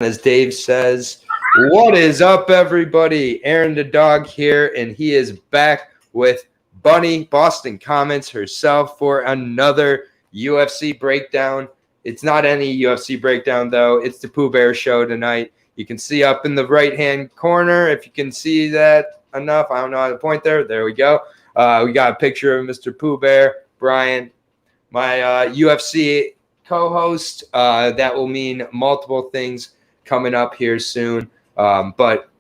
As Dave says, what is up, everybody? Aaron the dog here, and he is back with Bunny Boston Comments herself for another UFC breakdown. It's not any UFC breakdown, though. It's the Pooh Bear show tonight. You can see up in the right-hand corner, if you can see that enough. I don't know how to point there. There we go. We got a picture of Mr. Pooh Bear, Brian, my UFC co-host. That will mean multiple things coming up here soon. But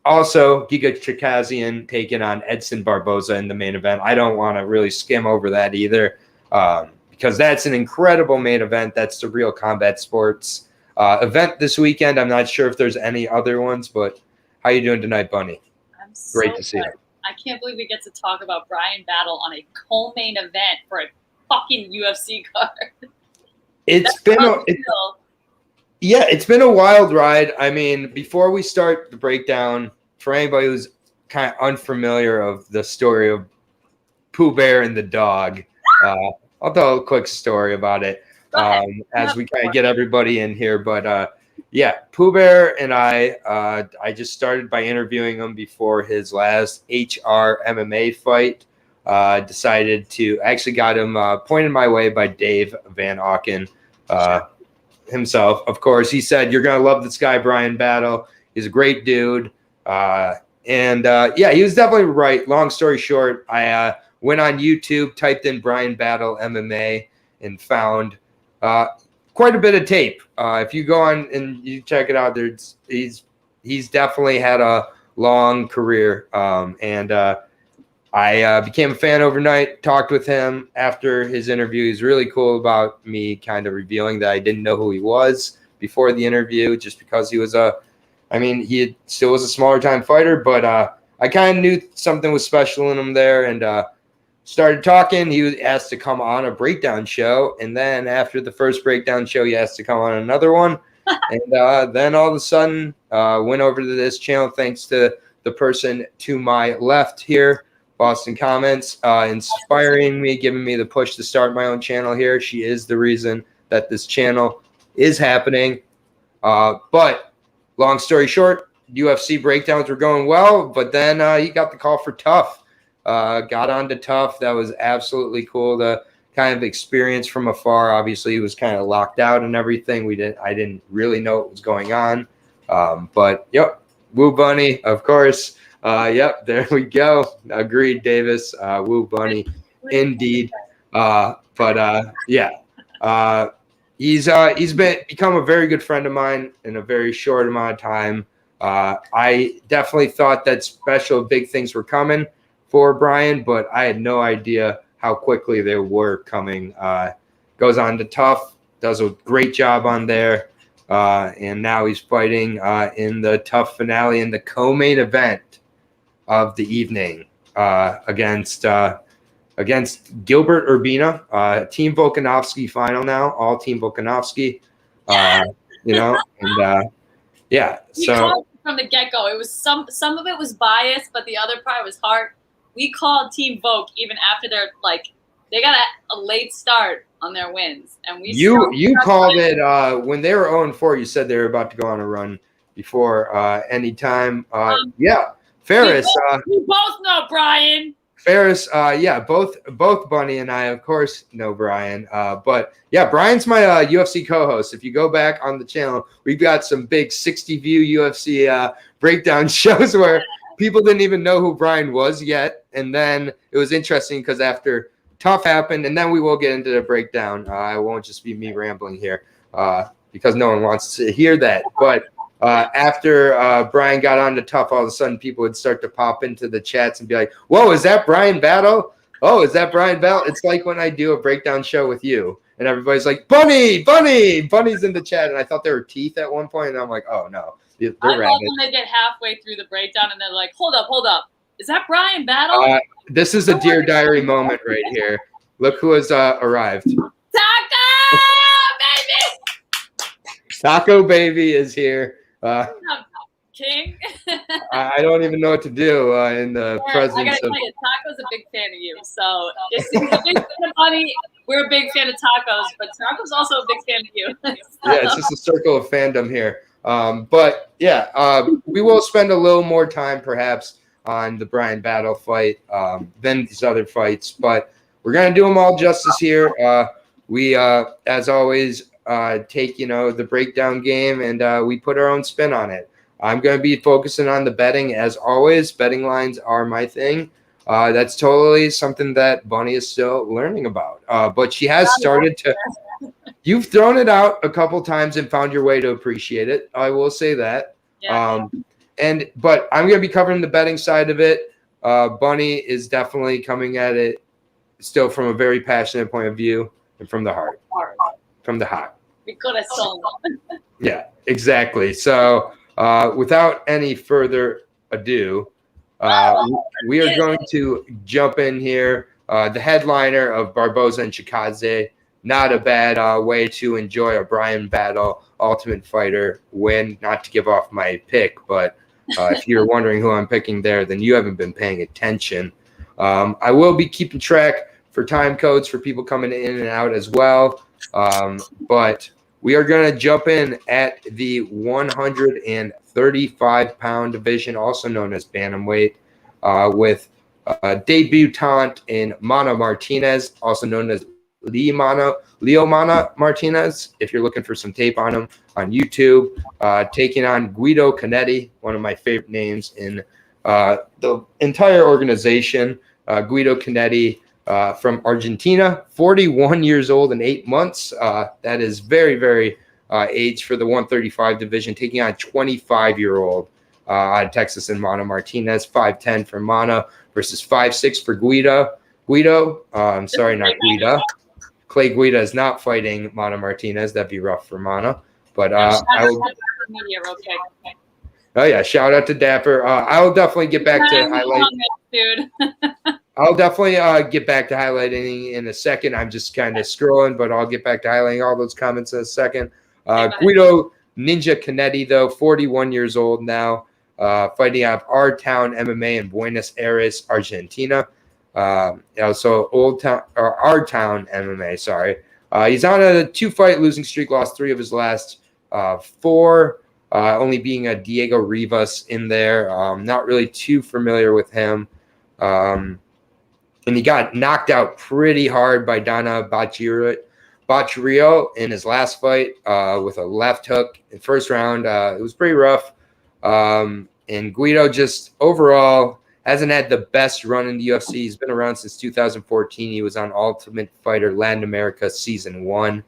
also Giga Chikadze taking on Edson Barboza in the main event. I don't want to really skim over that either because that's an incredible main event. That's the Real Combat Sports event this weekend. I'm not sure if there's any other ones, but how you doing tonight, Bunny? I'm so great to see you. I can't believe we get to talk about Bryan Battle on a co-main event for a fucking UFC card. It's been a wild ride. I mean, before we start the breakdown, for anybody who's kind of unfamiliar of the story of Pooh Bear and the dog, I'll tell a quick story about it as we kind of get everybody in here. But yeah, Pooh Bear and I just started by interviewing him before his last HR MMA fight. Decided to actually got him pointed my way by Dave Van Auken himself. Of course, he said, "You're going to love this guy, Bryan Battle. He's a great dude." Yeah, he was definitely right. Long story short, I went on YouTube, typed in Bryan Battle MMA, and found quite a bit of tape. If you go on and you check it out, he's definitely had a long career. I became a fan overnight, talked with him after his interview. He's really cool about me kind of revealing that I didn't know who he was before the interview just because he was he still was a smaller time fighter, but I kind of knew something was special in him there and started talking. He was asked to come on a breakdown show, and then after the first breakdown show, he asked to come on another one. And then all of a sudden went over to this channel thanks to the person to my left here, Boston Comments, inspiring me, giving me the push to start my own channel here. She is the reason that this channel is happening. But long story short, UFC breakdowns were going well, but then he got the call for TUF. Got on to TUF. That was absolutely cool to kind of experience from afar. Obviously, he was kind of locked out and everything. I didn't really know what was going on. But yep, Woo Bunny, of course. Yep, there we go. Agreed, Davis. Woo Bunny, indeed. Yeah, he's become a very good friend of mine in a very short amount of time. I definitely thought that special big things were coming for Bryan, but I had no idea how quickly they were coming. Goes on to TUF, does a great job on there, and now he's fighting in the TUF finale in the co-main event of the evening against Gilbert Urbina, Team Volkanovski final now, all Team Volkanovski, yeah. We So called from the get-go. It was some of it was biased, but the other part was heart. We called Team Volk even after they got a late start on their wins, and you called it when they were 0-4. You said they were about to go on a run before any time. Yeah. Ferris, we both know Bryan. Ferris, yeah, both Bunny and I, of course, know Bryan. But yeah, Bryan's my UFC co-host. If you go back on the channel, we've got some big 60-view UFC breakdown shows where people didn't even know who Bryan was yet. And then it was interesting because after TUF happened, and then we will get into the breakdown. It won't just be me rambling here because no one wants to hear that. But after Bryan got on to TUF, all of a sudden people would start to pop into the chats and be like, "Whoa, is that Bryan Battle? Oh, is that Bryan Battle?" It's like when I do a breakdown show with you, and everybody's like, "Bunny's in the chat," and I thought they were teeth at one point, and I'm like, "Oh no, they're I rabbits." love when they get halfway through the breakdown and they're like, "Hold up, is that Bryan Battle?" This is a Dear Diary moment right here. Look who has arrived. Taco baby. Taco Baby is here. King. I don't even know what to do in the presence I gotta of. tell you, Taco's a big fan of you. So it's a big fan of Bunny. We're a big fan of Tacos, but Taco's also a big fan of you. Yeah, it's just a circle of fandom here. But yeah, we will spend a little more time perhaps on the Bryan Battle fight than these other fights, but we're going to do them all justice here. We, as always, take, the breakdown game and we put our own spin on it. I'm going to be focusing on the betting as always. Betting lines are my thing. That's totally something that Bunny is still learning about. But she has started to – you've thrown it out a couple times and found your way to appreciate it. I will say that. Yeah. But I'm going to be covering the betting side of it. Bunny is definitely coming at it still from a very passionate point of view and from the heart, from the heart. We could have sold them. Yeah, exactly. So without any further ado, we are going to jump in here. The headliner of Barboza and Chikadze. Not a bad way to enjoy a Bryan Battle Ultimate Fighter win. Not to give off my pick, but if you're wondering who I'm picking there, then you haven't been paying attention. I will be keeping track for time codes for people coming in and out as well. But we are going to jump in at the 135-pound division, also known as bantamweight, with debutante in Mana Martinez, also known as Leo Mana Martinez, if you're looking for some tape on him on YouTube, taking on Guido Canetti, one of my favorite names in the entire organization. Guido Canetti from Argentina, 41 years old and 8 months. That is very, very age for the 135 division, taking on 25-year-old out of Texas and Mana Martinez, 5'10 for Mana versus 5'6 for Guido. I'm sorry, not Guida. Clay Guida is not fighting Mana Martinez. That'd be rough for Mana. But Media real quick. Oh yeah, shout out to Dapper. I'll definitely get back to highlight. Dude. I'll definitely get back to highlighting in a second. I'm just kind of scrolling, but I'll get back to highlighting all those comments in a second. Guido Ninja Canetti, though, 41 years old now, fighting out of Our Town MMA in Buenos Aires, Argentina. So Our Town MMA, sorry. He's on a 2-fight losing streak, lost 3 of his last 4, only being a Diego Rivas in there. Not really too familiar with him. And he got knocked out pretty hard by Dana Baccirio in his last fight with a left hook in first round. It was pretty rough. And Guido just overall hasn't had the best run in the UFC. He's been around since 2014. He was on Ultimate Fighter Latin America Season 1.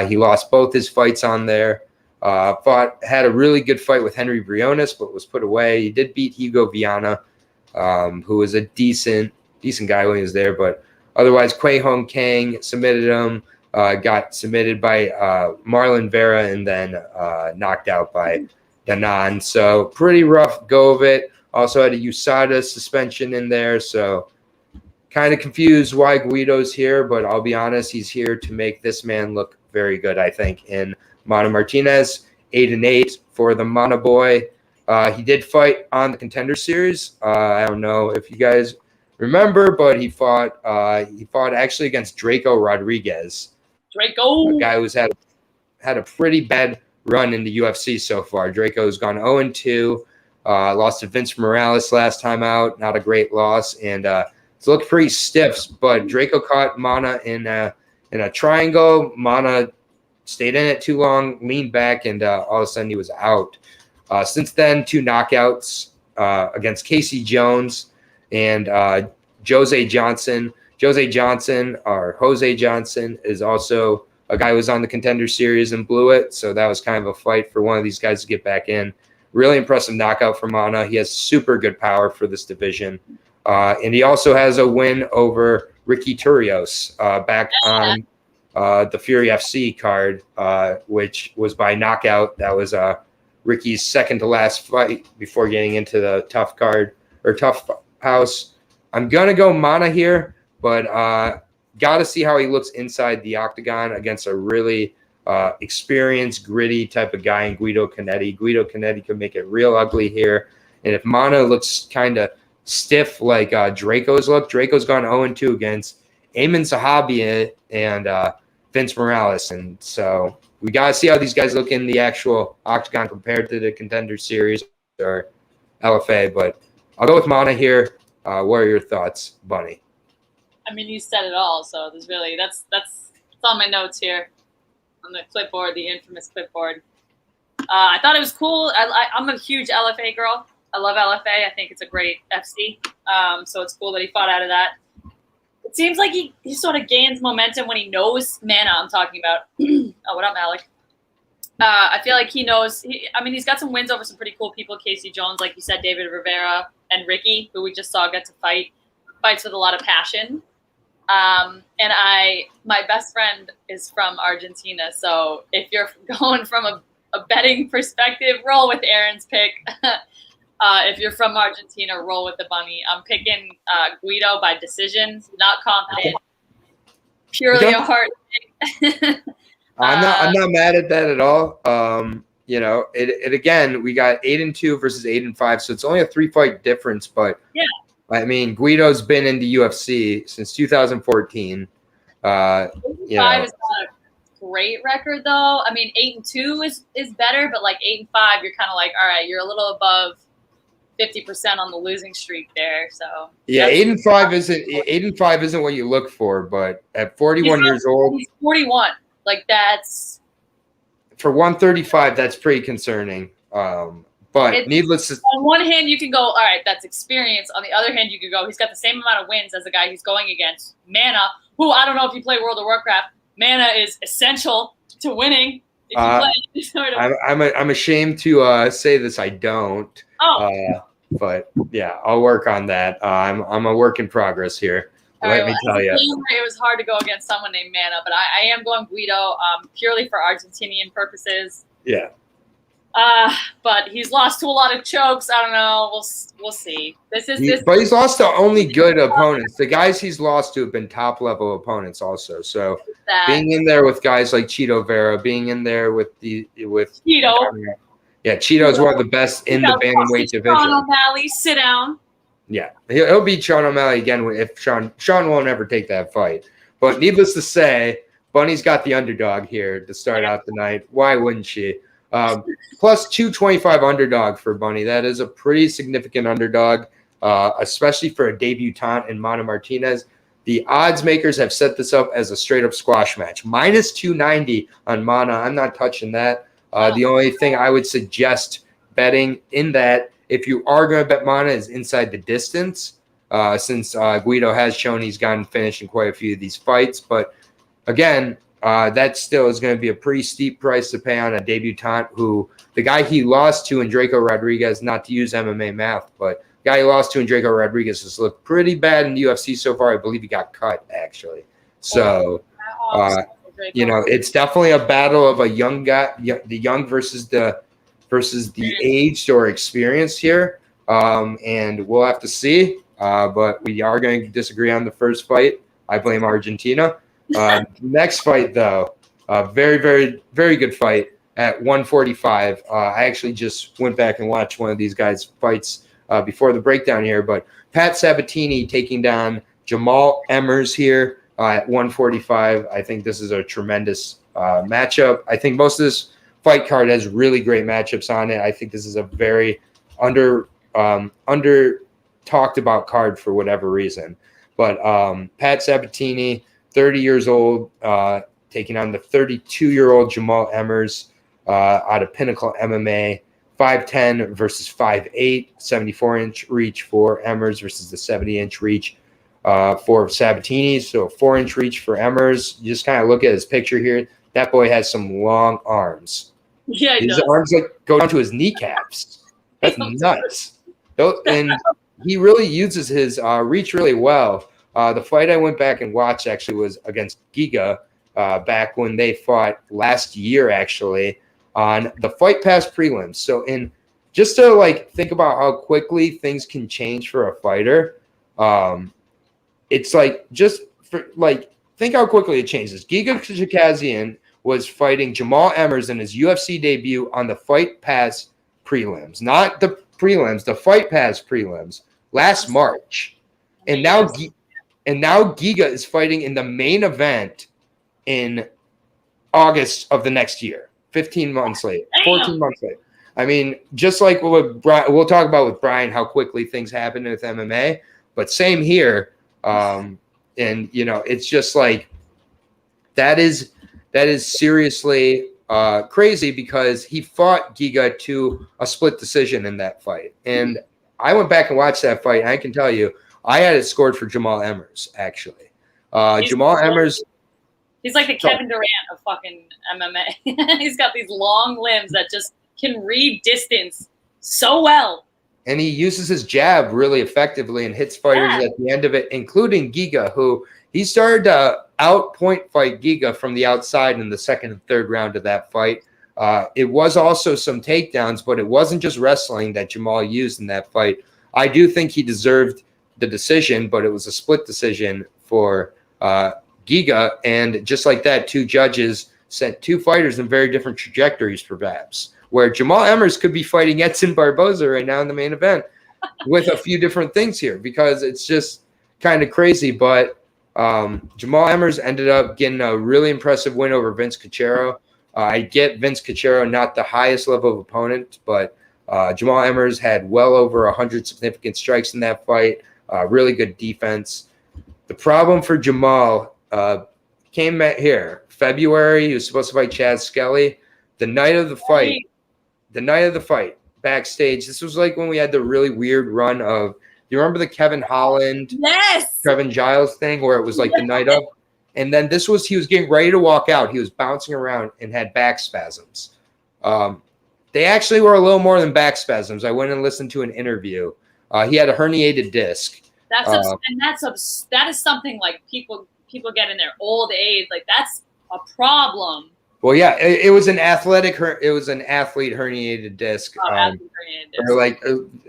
He lost both his fights on there. Had a really good fight with Henry Briones, but was put away. He did beat Hugo Viana, who was a decent guy when he was there. But otherwise, Kwei Hong Kang submitted him, got submitted by Marlon Vera, and then knocked out by Danan. So pretty rough go of it. Also had a USADA suspension in there, so kind of confused why Guido's here, but I'll be honest, he's here to make this man look very good, I think, in Mana Martinez, 8-8 for the Mana boy. He did fight on the Contender Series. I don't know if you guys remember, but he fought actually against Draco Rodriguez. Draco, a guy who's had a pretty bad run in the UFC so far. Draco's gone 0-2. Lost to Vince Morales last time out. Not a great loss, and it's looked pretty stiff. But Draco caught Mana in a triangle. Mana stayed in it too long, leaned back, and all of a sudden he was out. Since then, 2 knockouts against Casey Jones and Jose Johnson. Jose Johnson is also a guy who was on the Contender Series and blew it. So that was kind of a fight for one of these guys to get back in. Really impressive knockout for Mana. He has super good power for this division. And he also has a win over Ricky Turrios back on the Fury FC card, which was by knockout. That was Ricky's second to last fight before getting into the TUF card or TUF house. I'm going to go Mana here, but got to see how he looks inside the octagon against a really experienced, gritty type of guy in Guido Canetti. Guido Canetti could make it real ugly here. And if Mana looks kind of stiff like Draco's look, Draco's gone 0-2 against Ayman Sahabi and Vince Morales. And so we got to see how these guys look in the actual octagon compared to the Contender Series or LFA. But I'll go with Mana here. What are your thoughts, Bunny? I mean, you said it all. So there's really that's on my notes here on the clipboard, the infamous clipboard. I thought it was cool. I'm a huge LFA girl. I love LFA. I think it's a great FC. So it's cool that he fought out of that. It seems like he sort of gains momentum when he knows Mana. I'm talking about. Oh, what up, Alec? I feel like he knows. He's got some wins over some pretty cool people. Casey Jones, like you said, David Rivera, and Ricky, who we just saw get to fight. Fights with a lot of passion. And my best friend is from Argentina. So if you're going from a betting perspective, roll with Aaron's pick. If you're from Argentina, roll with the bunny. I'm picking Guido by decision. Not confident. Purely a heart pick. I'm not mad at that at all. It again, we got 8-2 versus 8-5, so it's only a 3-fight difference. But yeah, I mean, Guido's been in the UFC since 2014. 5 is not a great record, though. I mean, 8-2 is better, but like 8-5, you're kind of like, all right, you're a little above 50% on the losing streak there. So yeah, 8-5 isn't what you look for, but at 41 years old, he's 41. Like that's for 135, that's pretty concerning. But needless to on one hand, you can go, all right, that's experience. On the other hand, you could go, he's got the same amount of wins as the guy he's going against, Mana, who I don't know if you play World of Warcraft. Mana is essential to winning. If you play, I'm ashamed to say this. I don't. Oh. But yeah, I'll work on that. I'm a work in progress here. Let me tell you. It was hard to go against someone named Mana, but I am going Guido purely for Argentinian purposes. Yeah. But he's lost to a lot of chokes. I don't know. We'll see. But he's lost to only good opponents. The guys he's lost to have been top level opponents also. So being in there with guys like Cheeto Vera, being in there with Cheeto. Yeah, Cheeto's one of the best in the bantamweight division. Sean O'Malley, sit down. Yeah, he'll beat Sean O'Malley again if Sean won't ever take that fight. But needless to say, Bunny's got the underdog here to start out the night. Why wouldn't she? Plus 225 underdog for Bunny. That is a pretty significant underdog, especially for a debutant in Mana Martinez. The odds makers have set this up as a straight-up squash match. Minus 290 on Mana. I'm not touching that. The only thing I would suggest betting in that, if you are going to bet Mana, is inside the distance, since Guido has shown he's gotten finished in quite a few of these fights. But again, that still is going to be a pretty steep price to pay on a debutant who the guy he lost to in Draco Rodriguez, not to use MMA math, but the guy he lost to in Draco Rodriguez has looked pretty bad in the UFC so far. I believe he got cut, actually. So, it's definitely a battle of a young guy, the young versus the aged or experienced here. And we'll have to see. But we are going to disagree on the first fight. I blame Argentina. Next fight, though, very, very, very good fight at 145. I actually just went back and watched one of these guys' fights before the breakdown here. But Pat Sabatini taking down Jamal Emmers here at 145. I think this is a tremendous matchup. I think most of this fight card has really great matchups on it. I think this is a very under talked about card for whatever reason. But Pat Sabatini, 30 years old, taking on the 32-year-old Jamal Emmers out of Pinnacle MMA, 5'10 versus 5'8, 74-inch reach for Emmers versus the 70-inch reach for Sabatini. So a 4-inch reach for Emmers. You just kind of look at his picture here. That boy has some long arms. Yeah, his arms go down to his kneecaps. That's nuts. And he really uses his reach really well. The fight I went back and watched actually was against Giga back when they fought last year, actually, on the Fight Pass prelims. So just to think about how quickly things can change for a fighter, it's think how quickly it changes. Giga Chikadze was fighting Jamal Emmers in his UFC debut on the Fight Pass prelims, not the prelims, the Fight Pass prelims last March, and now Giga is fighting in the main event in August of the next year, 15 months late, Damn. 14 months late. I mean, just like with Brian, we'll talk about with Brian how quickly things happen with MMA, but same here. And it's just like that is seriously crazy because he fought Giga to a split decision in that fight. And I went back and watched that fight, and I can tell you, I had it scored for Jamal Emmers, actually. Jamal Emmers. He's like the Kevin Durant of fucking MMA. He's got these long limbs that just can read distance so well. And he uses his jab really effectively and hits fighters at the end of it, including Giga, who he started to outpoint fight Giga from the outside in the second and third round of that fight. It was also some takedowns, but it wasn't just wrestling that Jamal used in that fight. I do think he deserved the decision, but it was a split decision for Giga. And just like that, two judges sent two fighters in very different trajectories for VAPs, where Jamal Emmers could be fighting Edson Barboza right now in the main event with a few different things here, because it's just kind of crazy. But Jamal Emmers ended up getting a really impressive win over Vince Cachero. I get Vince Cachero not the highest level of opponent, but Jamal Emmers had well over 100 significant strikes in that fight. Really good defense. The problem for Jamal came here. February, he was supposed to fight Chad Skelly. The night of the fight, backstage, this was like when we had the really weird run of, you remember the Kevin Holland, Kevin Giles thing where it was like the night of? And then he was getting ready to walk out. He was bouncing around and had back spasms. They actually were a little more than back spasms. I went and listened to an interview. He had a herniated disc. That is something like people get in their old age. Like that's a problem. Well, yeah, it was an athlete herniated disc.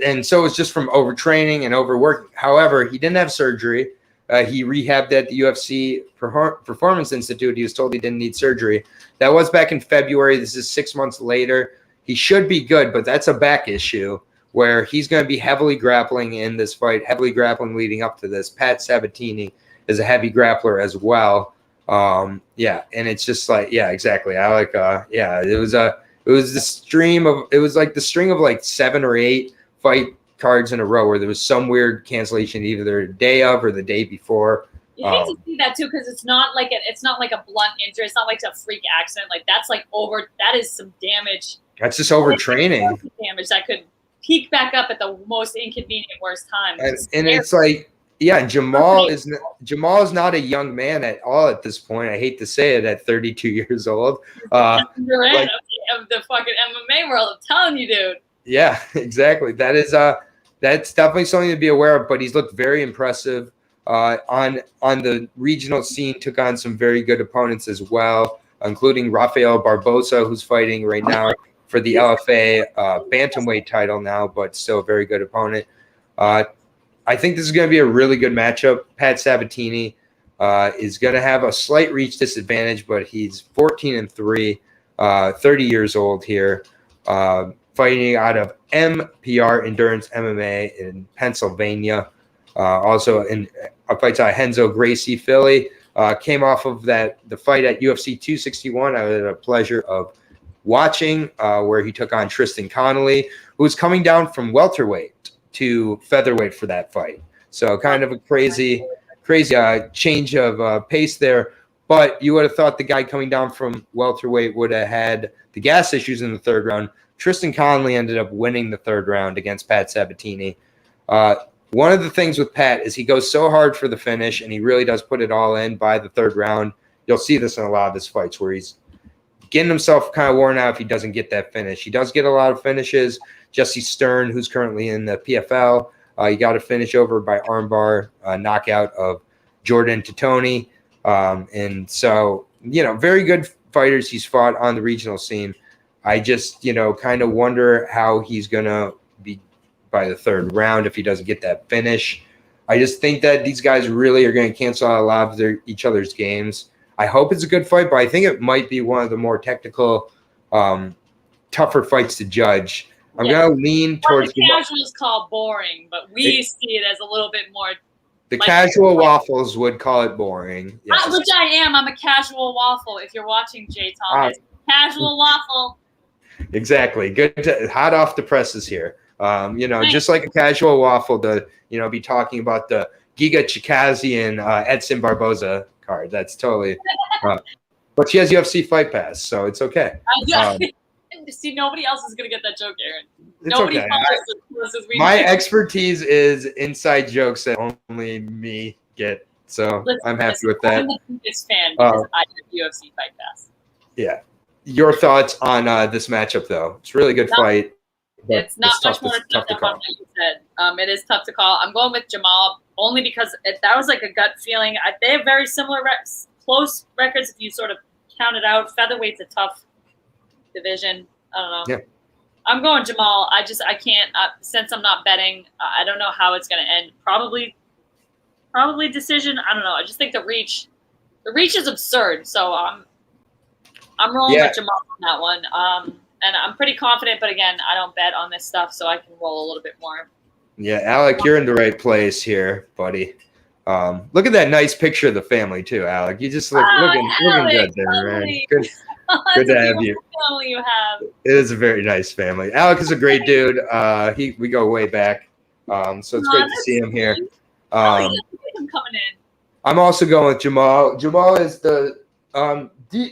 And so it was just from overtraining and overworking. However, he didn't have surgery. He rehabbed at the UFC Performance Institute. He was told he didn't need surgery. That was back in February. This is 6 months later. He should be good, but that's a back issue where he's going to be heavily grappling in this fight, heavily grappling leading up to this. Pat Sabatini is a heavy grappler as well. And it's just like, yeah, exactly. I like, it was the string of like 7 or 8 fight cards in a row where there was some weird cancellation either the day of or the day before. You hate to see that too, because it's not like a blunt injury. It's not like a freak accident. Like that is some damage. That's just overtraining. Damage that could peak back up at the most inconvenient worst time. And it's like, yeah, Jamal is not a young man at all at this point. I hate to say it at 32 years old. You're right, of the fucking MMA world. I'm telling you, dude. Yeah, exactly. That's definitely something to be aware of. But he's looked very impressive on the regional scene. Took on some very good opponents as well, including Rafael Barboza, who's fighting right now for the LFA bantamweight title now, but still a very good opponent. I think this is going to be a really good matchup. Pat Sabatini is going to have a slight reach disadvantage, but he's 14-3, 30 years old here, fighting out of MPR Endurance MMA in Pennsylvania. Also in fights out of Henzo Gracie, Philly. Came off of the fight at UFC 261. I had the pleasure of watching where he took on Tristan Connolly, who was coming down from welterweight to featherweight for that fight. So kind of a crazy change of pace there. But you would have thought the guy coming down from welterweight would have had the gas issues in the third round. Tristan Connolly ended up winning the third round against Pat Sabatini. One of the things with Pat is he goes so hard for the finish, and he really does put it all in by the third round. You'll see this in a lot of his fights where he's getting himself kind of worn out if he doesn't get that finish. He does get a lot of finishes. Jesse Stern, who's currently in the PFL, he got a finish over by armbar knockout of Jordan Titoni. And so, very good fighters he's fought on the regional scene. I just, kind of wonder how he's going to be by the third round if he doesn't get that finish. I just think that these guys really are going to cancel out a lot of each other's games. I hope it's a good fight, but I think it might be one of the more technical, tougher fights to judge. I'm going to lean towards the casuals call boring, but we see it as a little bit more The casual waffles would call it boring. Yes. Which I am. I'm a casual waffle. If you're watching, Jay Thomas, casual waffle. Exactly. Good. Hot off the presses here. Just like a casual waffle to be talking about the Giga Chikadze and Edson Barboza card. That's totally. But she has UFC Fight Pass, so it's okay. See, nobody else is gonna get that joke, Aaron. It's okay. My expertise is inside jokes that only me get, so I'm happy with that. I'm the biggest fan because I have UFC Fight Pass. Yeah. Your thoughts on this matchup, though? It's a really good fight. It's not much more tough to call. Like you said. It is tough to call. I'm going with Jamal only because that was like a gut feeling. They have very similar, close records if you sort of count it out. Featherweight's a tough division. I don't know. Yeah. I'm going Jamal. I can't, since I'm not betting, I don't know how it's going to end. Probably decision. I don't know. I just think the reach is absurd. So I'm rolling with Jamal on that one. And I'm pretty confident, but again, I don't bet on this stuff, so I can roll a little bit more. Yeah, Alec, you're in the right place here, buddy. Look at that nice picture of the family too, Alec. You just looking good there, man. Good to have you. Family you have. It is a very nice family. Alec is a great dude. We go way back, so it's great to see him here. I'm coming in. I'm also going with Jamal. Jamal is the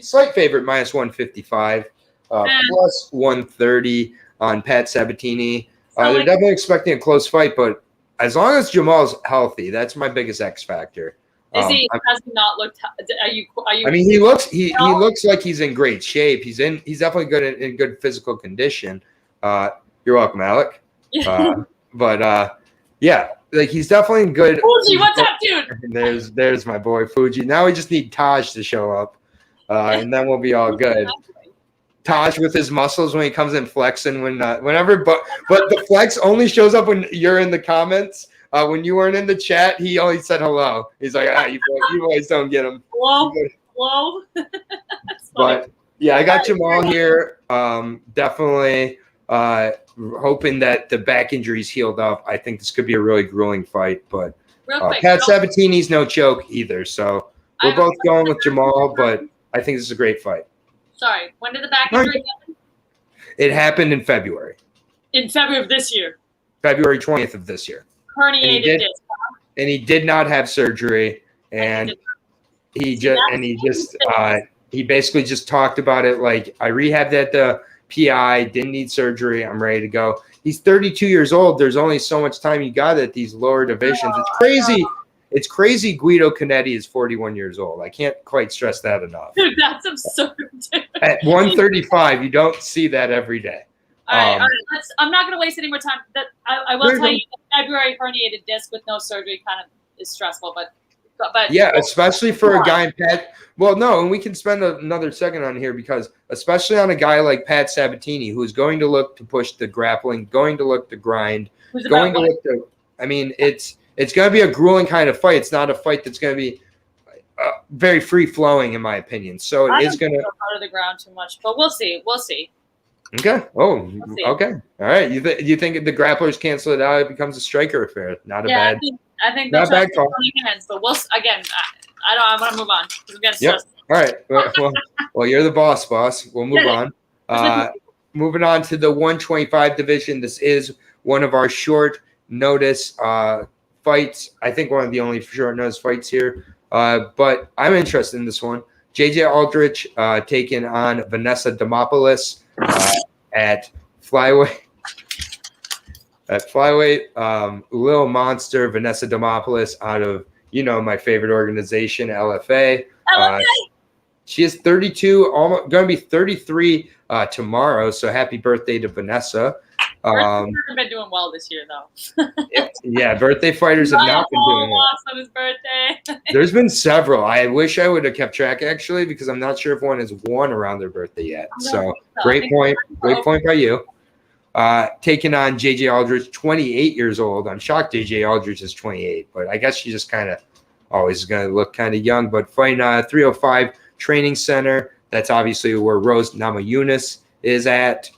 slight favorite, minus 155, plus 130 on Pat Sabatini. They're definitely expecting a close fight, but as long as Jamal's healthy, that's my biggest X factor. Has he not looked? Are you? I mean, he looks like he's in great shape. He's definitely good in good physical condition. You're welcome, Alec. Yeah, like he's definitely in good. Fuji, what's up, dude? There's my boy Fuji. Now we just need Taj to show up, and then we'll be all good. Taj with his muscles when he comes in flexing whenever, but the flex only shows up when you're in the comments. When you weren't in the chat, he only said hello. He's like, you boys don't get him. Whoa. But yeah, I got Jamal here. Definitely hoping that the back injury's healed up. I think this could be a really grueling fight. But Pat Sabatini's no joke either. So we're both going with Jamal, but I think this is a great fight. Sorry, when did the back injury happen? It happened in February. In February of this year? February 20th of this year. Herniated disc. And he did not have surgery, and he basically just talked about it like, I rehabbed at the PI, didn't need surgery, I'm ready to go. He's 32 years old. There's only so much time you got at these lower divisions. It's crazy. It's crazy Guido Canetti is 41 years old. I can't quite stress that enough. Dude, that's absurd. At 135, you don't see that every day. All right. I'm not going to waste any more time. I will tell you, the February herniated disc with no surgery kind of is stressful, but yeah, especially for a guy in Pat. Well, no, and we can spend another second on here because especially on a guy like Pat Sabatini, who's going to look to push the grappling, going to look to grind, going to look to. I mean, it's going to be a grueling kind of fight. It's not a fight that's going to be very free flowing, in my opinion. So it is going to go out of the ground too much, but we'll see. We'll see. Okay. Oh, okay. All right. You think the grapplers cancel it out? It becomes a striker affair. Not a bad. I think not bad call. Hands, but I want to move on. Yep. All right. Well, you're the boss. We'll move on. Moving on to the 125 division. This is one of our short notice fights. I think one of the only short notice fights here. But I'm interested in this one. JJ Aldrich taking on Vanessa Demopoulos at flyweight. Little monster Vanessa Demopoulos out of my favorite organization, LFA. She is 32, almost going to be 33 tomorrow. So happy birthday to Vanessa. Hasn't been doing well this year, though. Yeah, birthday fighters have not been doing well. On his birthday. There's been several. I wish I would have kept track, actually, because I'm not sure if one has won around their birthday yet. So great point. Great point by you. Taking on JJ Aldrich, 28 years old. I'm shocked JJ Aldrich is 28, but I guess she just kind of always going to look kind of young. But fighting 305 Training Center. That's obviously where Rose Namajunas is at.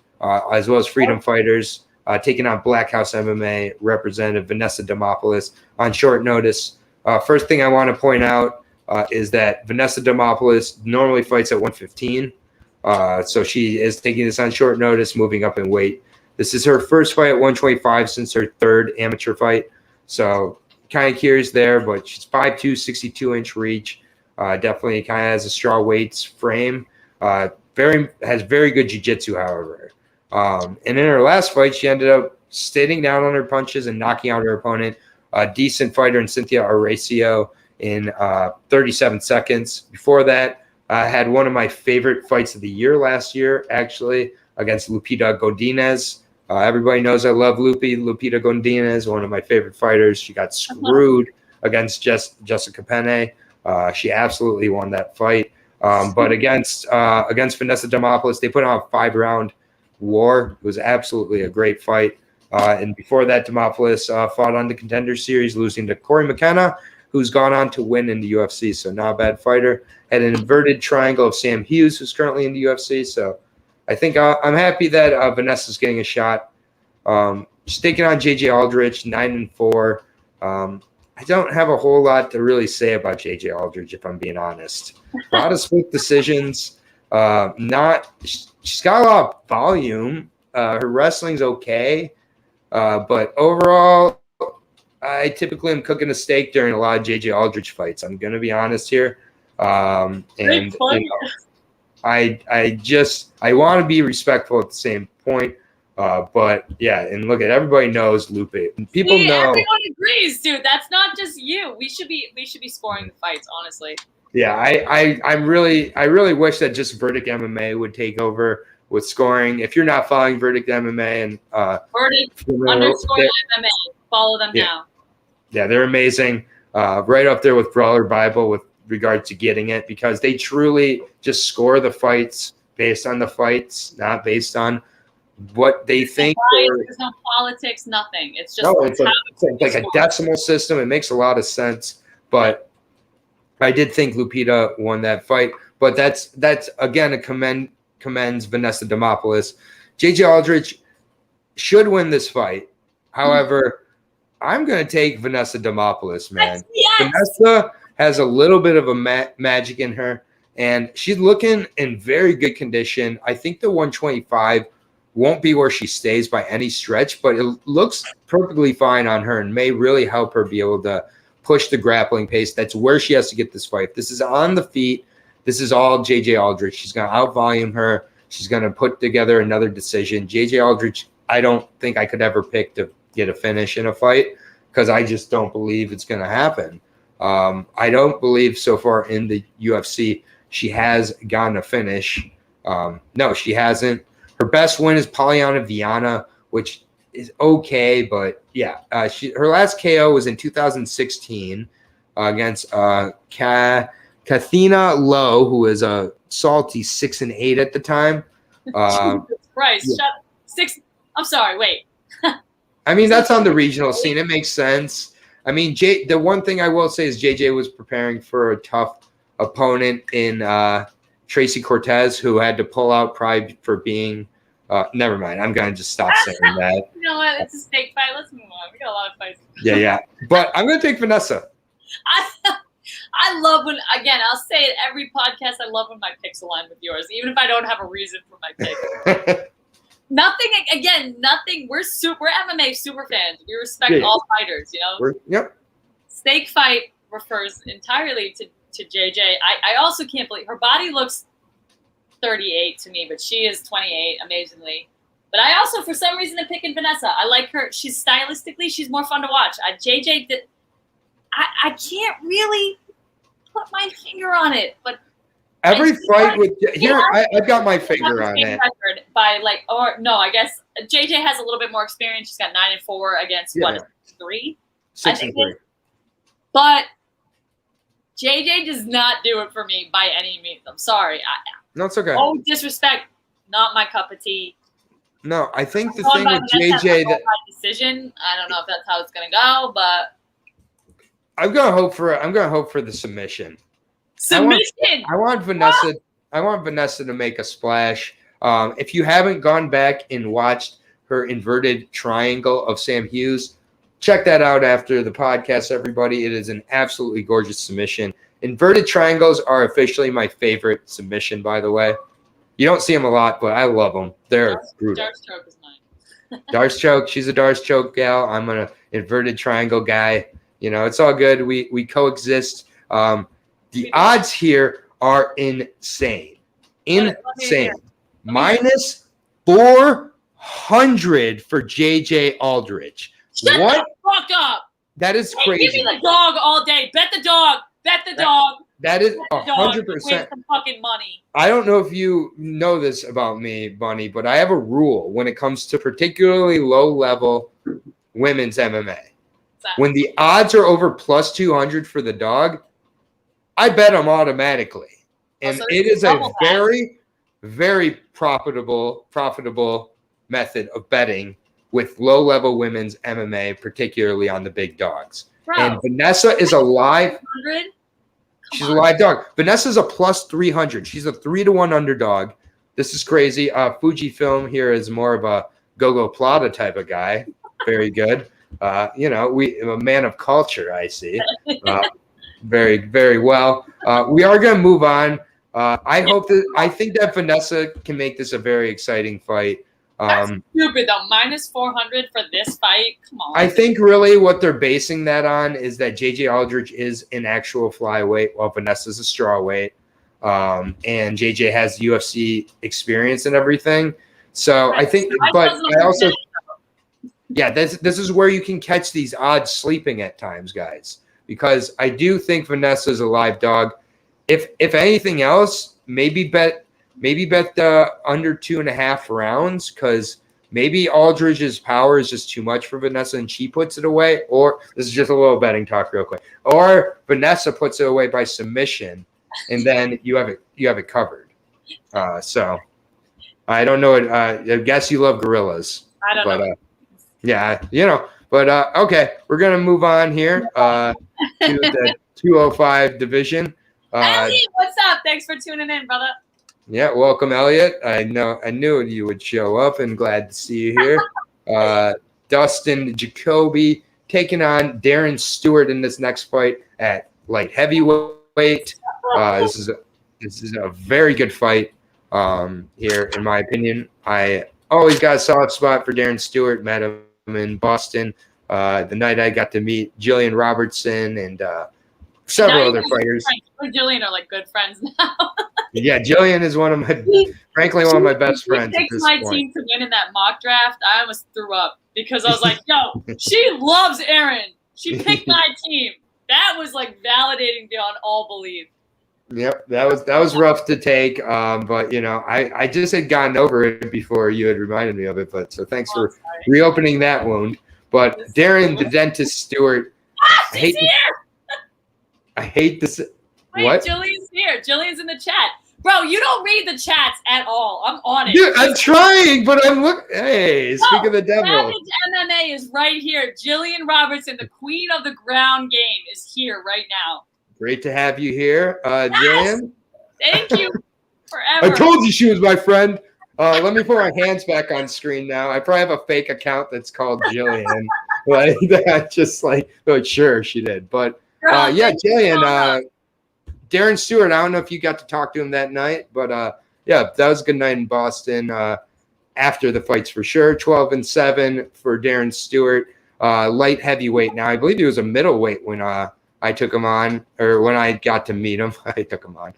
As well as Freedom Fighters, taking on Black House MMA representative Vanessa Demopoulos on short notice. First thing I want to point out is that Vanessa Demopoulos normally fights at 115. So she is taking this on short notice, moving up in weight. This is her first fight at 125 since her third amateur fight. So kind of curious there, but she's 5'2", 62-inch reach. Definitely kind of has a straw weights frame. Has very good jiu-jitsu, however. And in her last fight, she ended up sitting down on her punches and knocking out her opponent, a decent fighter in Cynthia Horacio, in 37 seconds. Before that, I had one of my favorite fights of the year last year, actually, against Lupita Godinez. Everybody knows I love Lupita Godinez, one of my favorite fighters. She got screwed against Jessica Penne. She absolutely won that fight. But against Vanessa Demopoulos, they put on a 5-round war. It was absolutely a great fight. And before that, Demopoulos fought on the Contender Series, losing to Corey McKenna, who's gone on to win in the UFC. So not a bad fighter. Had an inverted triangle of Sam Hughes, who's currently in the UFC. So I think I'm happy that Vanessa's getting a shot. She's taking on JJ Aldrich, 9-4. I don't have a whole lot to really say about JJ Aldridge, if I'm being honest. A lot of split decisions. She's got a lot of volume. Her wrestling's okay. But overall, I typically am cooking a steak during a lot of JJ Aldridge fights. I'm going to be honest here. And you know, I want to be respectful at the same point. But yeah, and look at everybody knows Lupe. People know. Everyone agrees, dude. That's not just you. We should be scoring the fights, honestly. Yeah, I really wish that just Verdict MMA would take over with scoring. If you're not following Verdict MMA and Verdict _MMA, follow them now. Yeah, they're amazing. Right up there with Brawler Bible with regard to getting it, because they truly just score the fights based on the fights, not based on what they think. There's no politics, nothing. It's just it's like a decimal system. It makes a lot of sense. But I did think Lupita won that fight. But that's again commends Vanessa Demopoulos. JJ Aldrich should win this fight. However, I'm going to take Vanessa Demopoulos, man. Yes. Vanessa has a little bit of a magic in her, and she's looking in very good condition. I think the 125 won't be where she stays by any stretch, but it looks perfectly fine on her and may really help her be able to push the grappling pace. That's where she has to get this fight. If this is on the feet, this is all JJ Aldrich. She's going to outvolume her. She's going to put together another decision. JJ Aldrich, I don't think I could ever pick to get a finish in a fight because I just don't believe it's going to happen. I don't believe so far in the UFC she has gotten a finish. No, she hasn't. Her best win is Polyana Viana, which is okay, but yeah, her last KO was in 2016 against Kathina Lowe, who was a salty 6-8 at the time. Jesus Christ! Yeah. 6. I'm sorry. Wait. I mean, that's on the regional scene. It makes sense. I mean, the one thing I will say is JJ was preparing for a tough opponent in Tracy Cortez, who had to pull out pride for being. Never mind. I'm going to just stop saying that. You know what? It's a steak fight. Let's move on. We got a lot of fights. Yeah. But I'm going to take Vanessa. I love when, again, I'll say it every podcast, I love when my picks align with yours, even if I don't have a reason for my pick. Nothing. We're MMA super fans. We respect all fighters, you know? Yep. Steak fight refers entirely to JJ. I also can't believe her body looks 38 to me, but she is 28, amazingly. But I also, for some reason, am picking Vanessa. I like her. She's she's more fun to watch. JJ, I can't really put my finger on it, but every fight with here, I've got my finger on it. I guess JJ has a little bit more experience. She's got 9-4 against 3? 6-3. But JJ does not do it for me by any means. I'm sorry. No, it's okay. Oh, disrespect, not my cup of tea. No, I think the thing with JJ that decision. I don't know if that's how it's gonna go, but I'm gonna hope for the submission. Submission. I want Vanessa. I want Vanessa to make a splash. If you haven't gone back and watched her inverted triangle of Sam Hughes, check that out after the podcast, everybody. It is an absolutely gorgeous submission. Inverted triangles are officially my favorite submission, by the way. You don't see them a lot, but I love them. They're brutal. Darce choke is mine. Darce choke. She's a Darce choke gal. I'm an inverted triangle guy. It's all good. We coexist. The odds here are insane. Insane. Minus 400 for JJ Aldrich. Shut the fuck up. That is crazy. Give me the dog all day. Bet the dog. Bet the dog. That is 100%. Some fucking money. I don't know if you know this about me, Bunny, but I have a rule when it comes to particularly low-level women's MMA. When the odds are over plus 200 for the dog, I bet them automatically. And so it is a very, very profitable method of betting with low-level women's MMA, particularly on the big dogs. Bro, and Vanessa is a live. She's a live dog. Vanessa's a plus 300. She's a 3-1 underdog. This is crazy. Fujifilm here is more of a Gogo Plata type of guy. Very good. I'm a man of culture, I see. Very, very well. We are going to move on. I think that Vanessa can make this a very exciting fight. That's stupid, though. Minus 400 for this fight? Come on. I think really what they're basing that on is that JJ Aldridge is an actual flyweight while Vanessa's a strawweight. And JJ has UFC experience and everything. So I think, but I also, this is where you can catch these odds sleeping at times, guys, because I do think Vanessa's a live dog. If anything else, maybe bet the under 2.5 rounds, because maybe Aldridge's power is just too much for Vanessa and she puts it away. Or this is just a little betting talk real quick. Or Vanessa puts it away by submission, and then you have it covered. So I don't know. I guess you love gorillas. I don't know. But okay, we're gonna move on here to the 205 division. Elliot, what's up? Thanks for tuning in, brother. Yeah, welcome, Elliot. I knew you would show up, and glad to see you here. Dustin Jacoby taking on Darren Stewart in this next fight at light heavyweight. This is a very good fight here, in my opinion. I always got a soft spot for Darren Stewart. Met him in Boston the night I got to meet Jillian Robertson and several other fighters. You and Jillian are like good friends now. Yeah, Jillian is one of my best friends. She picked my team to win in that mock draft. I almost threw up because I was like, yo, she loves Aaron. She picked my team. That was like validating beyond all belief. Yep, that was rough to take. But I just had gotten over it before you had reminded me of it. But so thanks for reopening that wound. But Darren the Dentist Stewart. I hate this. Wait, what? Jillian's here. Jillian's in the chat. Bro, you don't read the chats at all. I'm on it. Dude, I'm trying, but I'm looking. Hey, speak of the devil. Savage MMA is right here. Jillian Robertson, the queen of the ground game, is here right now. Great to have you here, Jillian. Thank you forever. I told you she was my friend. Let me put my hands back on screen now. I probably have a fake account that's called Jillian. Like that, just like sure she did. But Jillian, Darren Stewart, I don't know if you got to talk to him that night, but that was a good night in Boston. After the fights for sure, 12-7 for Darren Stewart, light heavyweight. Now I believe he was a middleweight when I took him on, or when I got to meet him, I took him on.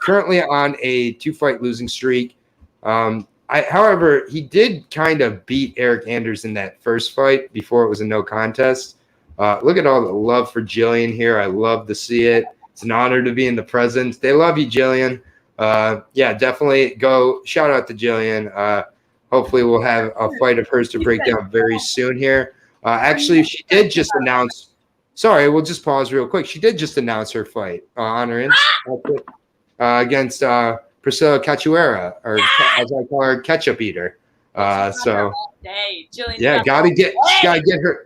Currently on a 2-fight losing streak. However, he did kind of beat Eric Anders in that first fight before it was a no contest. Look at all the love for Jillian here. I love to see it. It's an honor to be in the presence. They love you, Jillian. Definitely go. Shout out to Jillian. Hopefully we'll have a fight of hers to break down very soon here. Actually, she did just announce. Sorry, we'll just pause real quick. She did just announce her fight on her against Priscilla Cachoeira, or as I call her, Ketchup Eater. Gotta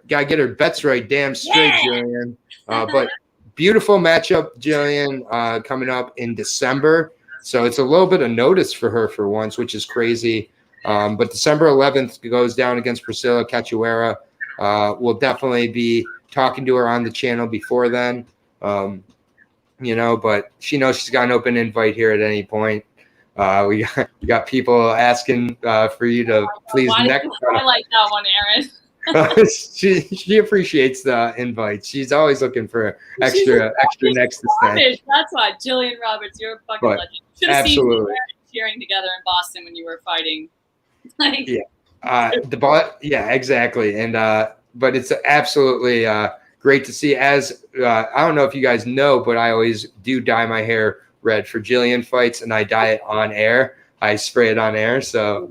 get her bets right. Damn straight, Jillian. But beautiful matchup, Jillian, coming up in December. So it's a little bit of notice for her for once, which is crazy. But December 11th goes down against Priscilla Cachoeira. we'll definitely be talking to her on the channel before then. But she knows she's got an open invite here at any point. We got people asking for you to please next. Highlight that one, Aaron. she appreciates the invite. She's always looking for extra next to stand. That's why, Jillian Roberts, you're a fucking legend. Should have seen you cheering together in Boston when you were fighting. Yeah, exactly. And but it's absolutely great to see. As I don't know if you guys know, but I always do dye my hair red for Jillian fights, and I dye it on air. I spray it on air. So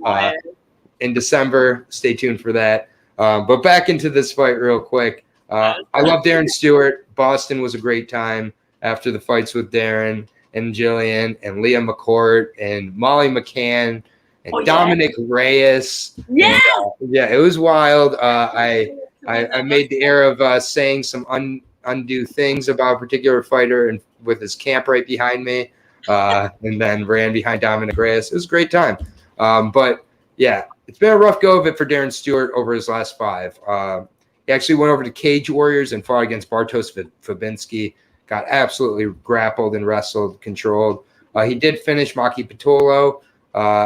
in December, stay tuned for that. But back into this fight real quick. I love Darren Stewart. Boston was a great time after the fights with Darren and Jillian and Leah McCourt and Molly McCann and Dominic Reyes. Yeah. And, it was wild. I made the error of saying some undue things about a particular fighter and with his camp right behind me, and then ran behind Dominic Reyes. It was a great time. But yeah, it's been a rough go of it for Darren Stewart over his last 5. He actually went over to Cage Warriors and fought against Bartosz Fabinski. Got absolutely grappled and wrestled, controlled. He did finish Maki Pitolo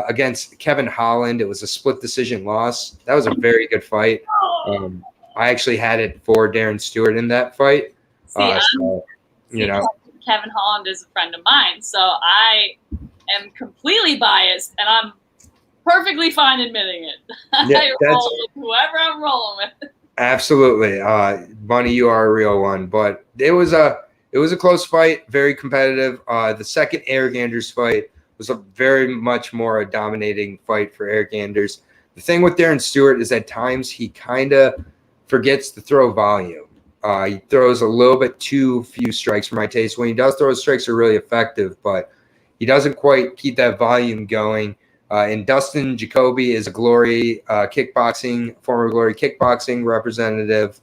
against Kevin Holland. It was a split decision loss. That was a very good fight. I actually had it for Darren Stewart in that fight. Kevin Holland is a friend of mine, so I am completely biased, and I'm perfectly fine admitting it. Yeah, I roll with whoever I'm rolling with. Absolutely, Bunny, you are a real one. But it was a close fight, very competitive. The second Eric Anders fight was a very much more a dominating fight for Eric Anders. The thing with Darren Stewart is at times he kind of forgets to throw volume. He throws a little bit too few strikes for my taste. When he does throw, his strikes are really effective, but he doesn't quite keep that volume going. And Dustin Jacoby is a former Glory kickboxing representative.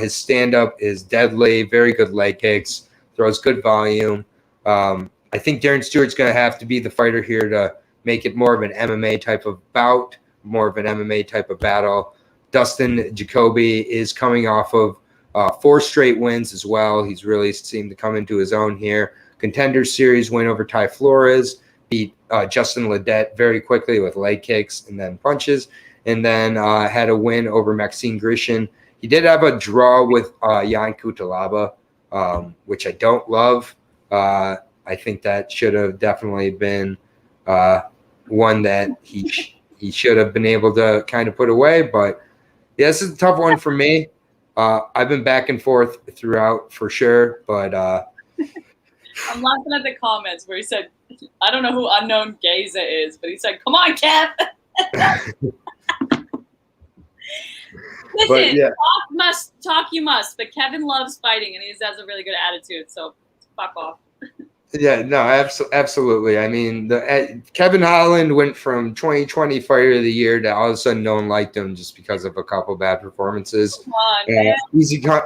His stand-up is deadly, very good leg kicks, throws good volume. I think Darren Stewart's going to have to be the fighter here to make it more of an MMA type of bout, more of an MMA type of battle. Dustin Jacoby is coming off of 4 straight wins as well. He's really seemed to come into his own here. Contender Series win over Ty Flores, beat Justin Ledet very quickly with leg kicks and then punches, and then had a win over Maxine Grishin. He did have a draw with Jan Kutalaba, which I don't love. I think that should have definitely been one that he should have been able to kind of put away. But yeah, this is a tough one for me. I've been back and forth throughout for sure, but I'm laughing at the comments where he said, I don't know who Unknown Geza is, but he said, come on, Kev. Listen, talk you must, but Kevin loves fighting and he has a really good attitude, so fuck off. Yeah, no, absolutely. I mean, Kevin Holland went from 2020 Fighter of the Year to all of a sudden no one liked him just because of a couple bad performances. Come on, man. Easy come,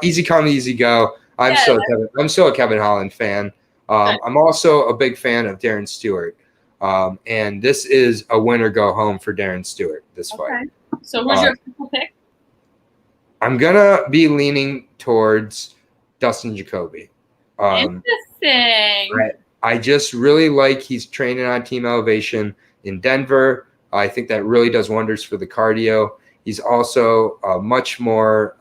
easy go. I'm still a Kevin Holland fan. I'm also a big fan of Darren Stewart. And this is a win or go home for Darren Stewart, this fight. So who's your official pick? I'm going to be leaning towards Dustin Jacoby. Interesting. I just really like he's training on Team Elevation in Denver. I think that really does wonders for the cardio. He's also much more,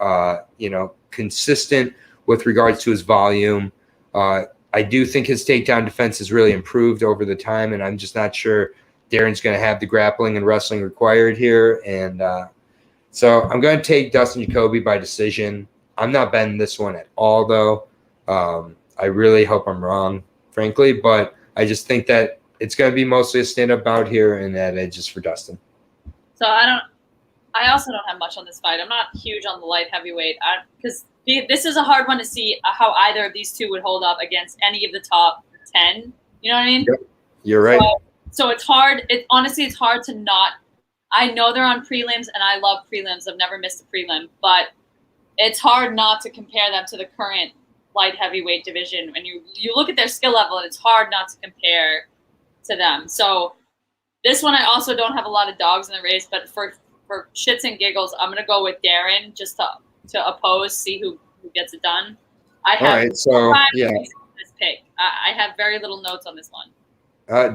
consistent with regards to his volume. I do think his takedown defense has really improved over the time, and I'm just not sure Darren's going to have the grappling and wrestling required here. And so I'm going to take Dustin Jacoby by decision. I'm not betting this one at all, though. I really hope I'm wrong, frankly, but I just think that it's going to be mostly a stand-up bout here, and that it's just for Dustin. So I also don't have much on this fight. I'm not huge on the light heavyweight because this is a hard one to see how either of these two would hold up against any of the top 10. You know what I mean? Yep. You're right. So it's hard. Honestly, it's hard to not. I know they're on prelims, and I love prelims. I've never missed a prelim, but it's hard not to compare them to the current light heavyweight division. When you look at their skill level, and it's hard not to compare to them. So this one, I also don't have a lot of dogs in the race, but for for shits and giggles, I'm gonna go with Darren just to oppose, see who gets it done. I have All right, so yeah. This pick. I have very little notes on this one.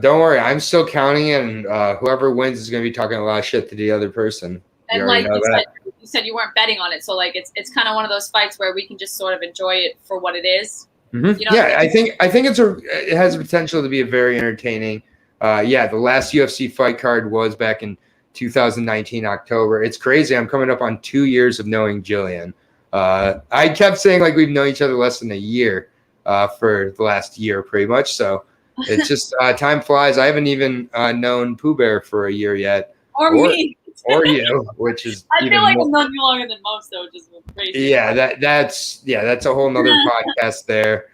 Don't worry, I'm still counting, and whoever wins is going to be talking a lot of shit to the other person. And like you said, you weren't betting on it, so like it's kind of one of those fights where we can just sort of enjoy it for what it is. Mm-hmm. You know, yeah, I think it has the potential to be a very entertaining. The last UFC fight card was back in 2019 October. It's crazy. I'm coming up on 2 years of knowing Jillian. I kept saying like we've known each other less than a year for the last year, pretty much. So. It's just time flies. I haven't even known Pooh Bear for a year yet, or me, or you, which is. I feel like I've known you longer than most, though, which is crazy. Yeah, that's a whole nother podcast there.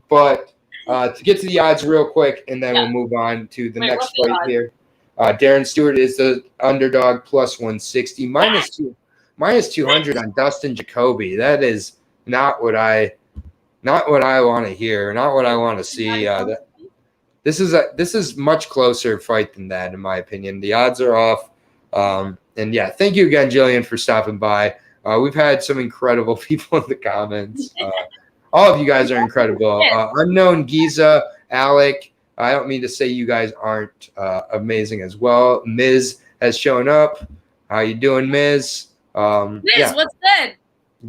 But to get to the odds real quick, and then we'll move on to the next fight here. Darren Stewart is the underdog plus 160, minus 200 on Dustin Jacoby. That is not what I want to hear, not what I want to see. This is much closer fight than that, in my opinion. The odds are off. And yeah, thank you again, Jillian, for stopping by. We've had some incredible people in the comments. All of you guys are incredible. Unknown Giza, Alec. I don't mean to say you guys aren't amazing as well. Miz has shown up. How you doing, Miz? Miz, what's good?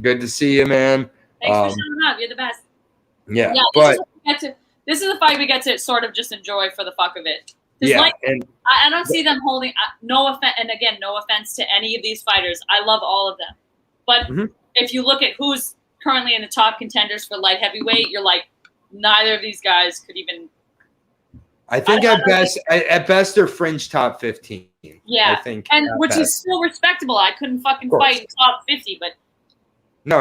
Good to see you, man. Thanks for showing up. You're the best. Yeah, but this is a fight we get to sort of just enjoy for the fuck of it. Yeah, and I don't see them holding. No offense, and again, no offense to any of these fighters. I love all of them, but if you look at who's currently in the top contenders for light heavyweight, you're like, neither of these guys could even. I think at best they're fringe top 15. Yeah, I think, and which is still respectable. I couldn't fucking fight in top 50, but. No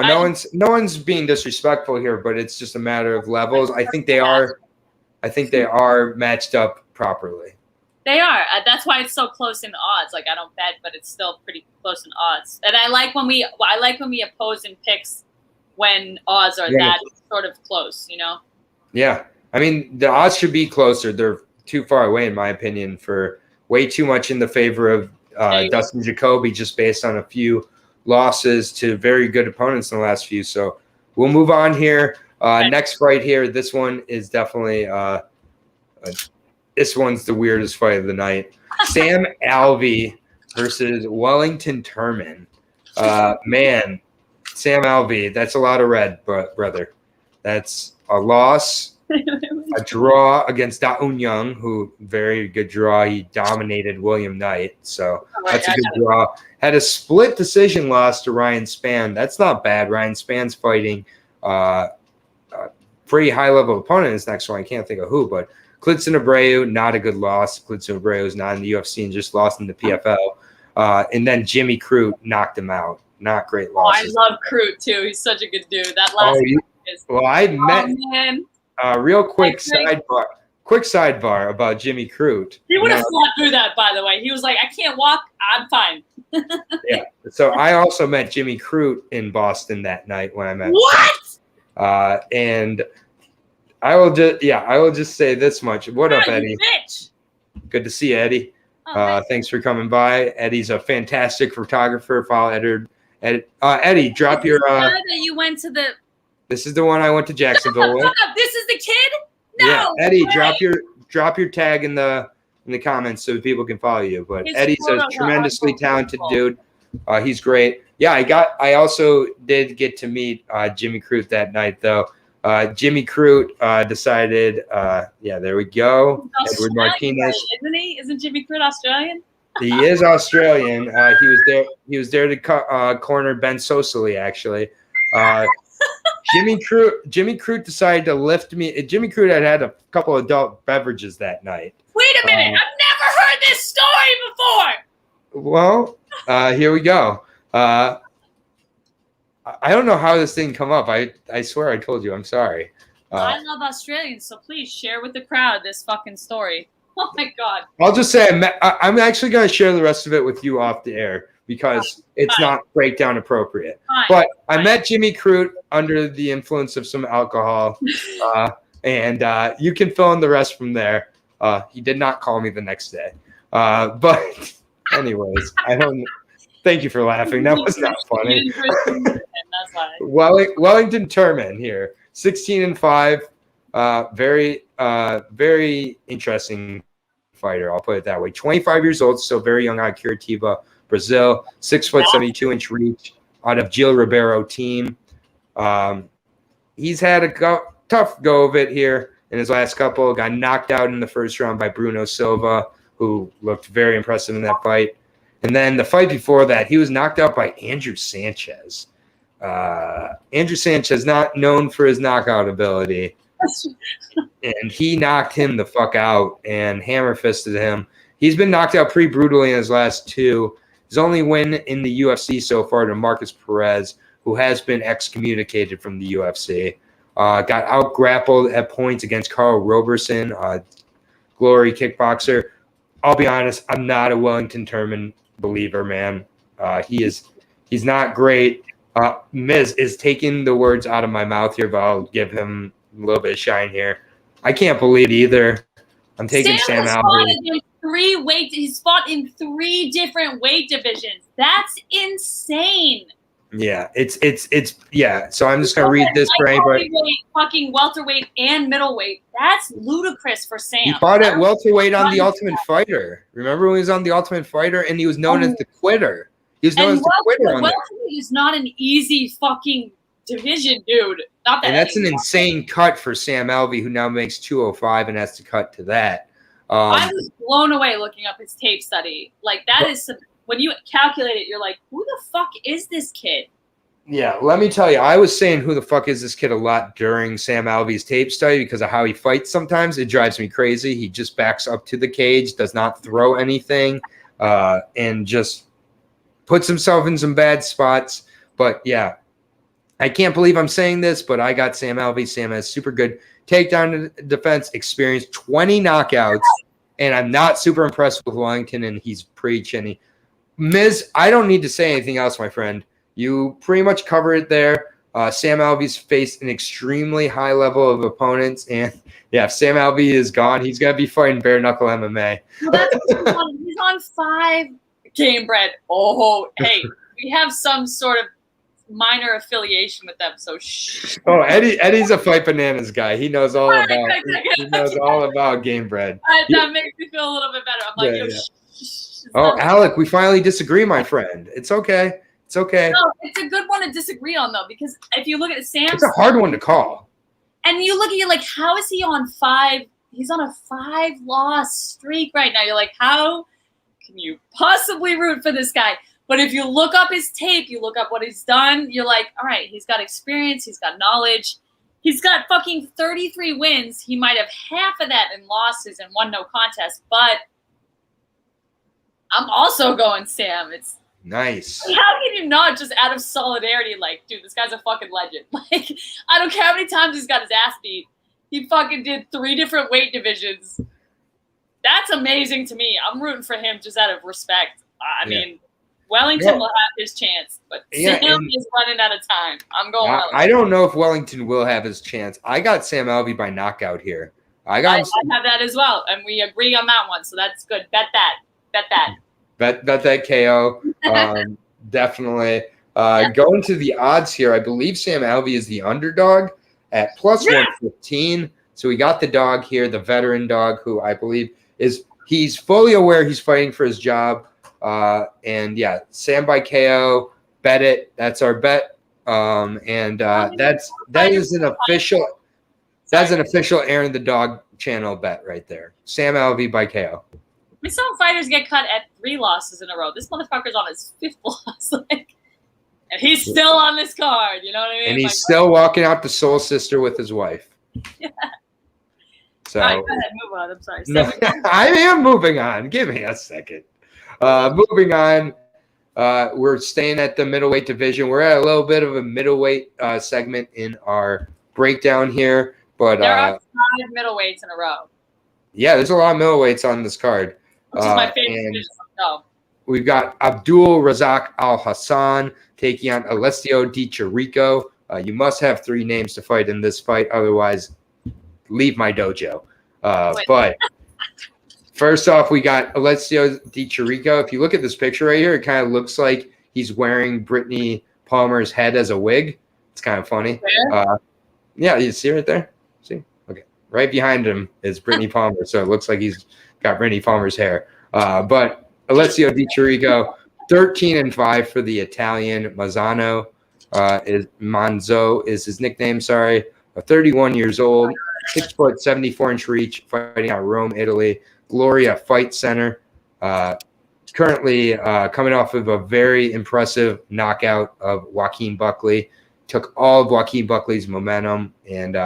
one's being disrespectful here, but it's just a matter of levels. I think they are matched up properly. They are. That's why it's so close in the odds. Like I don't bet, but it's still pretty close in odds. And I like when we oppose in picks when odds are that sort of close. You know. Yeah, I mean the odds should be closer. They're too far away, in my opinion, for way too much in the favor of Dustin Jacoby, just based on a few losses to very good opponents in the last few. So we'll move on here. Next fight here. This one is definitely this one's the weirdest fight of the night. Sam Alvey versus Wellington Turman. Man, Sam Alvey, that's a lot of red, brother. That's a loss, a draw against Da Un Young, who very good draw. He dominated William Knight, so that's a good draw. Had a split decision loss to Ryan Spann. That's not bad. Ryan Spann's fighting pretty high-level opponent in this next one. I can't think of who, but Klidson Abreu, not a good loss. Klidson Abreu is not in the UFC and just lost in the PFL. And then Jimmy Crute knocked him out. Not great losses. I love Crute, too. He's such a good dude. That last I met real quick sidebar about Jimmy Crute. He would have fought through that, by the way. He was like, I can't walk. I'm fine. Yeah. So I also met Jimmy Crute in Boston that night when I met What? And I will just say this much. What up, Eddie? Bitch. Good to see you, Eddie. Thanks for coming by. Eddie's a fantastic photographer. Follow Eddie, drop your that you went to the. This is the one I went to Jacksonville with. This is the kid? No. Yeah, Eddie, drop your tag in the comments so people can follow you. But Eddie's a tremendously talented dude. He's great. Yeah, I also did get to meet Jimmy Crute that night though. Jimmy Crute decided there we go. Edward Martinez. Isn't he? Isn't Jimmy Crute Australian? He is Australian. He was there to corner Ben Sosoli, actually. Jimmy Crute decided to lift me. Jimmy Crute had a couple of adult beverages that night. Wait a minute. I've never heard this story before. Well, here we go. I don't know how this didn't come up. I swear I told you. I'm sorry. I love Australians, so please share with the crowd this fucking story. Oh, my God. I'll just say I'm actually going to share the rest of it with you off the air because it's not breakdown appropriate. But I met Jimmy Crute under the influence of some alcohol, and you can fill in the rest from there. He did not call me the next day. But anyways, I don't Thank you for laughing. That was not funny. That's why. Wellington Turman here, 16-5. Very interesting fighter. I'll put it that way. 25 years old, still very young out of Curitiba, Brazil. 6'72" reach out of Gil Ribeiro team. He's had a tough go of it here in his last couple. Got knocked out in the first round by Bruno Silva, who looked very impressive in that fight. And then the fight before that, he was knocked out by Andrew Sanchez. Andrew Sanchez, not known for his knockout ability. And he knocked him the fuck out and hammer-fisted him. He's been knocked out pretty brutally in his last two. His only win in the UFC so far to Marcus Perez, who has been excommunicated from the UFC. Got out-grappled at points against Carl Roberson, Glory kickboxer. I'll be honest, I'm not a Wellington Turman believer, man. He's not great. Miz is taking the words out of my mouth here, but I'll give him a little bit of shine here. I can't believe it either. I'm taking Sam Alvey. He's fought in 3 different weight divisions. That's insane. Yeah, it's yeah. So I'm just gonna read this for anybody. Fucking welterweight and middleweight. That's ludicrous for Sam. He fought at welterweight on The Ultimate Fighter. Remember when he was on The Ultimate Fighter and he was known as the Quitter? He was known as the Quitter on that. Welterweight is not an easy fucking division, dude. Not that. And that's an insane cut for Sam Alvey, who now makes 205 and has to cut to that. I was blown away looking up his tape study. Like that is some. When you calculate it, you're like, who the fuck is this kid? Yeah, let me tell you, I was saying who the fuck is this kid a lot during Sam Alvey's tape study because of how he fights sometimes. It drives me crazy. He just backs up to the cage, does not throw anything, and just puts himself in some bad spots. But, yeah, I can't believe I'm saying this, but I got Sam Alvey. Sam has super good takedown defense, experience, 20 knockouts, and I'm not super impressed with Wellington, and he's pretty chinny. Miz, I don't need to say anything else, my friend. You pretty much cover it there. Sam Alvey's faced an extremely high level of opponents, and yeah, if Sam Alvey is gone, he's gonna be fighting bare knuckle MMA. Well, he's on 5 Game Bread. Oh, hey, we have some sort of minor affiliation with them, so shh. Oh, Eddie's a Fight Bananas guy. He knows all about Game Bread. That makes me feel a little bit better. I'm like, yeah, yo, yeah. shh. Oh, Alec, we finally disagree, my friend. It's okay. It's okay. No, it's a good one to disagree on, though, because if you look at Sam's... It's a hard one to call. And you look at it like, how is he on 5? He's on a 5-loss streak right now. You're like, how can you possibly root for this guy? But if you look up his tape, you look up what he's done, you're like, all right, he's got experience, he's got knowledge. He's got fucking 33 wins. He might have half of that in losses and 1 no contest, but... I'm also going Sam. It's nice. How can you not just out of solidarity, like, dude, this guy's a fucking legend. Like, I don't care how many times he's got his ass beat. He fucking did 3 different weight divisions. That's amazing to me. I'm rooting for him just out of respect. I mean, Wellington will have his chance, but Sam is running out of time. I'm going Wellington. I don't know if Wellington will have his chance. I got Sam Alvey by knockout here. I have that as well, and we agree on that one, so that's good. Bet that. Bet that KO. Definitely. Going to the odds here, I believe Sam Alvey is the underdog at plus 115. So we got the dog here, the veteran dog, who I believe he's fully aware he's fighting for his job. And yeah, Sam by KO. Bet it. That's our bet. That is an official. That's an official Aaron the Dog channel bet right there. Sam Alvey by KO. We saw fighters get cut at 3 losses in a row. This motherfucker's on his 5th loss. And he's still on this card. You know what I mean? And he's still walking out the soul sister with his wife. Yeah. So, all right, go ahead. Move on. I'm sorry. No, I am moving on. Give me a second. Moving on. We're staying at the middleweight division. We're at a little bit of a middleweight segment in our breakdown here. But there are 5 middleweights in a row. Yeah, there's a lot of middleweights on this card. Which is my favorite division. We've got Abdul Razak Al Hassan taking on Alessio Di Chirico. You must have 3 names to fight in this fight. Otherwise, leave my dojo. But First off, we got Alessio Di Chirico. If you look at this picture right here, it kind of looks like he's wearing Brittany Palmer's head as a wig. It's kind of funny. Yeah, you see right there? See? Okay. Right behind him is Brittany Palmer, so it looks like he's got Brittany Palmer's hair. But Alessio Di Chirico, 13-5 for the Italian. Manzo is his nickname, 31 years old, 6 foot, 74-inch reach, fighting out of Rome, Italy. Gloria Fight Center. Currently coming off of a very impressive knockout of Joaquin Buckley. Took all of Joaquin Buckley's momentum and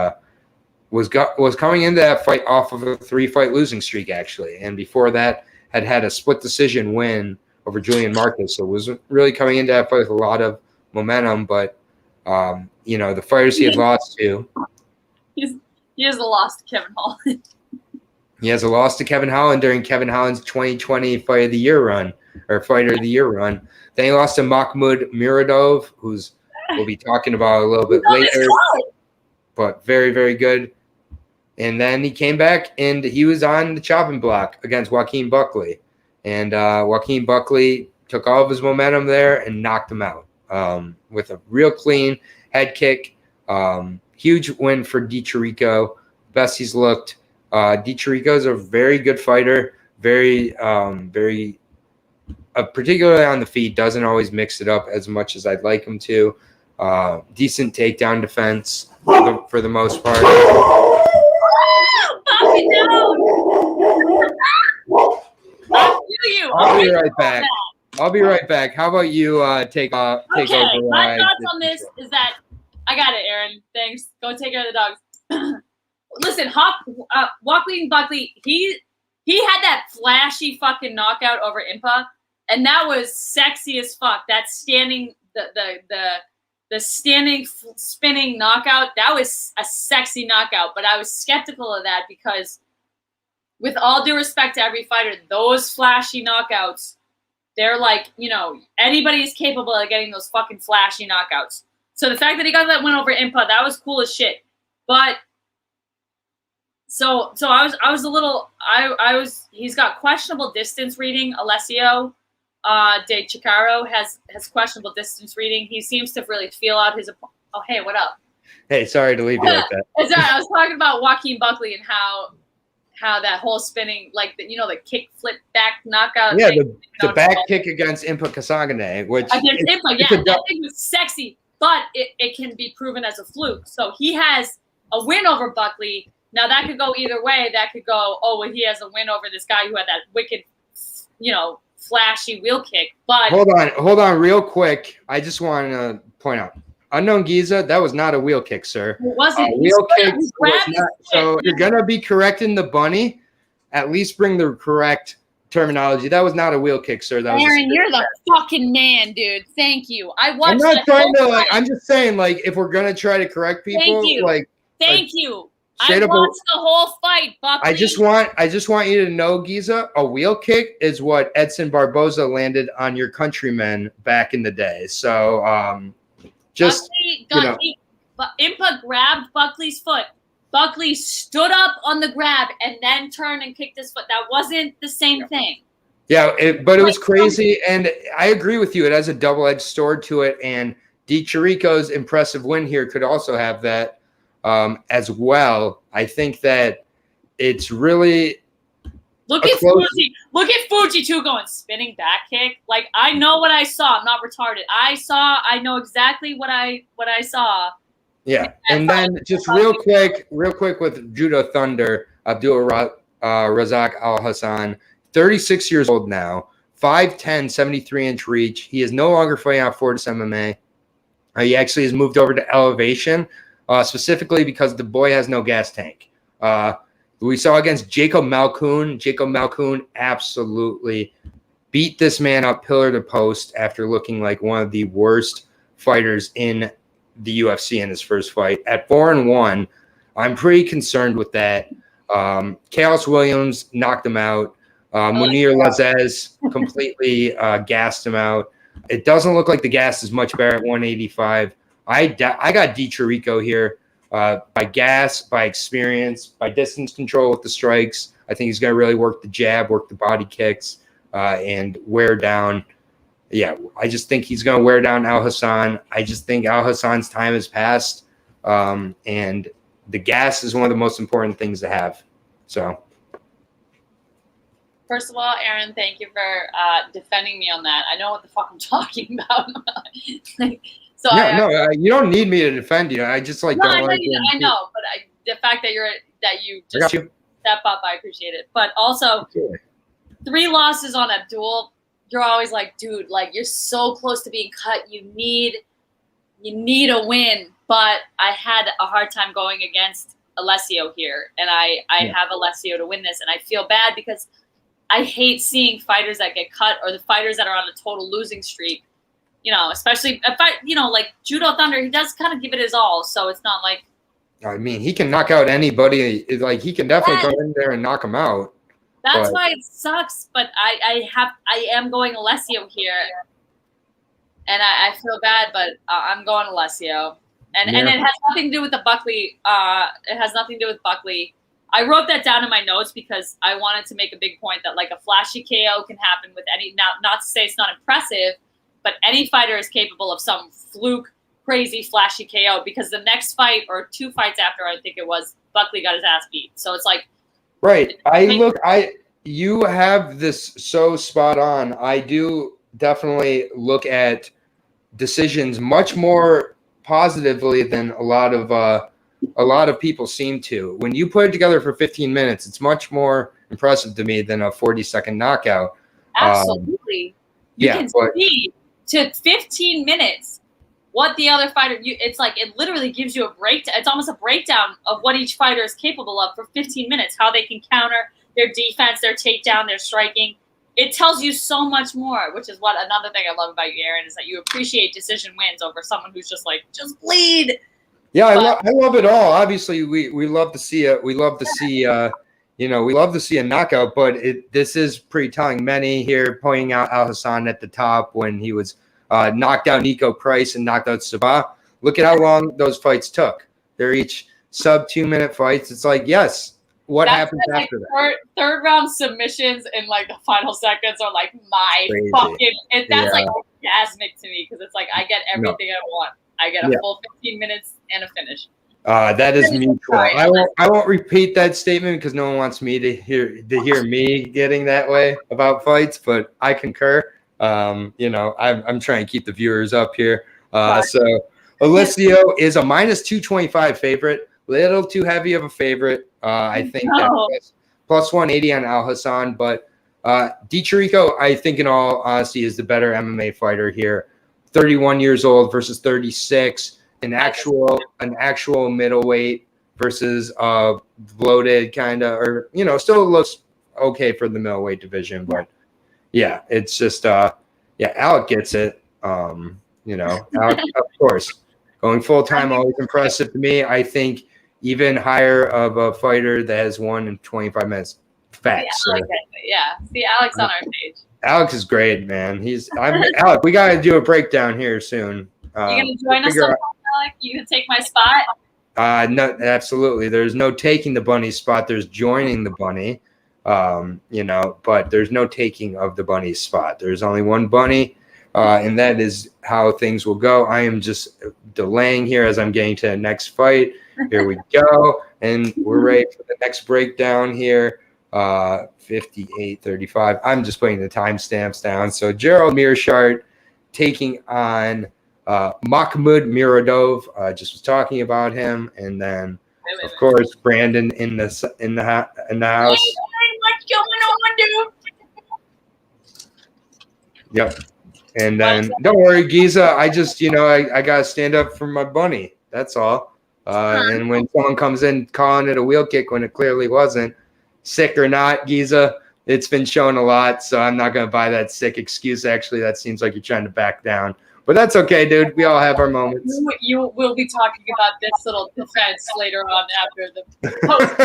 was coming into that fight off of a 3-fight losing streak, actually. And before that, had a split decision win over Julian Marquez. So was really coming into that fight with a lot of momentum. But, the fighters he had lost to. He has a loss to Kevin Holland. He has a loss to Kevin Holland during Kevin Holland's 2020 Fight of the Year run, or Fighter of the Year run. Then he lost to Mahmoud Muradov, who's we'll be talking about a little bit later, but very, very good. And then he came back, and he was on the chopping block against Joaquin Buckley. And Joaquin Buckley took all of his momentum there and knocked him out with a real clean head kick. Huge win for Di Chirico. Best he's looked. Di Chirico is a very good fighter, very, particularly on the feet, doesn't always mix it up as much as I'd like him to. Decent takedown defense for the most part. I'll be right back. I'll be right back. How about you take over? My thoughts on this is that I got it, Aaron. Thanks. Go take care of the dogs. Listen, Joaquin Buckley, he had that flashy fucking knockout over Impa, and that was sexy as fuck. That standing, the standing spinning knockout, that was a sexy knockout. But I was skeptical of that because, with all due respect to every fighter, those flashy knockouts, they're like, anybody is capable of getting those fucking flashy knockouts. So the fact that he got that win over Impa, that was cool as shit. But So I was a little he's got questionable distance reading. Alessio De Chicaro has questionable distance reading. He seems to really feel out his oh hey, what up? Hey, sorry to leave you like that. It's all right. I was talking about Joaquin Buckley and how that whole spinning, like the kick flip back knockout. Yeah, the back kick against Impa Kasagane, which against Impa, yeah, that thing was sexy, but it can be proven as a fluke. So he has a win over Buckley. Now, that could go either way. That could go, oh, well, he has a win over this guy who had that wicked, flashy wheel kick. But hold on real quick. I just want to point out, Unknown Giza, that was not a wheel kick, sir. It wasn't. Wheel kick was not. So you're going to be correcting the bunny. At least bring the correct terminology. That was not a wheel kick, sir. That Aaron, you're the fucking man, dude. Thank you. I watched. I'm not trying to, I'm just saying, if we're going to try to correct people, Thank you. I watched the whole fight, Buckley. I just want you to know, Giza, a wheel kick is what Edson Barboza landed on your countrymen back in the day. So, Impa grabbed Buckley's foot. Buckley stood up on the grab and then turned and kicked his foot. That wasn't the same thing. Yeah, but it was crazy, and I agree with you. It has a double-edged sword to it, and Di Chirico's impressive win here could also have that. As well, I think that it's really look at Fuji. Look at Fuji too, going spinning back kick. Like, I know what I saw. I'm not retarded. I know exactly what I saw. Yeah, and then just real quick with Judo Thunder, Abdul Razak Al Hassan, 36 years old now, 5'10", 73-inch reach. He is no longer fighting out Fortis MMA. He actually has moved over to Elevation. Specifically because the boy has no gas tank. We saw against Jacob Malkoun. Jacob Malkoun absolutely beat this man up pillar to post after looking like one of the worst fighters in the UFC in his first fight. At 4-1, I'm pretty concerned with that. Chaos Williams knocked him out. Munir Lazez completely gassed him out. It doesn't look like the gas is much better at 185. I got Di Chirico here. by gas, by experience, by distance control with the strikes. I think he's going to really work the jab, work the body kicks, and wear down. Yeah, I just think he's going to wear down Al Hassan. I just think Al Hassan's time has passed, and the gas is one of the most important things to have. So, first of all, Aaron, thank you for defending me on that. I know what the fuck I'm talking about. So no, you don't need me to defend you. I just like. No, don't I know, but the fact that you just step up, I appreciate it. But also, 3 losses on Abdul. You're always like, dude, like you're so close to being cut. You need a win. But I had a hard time going against Alessio here, and I have Alessio to win this, and I feel bad because I hate seeing fighters that get cut or the fighters that are on a total losing streak. You know, especially if like Judo Thunder, he does kind of give it his all, so it's not like. I mean, he can knock out anybody. Like he can definitely go in there and knock him out. That's why it sucks, but I am going Alessio here, and I feel bad, but I'm going Alessio, and it has nothing to do with the Buckley. It has nothing to do with Buckley. I wrote that down in my notes because I wanted to make a big point that like a flashy KO can happen with any. Now, not to say it's not impressive, but any fighter is capable of some fluke, crazy, flashy KO. Because the next fight or 2 fights after, I think it was, Buckley got his ass beat. So it's like. Right. You have this so spot on. I do definitely look at decisions much more positively than a lot of people seem to. When you put it together for 15 minutes, it's much more impressive to me than a 40-second knockout. Absolutely. You can see to 15 minutes what the other fighter. It's like it literally gives you a breakdown. It's almost a breakdown of what each fighter is capable of for 15 minutes. How they can counter their defense, their takedown, their striking. It tells you so much more, which is what another thing I love about you, Aaron, is that you appreciate decision wins over someone who's just like, just bleed. Yeah, I love it all. Obviously, we love to see it. We love to see, we love to see a knockout. But this is pretty telling. Many here pointing out Al Hassan at the top when he was knocked out Nico Price and knocked out Sabah. Look at how long those fights took. They're each sub 2-minute fights. It's like, yes. What happens after that? Third round submissions in like the final seconds are like my fucking. That's like orgasmic to me because it's like I get everything I want. I get a full 15 minutes and a finish. That is mutual. I won't repeat that statement because no one wants me to hear me getting that way about fights, but I concur. I'm trying to keep the viewers up here. So Alessio is a -225 favorite. Little too heavy of a favorite. I think that plus 180 on Al Hassan, but DiChirico, I think in all honesty, is the better MMA fighter here. 31 years old versus 36, an actual middleweight versus bloated kind of, or still looks okay for the middleweight division, but yeah, it's just Alec gets it. Alec, of course, going full time always impressive to me. I think even higher of a fighter that has won in 25 minutes. Facts. See, Alex on our page. Alex is great, man. Alec, we got to do a breakdown here soon. You going to join us sometime, Alec? You going to take my spot? No, absolutely. There's no taking the bunny's spot. There's joining the bunny, but there's no taking of the bunny's spot. There's only one bunny, and that is how things will go. I am just delaying here as I'm getting to the next fight. Here we go, and we're ready for the next breakdown here. 58:35. I'm just putting the timestamps down. So Gerald Mearshart taking on Mahmoud Muradov. Just was talking about him, and then of course Brandon in the house. What's going on, dude? Yep. And then don't worry, Giza. I just I gotta stand up for my bunny. That's all. And when someone comes in calling it a wheel kick when it clearly wasn't, sick or not, Giza, it's been shown a lot, so I'm not going to buy that sick excuse. Actually, that seems like you're trying to back down. But that's okay, dude. We all have our moments. You will be talking about this little defense later on after the post.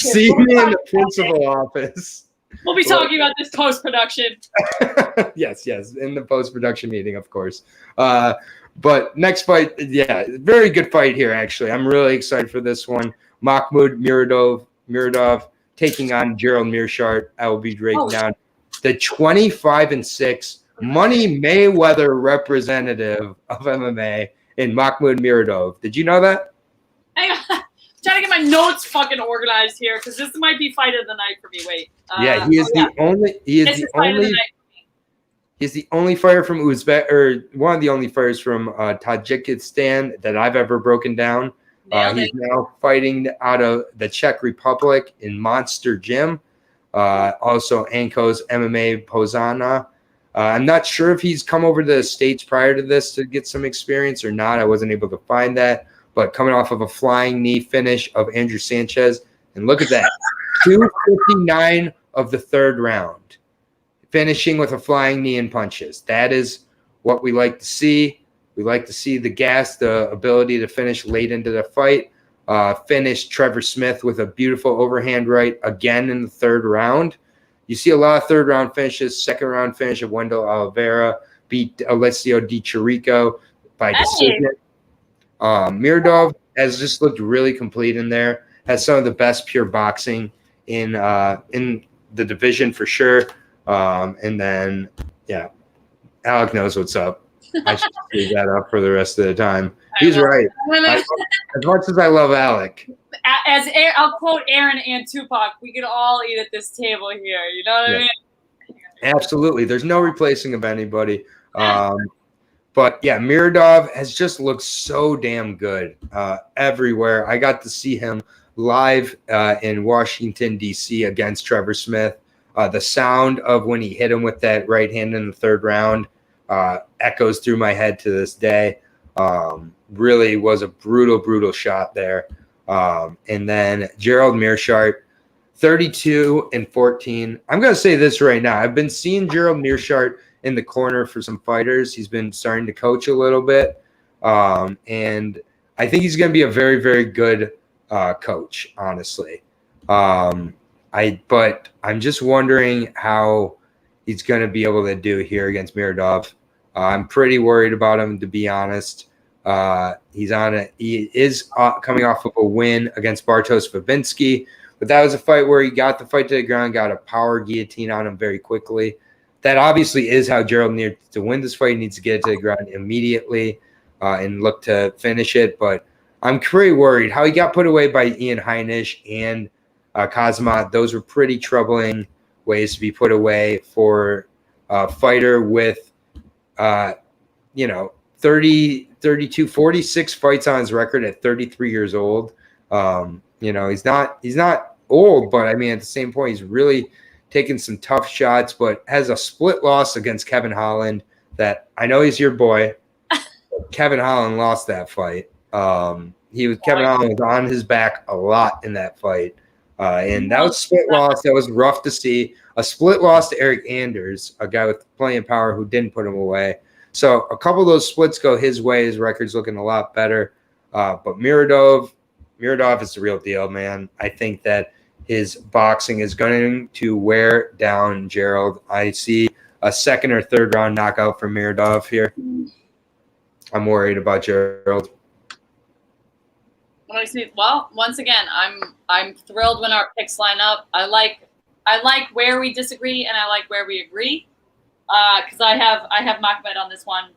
See me in the principal office. We'll be talking about this post-production. Yes, in the post-production meeting, of course. But next fight, yeah, very good fight here, actually. I'm really excited for this one. Mahmoud Muradov taking on Gerald Meerschaert. I will be breaking down the 25-6 Money Mayweather representative of MMA in Mahmoud Muradov. Did you know that? Hang on. Trying to get my notes fucking organized here because this might be fight of the night for me. Wait. Yeah, he is the only. He is the only. He's the only fighter from Uzbek, or one of the only fighters from Tajikistan that I've ever broken down. He's now fighting out of the Czech Republic in Monster Gym. Also, Anko's MMA Pozana. I'm not sure if he's come over to the States prior to this to get some experience or not. I wasn't able to find that. But coming off of a flying knee finish of Andrew Sanchez. And look at that. 259 of the third round. Finishing with a flying knee and punches. That is what we like to see. We like to see the gas, the ability to finish late into the fight. Finished Trevor Smith with a beautiful overhand right again in the third round. You see a lot of third round finishes. Second round finish of Wendell Oliveira beat Alessio Di Chirico by decision. Muradov has just looked really complete in there. Has some of the best pure boxing in the division for sure. And then, yeah, Alec knows what's up. I should leave that up for the rest of the time. He's right. As much as I love Alec. I'll quote Aaron and Tupac, we can all eat at this table here. You know what I mean? Absolutely. There's no replacing of anybody. But, yeah, Muradov has just looked so damn good everywhere. I got to see him live in Washington, D.C. against Trevor Smith. The sound of when he hit him with that right hand in the third round echoes through my head to this day. Really was a brutal, brutal shot there. And then Gerald Meerschaert, 32-14. I'm going to say this right now. I've been seeing Gerald Meerschaert in the corner for some fighters. He's been starting to coach a little bit. And I think he's going to be a very, very good coach, honestly. But I'm just wondering how he's going to be able to do here against Muradov. I'm pretty worried about him, to be honest. He is coming off of a win against Bartosz Fabinski, but that was a fight where he got the fight to the ground, got a power guillotine on him very quickly. That obviously is how Gerald needs to win this fight. He needs to get it to the ground immediately and look to finish it. But I'm pretty worried how he got put away by Ian Heinisch and Kazmat. Those were pretty troubling ways to be put away for a fighter with, 32, 46 fights on his record at 33 years old. He's not old, but I mean, at the same point, he's really taken some tough shots, but has a split loss against Kevin Holland that I know he's your boy. Kevin Holland lost that fight. Kevin Holland was on his back a lot in that fight. And that was a split loss. That was rough to see. A split loss to Eric Anders, a guy with plenty of power who didn't put him away. So a couple of those splits go his way. His record's looking a lot better. But Muradov is the real deal, man. I think that his boxing is going to wear down Gerald. I see a second or third round knockout for Muradov here. I'm worried about Gerald. Well, once again, I'm thrilled when our picks line up. I like where we disagree and I like where we agree. Because I have Mahmoud on this one.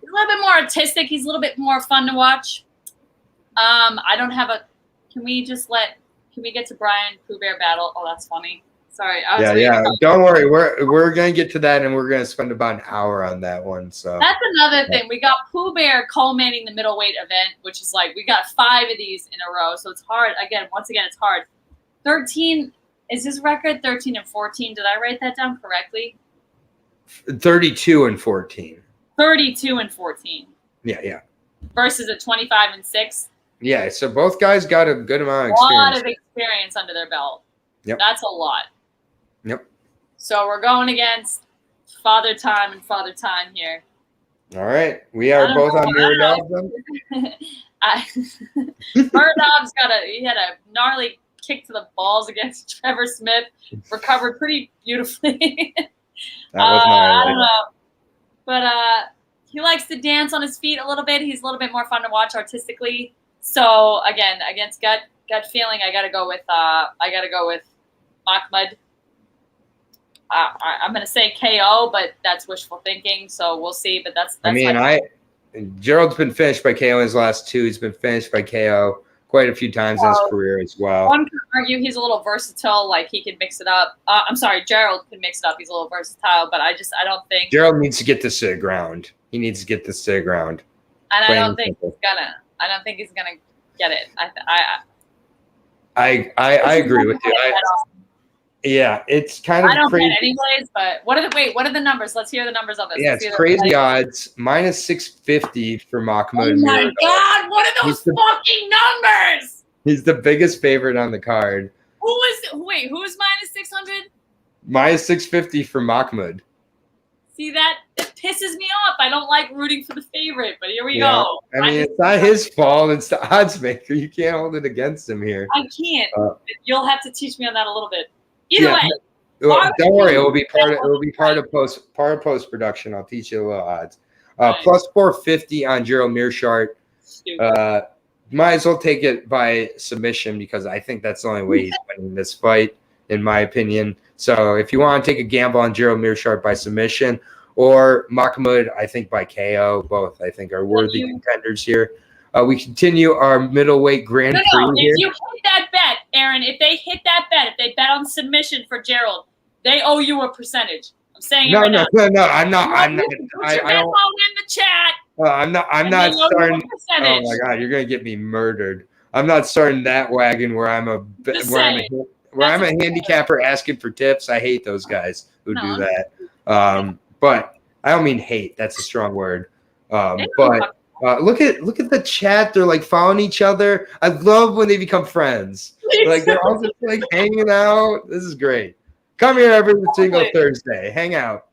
He's a little bit more artistic. He's a little bit more fun to watch. I don't have a. Can we get to Bryan Pooh Bear Battle? Oh, that's funny. Sorry. Yeah. Don't worry. We're gonna get to that, and we're gonna spend about an hour on that one. So that's another thing. We got Pooh Bear culminating the middleweight event, which is like we got 5 of these in a row, so it's hard. Once again, it's hard. 13 is his record. 13-14. Did I write that down correctly? 32-14. 32-14. Yeah. Versus a 25-6. Yeah, so both guys got a good amount of experience. A lot of experience under their belt. Yep. That's a lot. Yep. So we're going against Father Time and Father Time here. All right. We are both on Muradov then? Muradov's he had a gnarly kick to the balls against Trevor Smith. Recovered pretty beautifully. That was gnarly. I don't know. But he likes to dance on his feet a little bit. He's a little bit more fun to watch artistically. So again, against gut feeling, I gotta go with Ahmed. I'm gonna say KO, but that's wishful thinking. So we'll see. But that's I mean, Gerald's been finished by KO in his last 2. He's been finished by KO quite a few times in his career as well. One could argue he's a little versatile. Like he can mix it up. I'm sorry, Gerald can mix it up. He's a little versatile, but I don't think Gerald needs to get this to the ground. He needs to get this to the ground. And I don't think he's gonna get it. I agree with you. Yeah, it's kind of I don't crazy. bet anyways, but what are the numbers? Let's hear the numbers on this. Yeah, it's crazy odds. -650 for Mahmoud. Oh my God, what are those fucking numbers? He's the biggest favorite on the card. Who's -600? -650 for Mahmoud. See, that pisses me off. I don't like rooting for the favorite, but here we go. I mean, it's not his fault. It's the odds maker. You can't hold it against him here. I can't. You'll have to teach me on that a little bit. Either way. Don't worry. It will be part of post production. I'll teach you a little odds. Plus 450 on Gerald Mearshart. Might as well take it by submission because I think that's the only way he's winning this fight, in my opinion. So if you want to take a gamble on Gerald Mearshart by submission or Mahmoud, I think by KO, both I think are worthy contenders here. We continue our middleweight Grand Prix here. If you hit that bet, Aaron, if they hit that bet, if they bet on submission for Gerald, they owe you a percentage. I'm saying No, I'm not. I don't. In the chat. I'm not starting. Oh my God, you're gonna get me murdered. I'm not starting that wagon where I'm a handicapper asking for tips. I hate those guys who do that. But I don't mean hate. That's a strong word. But look at the chat. They're like following each other. I love when they become friends. Like they're all just like hanging out. This is great. Come here every single Thursday. Hang out.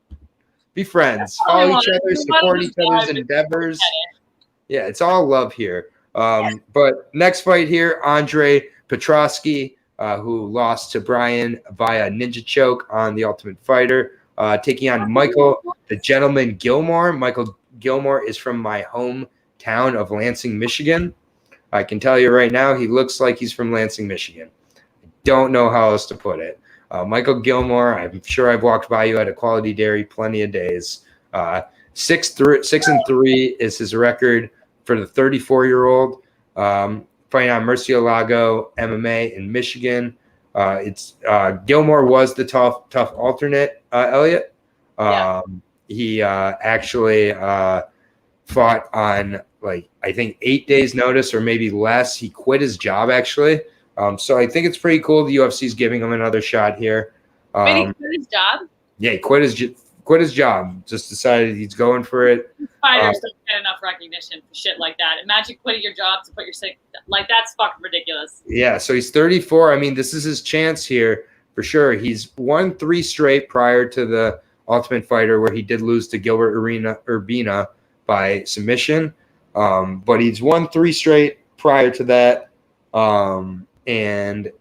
Be friends. Follow each other. Support each other's endeavors. Yeah, it's all love here. But next fight here, Andre Petrosky, who lost to Bryan via ninja choke on The Ultimate Fighter, taking on Michael the Gentleman Gilmore. Michael Gilmore is from my hometown of Lansing, Michigan. I can tell you right now, he looks like he's from Lansing, Michigan. I don't know how else to put it. Michael Gilmore, I'm sure I've walked by you at a Quality Dairy plenty of days. 6-3 is his record for the 34-year-old. Fighting on Murcielago MMA in Michigan. Gilmore was the tough alternate, Elliot. He actually fought on I think 8 days notice or maybe less. He quit his job actually. So I think it's pretty cool. The UFC is giving him another shot here. Wait, he quit his job? Yeah, he quit his job. Just decided he's going for it. Fighters don't get enough recognition for shit like that. Imagine quitting your job to put your that's fucking ridiculous. Yeah, so he's 34. I mean, this is his chance here for sure. He's won 3 straight prior to the Ultimate Fighter, where he did lose to Gilbert Urbina by submission. But he's won 3 straight prior to that. And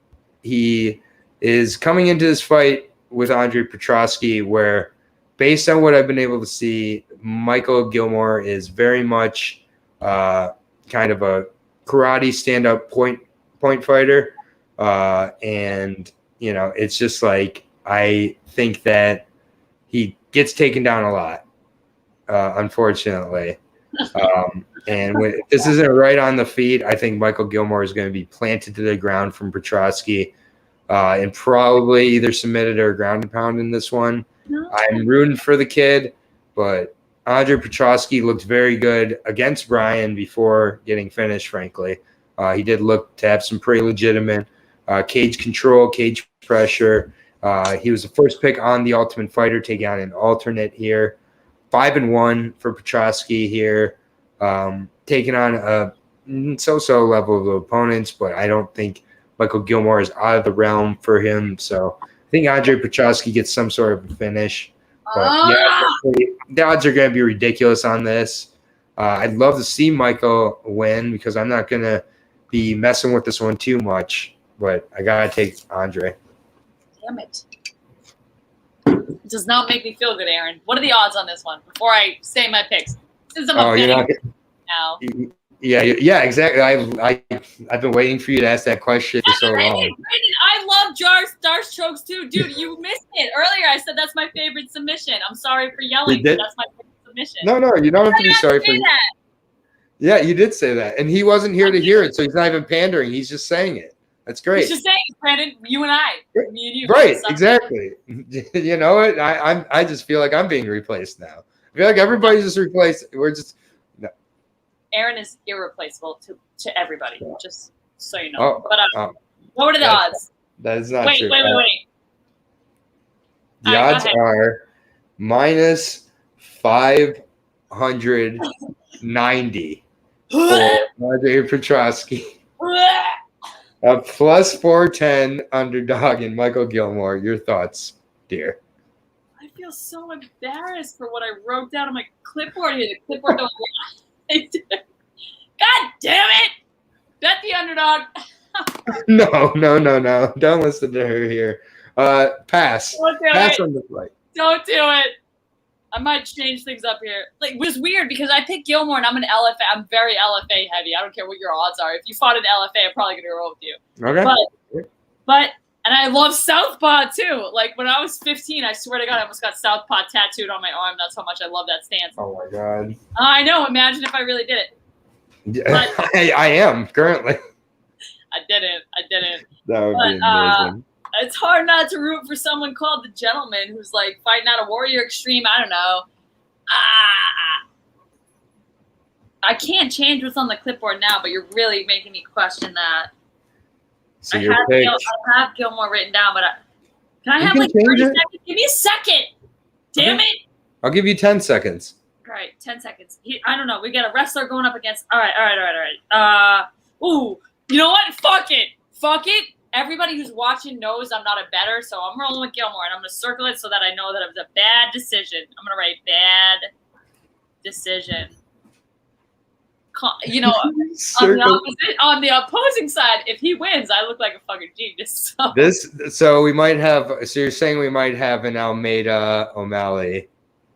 he is coming into this fight with Andre Petrosky, where, based on what I've been able to see, Michael Gilmore is very much kind of a karate stand-up point fighter. And, it's just like I think that he gets taken down a lot, unfortunately. And if this isn't right on the feet, I think Michael Gilmore is going to be planted to the ground from Petrosky and probably either submitted or ground and pound in this one. I'm rooting for the kid, but Andre Petrosky looked very good against Bryan before getting finished, frankly. He did look to have some pretty legitimate cage control, cage pressure. He was the first pick on The Ultimate Fighter, taking on an alternate here. 5-1 for Petrosky here. Taking on a so-so level of opponents, but I don't think Michael Gilmore is out of the realm for him. So I think Andre Petrosky gets some sort of a finish. But the odds are going to be ridiculous on this. I'd love to see Michael win because I'm not going to be messing with this one too much, but I got to take Andre. Damn it. It does not make me feel good, Aaron. What are the odds on this one before I say my picks? Since I'm Oh, a you're not. now. Yeah, exactly. I've been waiting for you to ask that question for so long. Brandon, I love Star Strokes too. Dude, you missed it. Earlier I said that's my favorite submission. I'm sorry for yelling, but that's my favorite submission. No, you don't have to be sorry for that. Yeah, you did say that. And he wasn't here to hear it, so he's not even pandering. He's just saying it. That's great. He's just saying, Brandon, you and I. Me and you. Right, exactly. You know what? I just feel like I'm being replaced now. I feel like everybody's just replaced. We're just Aaron is irreplaceable to everybody, just so you know. Oh, but what are the odds? That is not true. Wait. The odds are minus 590 for Andre Petrosky. A plus 410 underdog in Michael Gilmore. Your thoughts, dear? I feel so embarrassed for what I wrote down on my clipboard here. The clipboard don't God damn it! Bet the underdog. No. Don't listen to her here. Pass. Pass on the flight. Don't do it. I might change things up here. Like, it was weird because I picked Gilmore and I'm an LFA. I'm very LFA heavy. I don't care what your odds are. If you fought an LFA, I'm probably gonna roll with you. Okay. But and I love Southpaw too. Like when I was 15, I swear to God, I almost got Southpaw tattooed on my arm. That's how much I love that stance. Oh my God. I know. Imagine if I really did it. But, I am currently. I didn't. That would be amazing. It's hard not to root for someone called the Gentleman who's like fighting out a Warrior Extreme. I don't know. I can't change what's on the clipboard now, but you're really making me question that. So I have Gilmore written down, but can I have like 30 seconds? Give me a second. Damn it. I'll give you 10 seconds. All right, 10 seconds. I don't know. We got a wrestler going up against. All right. Ooh, you know what? Fuck it. Everybody who's watching knows I'm not a bettor, so I'm rolling with Gilmore, and I'm going to circle it so that I know that it was a bad decision. I'm going to write bad decision. You know, on the opposing side, if he wins, I look like a fucking genius. So we might have. So you're saying we might have an Almeida O'Malley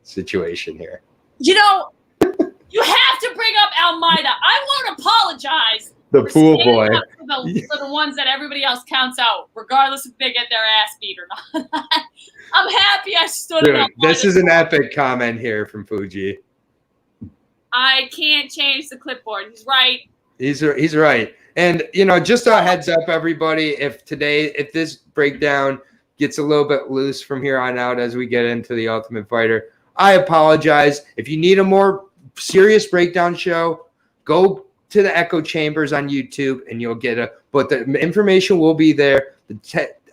situation here. You know, you have to bring up Almeida. I won't apologize. The pool boy. For the ones that everybody else counts out, regardless if they get their ass beat or not. I'm happy I stood up. This is an epic comment here from Fuji. I can't change the clipboard. He's right. He's right. And, you know, just a heads up, everybody, if this breakdown gets a little bit loose from here on out as we get into the Ultimate Fighter, I apologize. If you need a more serious breakdown show, go to the echo chambers on YouTube and you'll get but the information will be there. The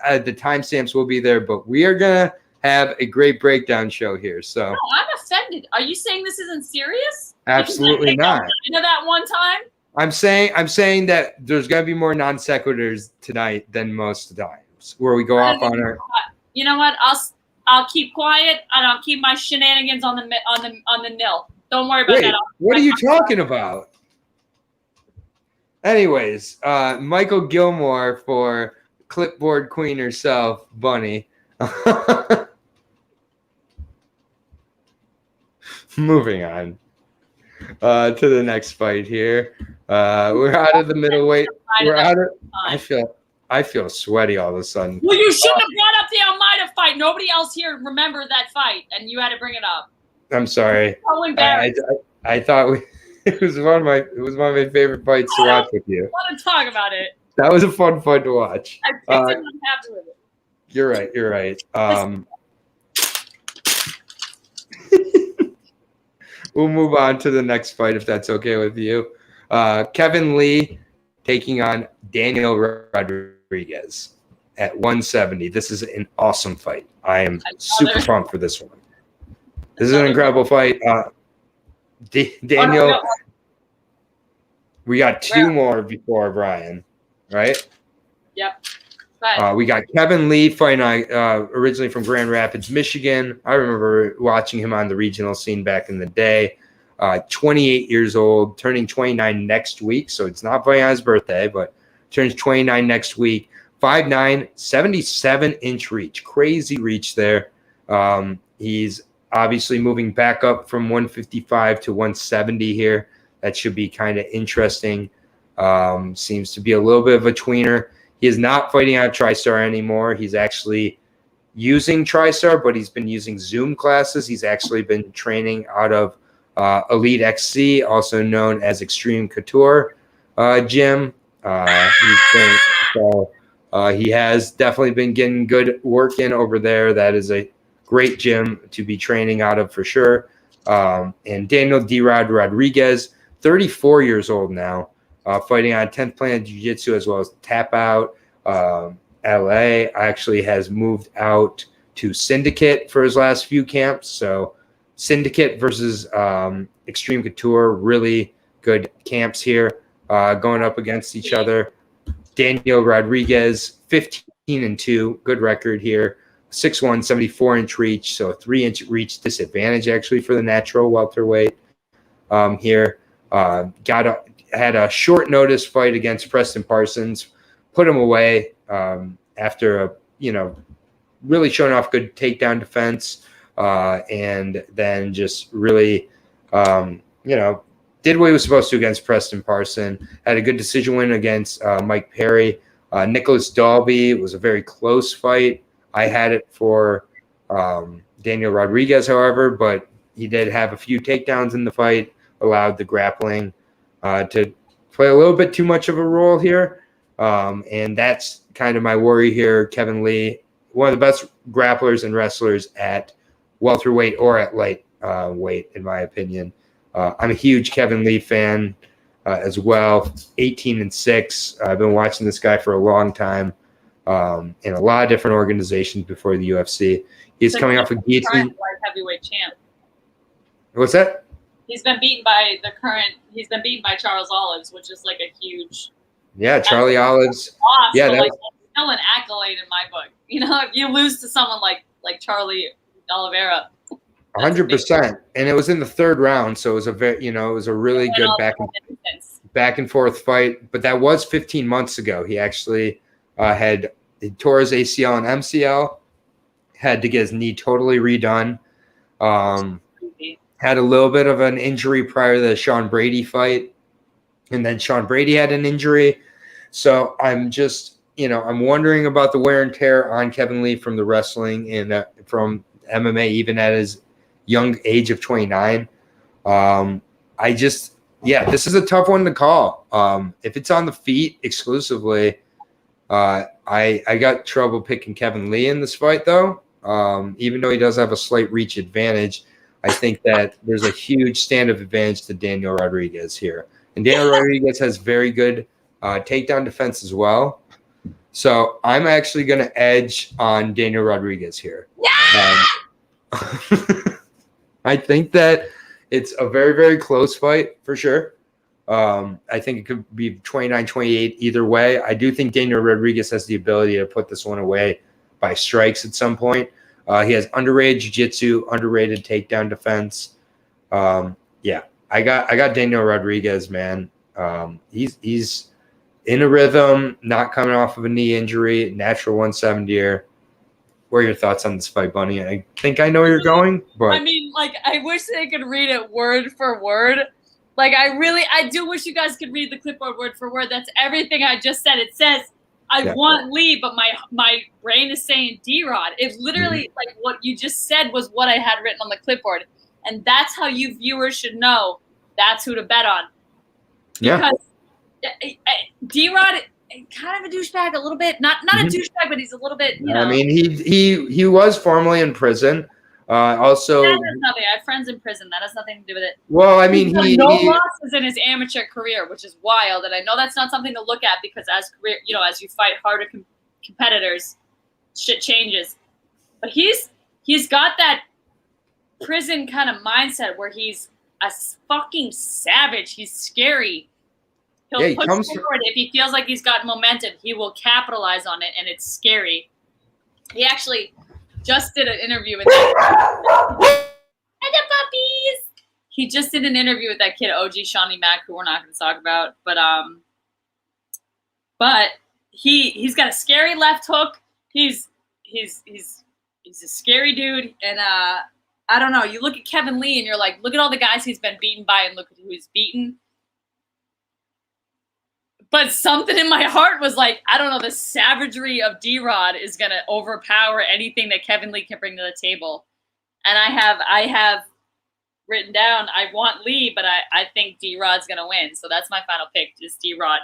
timestamps will be there, but we are going to have a great breakdown show here. So no, I'm offended. Are you saying this isn't serious? Absolutely not. You know that one time? I'm saying that there's going to be more non sequiturs tonight than most times where we go off on our. You know what? I'll keep quiet and I'll keep my shenanigans on the nil. Don't worry about that. What are you talking about? Anyways, Michael Gilmore for clipboard queen herself, Bunny. Moving on to the next fight here. We're out of the middleweight. I feel sweaty all of a sudden. Well, you shouldn't have brought up the Almeida fight. Nobody else here remembered that fight, and you had to bring it up. I'm sorry. So embarrassed. I thought it was one of my favorite fights to watch with you. I want to talk about it. That was a fun fight to watch. I picked it and I'm happy with it. You're right. We'll move on to the next fight if that's okay with you. Kevin Lee taking on Daniel Rodriguez at 170. This is an awesome fight. I am super pumped for this one. This is an incredible fight. Daniel, we got two more before Bryan, right? Yep. We got Kevin Lee fighting originally from Grand Rapids, Michigan. I remember watching him on the regional scene back in the day. 28 years old, turning 29 next week. So it's not fighting on his birthday, but turns 29 next week. 5'9", 77-inch reach. Crazy reach there. He's obviously moving back up from 155 to 170 here. That should be kind of interesting. Seems to be a little bit of a tweener. He is not fighting out TriStar anymore. He's actually using TriStar, but he's been using Zoom classes. He's actually been training out of Elite XC, also known as Extreme Couture gym. He has definitely been getting good work in over there. That is a great gym to be training out of for sure. And Daniel D-Rod Rodriguez, 34 years old now, fighting on 10th Planet Jiu-Jitsu as well as Tap Out. LA actually has moved out to Syndicate for his last few camps. So Syndicate versus Extreme Couture, really good camps here going up against each other. Daniel Rodriguez, 15-2, good record here. 6'1", 74-inch reach, so a 3-inch reach disadvantage actually for the natural welterweight here. Had a short notice fight against Preston Parsons, put him away after really showing off good takedown defense, and then just really did what he was supposed to against Preston Parson. Had a good decision win against Mike Perry. Nicholas Dalby was a very close fight. I had it for Daniel Rodriguez, however, but he did have a few takedowns in the fight, allowed the grappling to play a little bit too much of a role here. And that's kind of my worry here. Kevin Lee, one of the best grapplers and wrestlers at welterweight or at light weight, in my opinion. I'm a huge Kevin Lee fan as well. 18-6. I've been watching this guy for a long time in a lot of different organizations before the UFC. He's coming off a guillotine. Light heavyweight champ. What's that? He's been beaten by Charles Olives, which is like a huge. Yeah, Charlie Olives. Loss, yeah, that's still an accolade in my book. If you lose to someone like Charlie Oliveira. 100%, and it was in the third round, so it was a very, it was a really good back and forth fight. But that was 15 months ago. He actually he tore his ACL and MCL, had to get his knee totally redone. Had a little bit of an injury prior to the Sean Brady fight, and then Sean Brady had an injury. So I'm just, I'm wondering about the wear and tear on Kevin Lee from the wrestling and from MMA, even at his young age of 29. This is a tough one to call. If it's on the feet exclusively, I got trouble picking Kevin Lee in this fight, though. Even though he does have a slight reach advantage, I think that there's a huge stand-up advantage to Daniel Rodriguez here. And Daniel Rodriguez has very good takedown defense as well. So I'm actually going to edge on Daniel Rodriguez here. Yeah! I think that it's a very, very close fight for sure. I think it could be 29-28 either way. I do think Daniel Rodriguez has the ability to put this one away by strikes at some point. He has underrated jiu-jitsu, underrated takedown defense. I got Daniel Rodriguez, man. He's in a rhythm, not coming off of a knee injury, natural 170er. What are your thoughts on this fight, Bunny? I think I know where you're going, but I wish they could read it word for word. I do wish you guys could read the clipboard word for word. That's everything I just said. It says I want Lee, but my brain is saying D-Rod. It's literally like what you just said was what I had written on the clipboard. And that's how you viewers should know that's who to bet on. Because D-Rod, kind of a douchebag a little bit. Not a douchebag, but he's a little bit, I mean, he was formerly in prison. Also, that has nothing. I have friends in prison. That has nothing to do with it. Well, I mean, he losses in his amateur career, which is wild. And I know that's not something to look at because as you fight harder competitors, shit changes. But he's got that prison kind of mindset where he's a fucking savage. He's scary. He'll push forward. If he feels like he's got momentum, he will capitalize on it, and it's scary. He actually just did an interview with and the puppies. He just did an interview with that kid, OG Shawnee Mack, who we're not going to talk about. But he's got a scary left hook. He's a scary dude, and I don't know. You look at Kevin Lee and you're like, look at all the guys he's been beaten by and look at who he's beaten. But something in my heart was like, I don't know, the savagery of D-Rod is going to overpower anything that Kevin Lee can bring to the table. And I have written down, I want Lee, but I think D-Rod's going to win. So that's my final pick is D-Rod.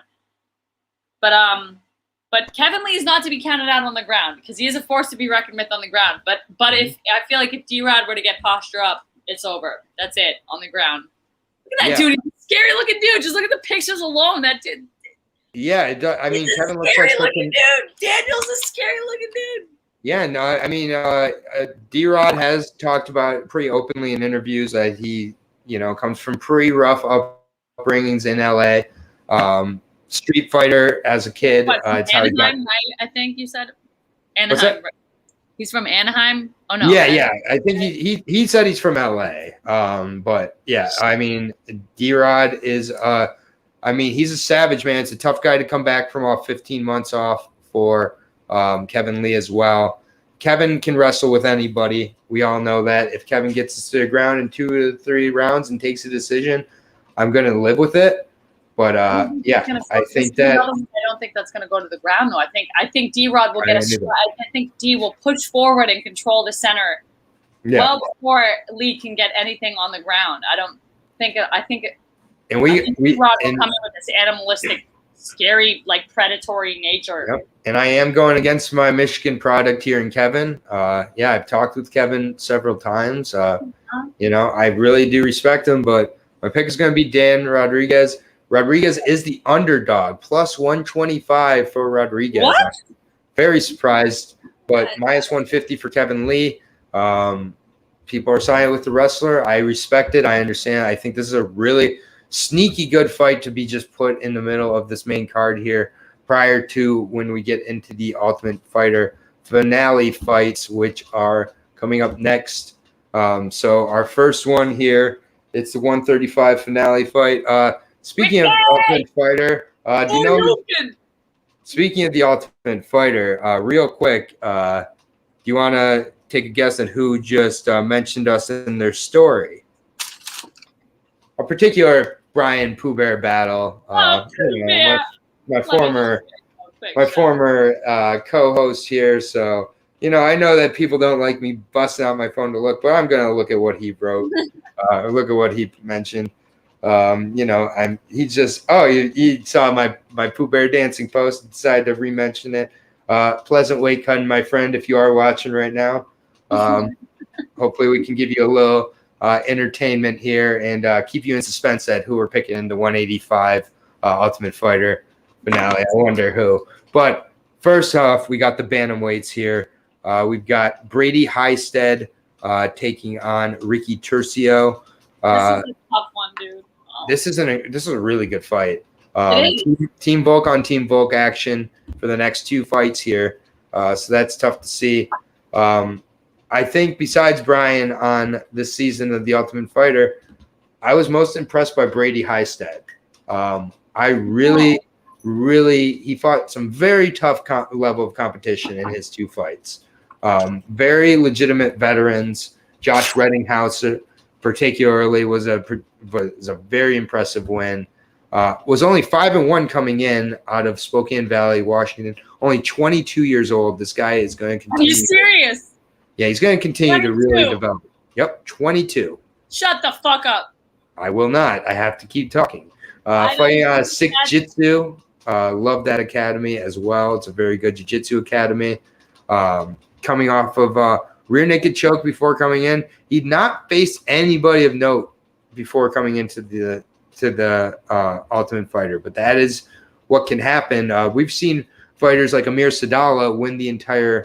But Kevin Lee is not to be counted out on the ground because he is a force to be reckoned with on the ground. But if I feel like if D-Rod were to get posture up, it's over. That's it on the ground. Look at that dude. He's a scary looking dude. Just look at the pictures alone. That dude. Yeah, it does. I mean, Kevin looks like looking dude. Daniel's a scary looking dude. Yeah, no, I mean, D-Rod has talked about pretty openly in interviews that he, comes from pretty rough upbringings in LA. Street fighter as a kid. Anaheim, right? I think you said Anaheim. He's from Anaheim. Oh no. Yeah. I think he said he's from LA. But yeah, I mean, D-Rod is he's a savage, man. It's a tough guy to come back from all 15 months off for Kevin Lee as well. Kevin can wrestle with anybody. We all know that. If Kevin gets us to the ground in 2 to 3 rounds and takes a decision, I'm going to live with it. But I think that I don't think that's going to go to the ground though. I think D-Rod will get I think D will push forward and control the center well before Lee can get anything on the ground. I think D-Rod will come in with this animalistic, scary, like predatory nature. Yep. And I am going against my Michigan product here in Kevin. I've talked with Kevin several times. I really do respect him, but my pick is going to be Dan Rodriguez. Rodriguez is the underdog, plus 125 for Rodriguez. What? Very surprised, but minus 150 for Kevin Lee. People are siding with the wrestler. I respect it. I understand. I think this is a really sneaky good fight to be just put in the middle of this main card here prior to when we get into the Ultimate Fighter finale fights, which are coming up next. So our first one here, it's the 135 finale fight. Speaking of Ultimate Fighter, speaking of the Ultimate Fighter, real quick, do you want to take a guess at who just mentioned us in their story? A particular Bryan Pooh Bear Battle. My former co-host here. So, I know that people don't like me busting out my phone to look, but I'm going to look at what he wrote, look at what he mentioned. He saw my Pooh Bear dancing post and decided to re-mention it. Pleasant weight cutting, my friend, if you are watching right now. Hopefully we can give you a little entertainment here and keep you in suspense at who we're picking in the 185 Ultimate Fighter finale. I wonder who. But first off, we got the bantamweights here. We've got Brady Highstead taking on Ricky Turcio. This is a tough one, dude. Oh. This is a really good fight. Team Volk on Team Volk action for the next 2 fights here. So that's tough to see. I think besides Bryan on this season of The Ultimate Fighter, I was most impressed by Brady Highstead. He fought some very tough level of competition in his 2 fights. Very legitimate veterans. Josh Reddinghouse particularly was a very impressive win. Was only 5-1 coming in out of Spokane Valley, Washington. Only 22 years old. This guy is going to continue. Are you serious? Yeah, he's going to continue 22. To really develop. Yep, 22. Shut the fuck up. I will not. I have to keep talking. Fighting Sick Jitsu. Love that academy as well. It's a very good jiu-jitsu academy. Coming off of rear naked choke before coming in. He'd not faced anybody of note before coming into the Ultimate Fighter, but that is what can happen. We've seen fighters like Amir Sadala win the entire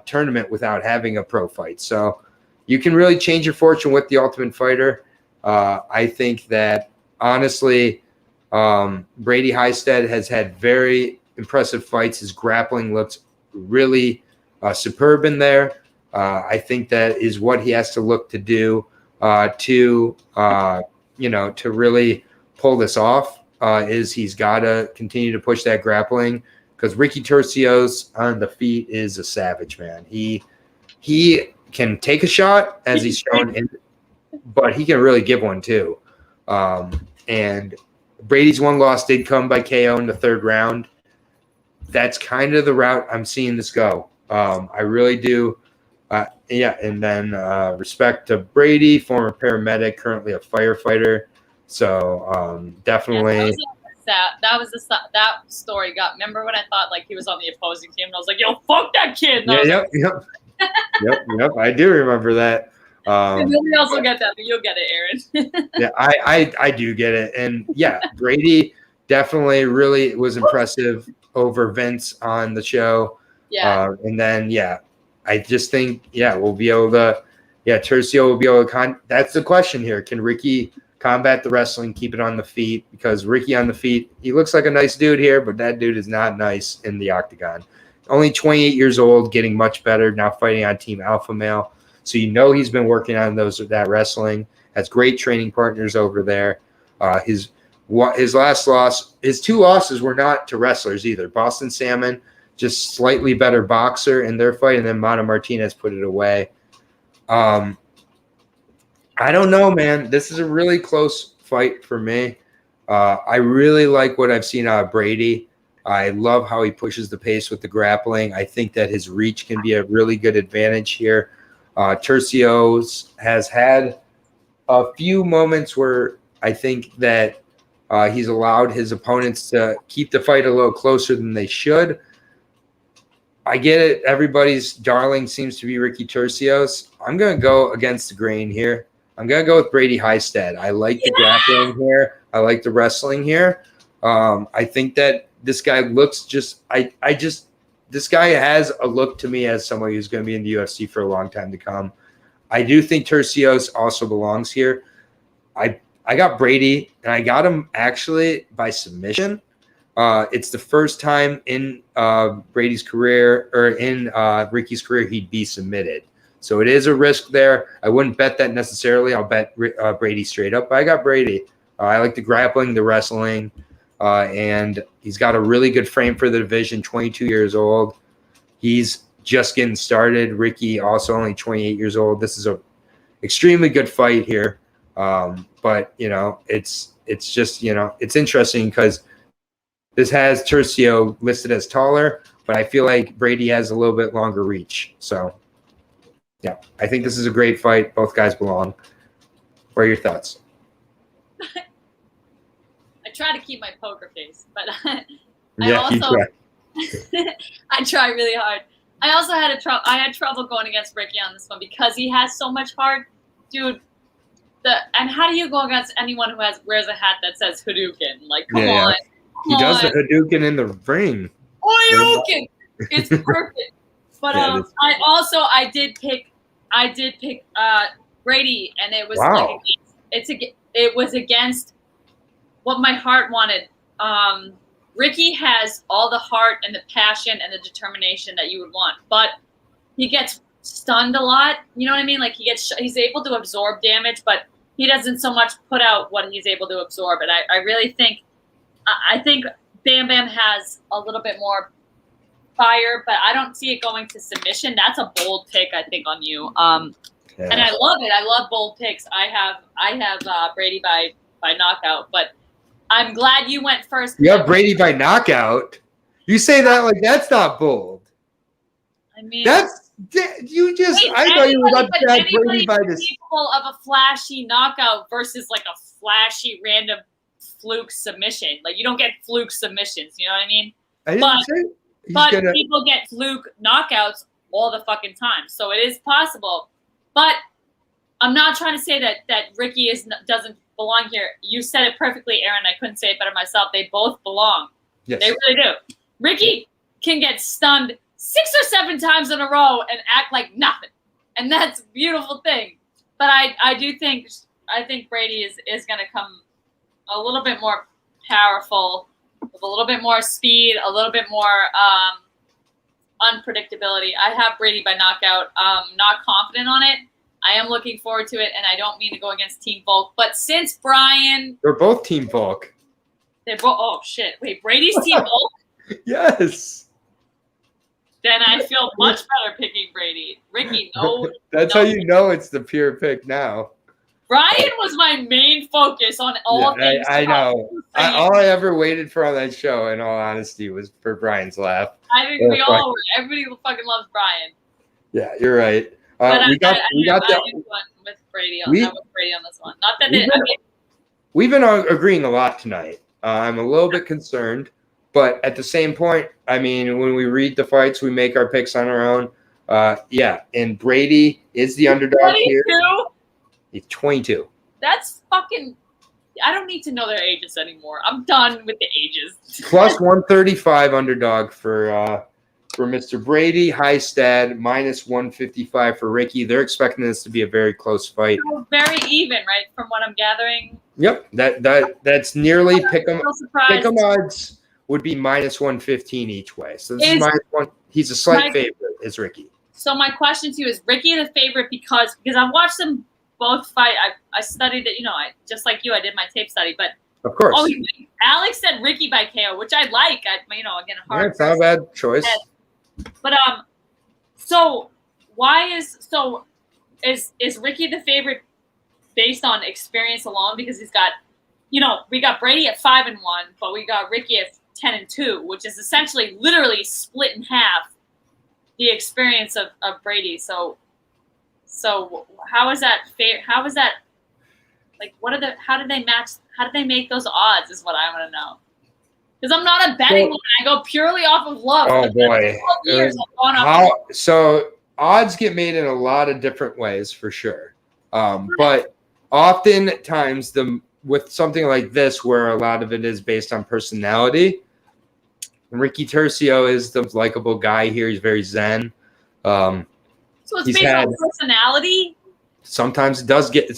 tournament without having a pro fight. So you can really change your fortune with the Ultimate Fighter. I think that honestly, Brady Highstead has had very impressive fights. His grappling looks really superb in there. I think that is what he has to look to do to really pull this off. Is he's got to continue to push that grappling because Ricky Turcios on the feet is a savage, man. He can take a shot, as he's shown, but he can really give one too. And Brady's one loss did come by KO in the 3rd round. That's kind of the route I'm seeing this go. I really do. Yeah, and then respect to Brady, former paramedic, currently a firefighter. So definitely. Yeah, that story got. Remember when I thought like he was on the opposing team, and I was like, "Yo, fuck that kid." Yeah, yep. I do remember that. You'll also get that, but you'll get it, Aaron. Yeah, I do get it, and yeah, Brady definitely really was impressive over Vince on the show. Yeah, and then I just think we'll be able to. Yeah, Tercio will be able to. That's the question here. Can Ricky combat the wrestling, keep it on the feet? Because Ricky on the feet, he looks like a nice dude here, but that dude is not nice in the octagon. Only 28 years old, getting much better, now fighting on Team Alpha Male. So he's been working on that wrestling. Has great training partners over there. His last loss, his 2 losses were not to wrestlers either. Boston Salmon, just slightly better boxer in their fight, and then Mata Martinez put it away. I don't know, man. This is a really close fight for me. I really like what I've seen out of Brady. I love how he pushes the pace with the grappling. I think that his reach can be a really good advantage here. Tercios has had a few moments where I think that he's allowed his opponents to keep the fight a little closer than they should. I get it. Everybody's darling seems to be Ricky Tercios. I'm going to go against the grain here. I'm going to go with Brady Highstead. I like the grappling here. I like the wrestling here. I think that this guy looks this guy has a look to me as someone who's going to be in the UFC for a long time to come. I do think Tercios also belongs here. I got Brady, and I got him actually by submission. It's the first time in Brady's career or in Ricky's career he'd be submitted. So it is a risk there. I wouldn't bet that necessarily. I'll bet Brady straight up. But I got Brady. I like the grappling, the wrestling, and he's got a really good frame for the division, 22 years old. He's just getting started. Ricky also only 28 years old. This is a extremely good fight here. But, it's just, it's interesting because this has Tercio listed as taller, but I feel like Brady has a little bit longer reach. So, yeah, I think this is a great fight. Both guys belong. What are your thoughts? I try to keep my poker face, but I try really hard. I also had trouble going against Ricky on this one because he has so much heart, dude. And how do you go against anyone who wears a hat that says Hadouken? Like, come on. He does the Hadouken in the ring. Hadouken! It's perfect. But I did pick Brady, and it was it was against what my heart wanted. Ricky has all the heart and the passion and the determination that you would want, but he gets stunned a lot. You know what I mean? Like he's able to absorb damage, but he doesn't so much put out what he's able to absorb. And I really think Bam Bam has a little bit more fire, but I don't see it going to submission. That's a bold pick, I think, on you. And I love it. I love bold picks. I have Brady by knockout, but I'm glad you went first. You have Brady by knockout. You say that like that's not bold. I mean, that's you just. I thought you were about to have Brady by this. Capable of a flashy knockout versus like a flashy random fluke submission. Like you don't get fluke submissions. You know what I mean? But people get fluke knockouts all the fucking time. So it is possible. But I'm not trying to say that Ricky doesn't belong here. You said it perfectly, Aaron. I couldn't say it better myself. They both belong. Yes. They really do. Ricky can get stunned 6 or 7 times in a row and act like nothing. And that's a beautiful thing. But I think Brady is going to come a little bit more powerful, with a little bit more speed, a little bit more unpredictability. I have Brady by knockout. Not confident on it. I am looking forward to it, and I don't mean to go against Team Volk. But since Bryan... They're both Team Volk. They're both... Oh, shit. Wait, Brady's Team Volk? Yes. then I feel much better picking Brady. Ricky, no. That's how you know it's the pure pick now. Bryan was my main focus on all things. I know. All I ever waited for on that show, in all honesty, was for Bryan's laugh. I think we all were. Everybody fucking loves Bryan. Yeah, you're right. But we got with Brady on this one. Not that we've been agreeing a lot tonight. I'm a little bit concerned, but at the same point, I mean, when we read the fights, we make our picks on our own. And Brady is the underdog here. He's 22. That's fucking. I don't need to know their ages anymore. I'm done with the ages. Plus 135 underdog for Mr. Brady. High stat minus 155 for Ricky. They're expecting this to be a very close fight. So very even, right? From what I'm gathering. Yep, that's nearly pick 'em odds would be minus 115 each way. So this is minus one. He's a slight favorite. Is Ricky? So my question to you is: Ricky the favorite because I've watched them both fight. I studied it. I just like you. I did my tape study, but of course. Oh, Alex said Ricky by KO, which I like. Again, hard. Yeah, it's not a bad choice. But so why is Ricky the favorite based on experience alone? Because he's got, we got Brady at 5-1, but we got Ricky at 10-2, which is essentially literally split in half the experience of Brady. So how is that fair? How is that like? How did they match? How did they make those odds? Is what I want to know. Because I'm not a betting woman. I go purely off of love. Oh boy! So odds get made in a lot of different ways, for sure. But oftentimes, with something like this, where a lot of it is based on personality, Ricky Tercio is the likable guy here. He's very zen. So it's based on personality. Sometimes it does get.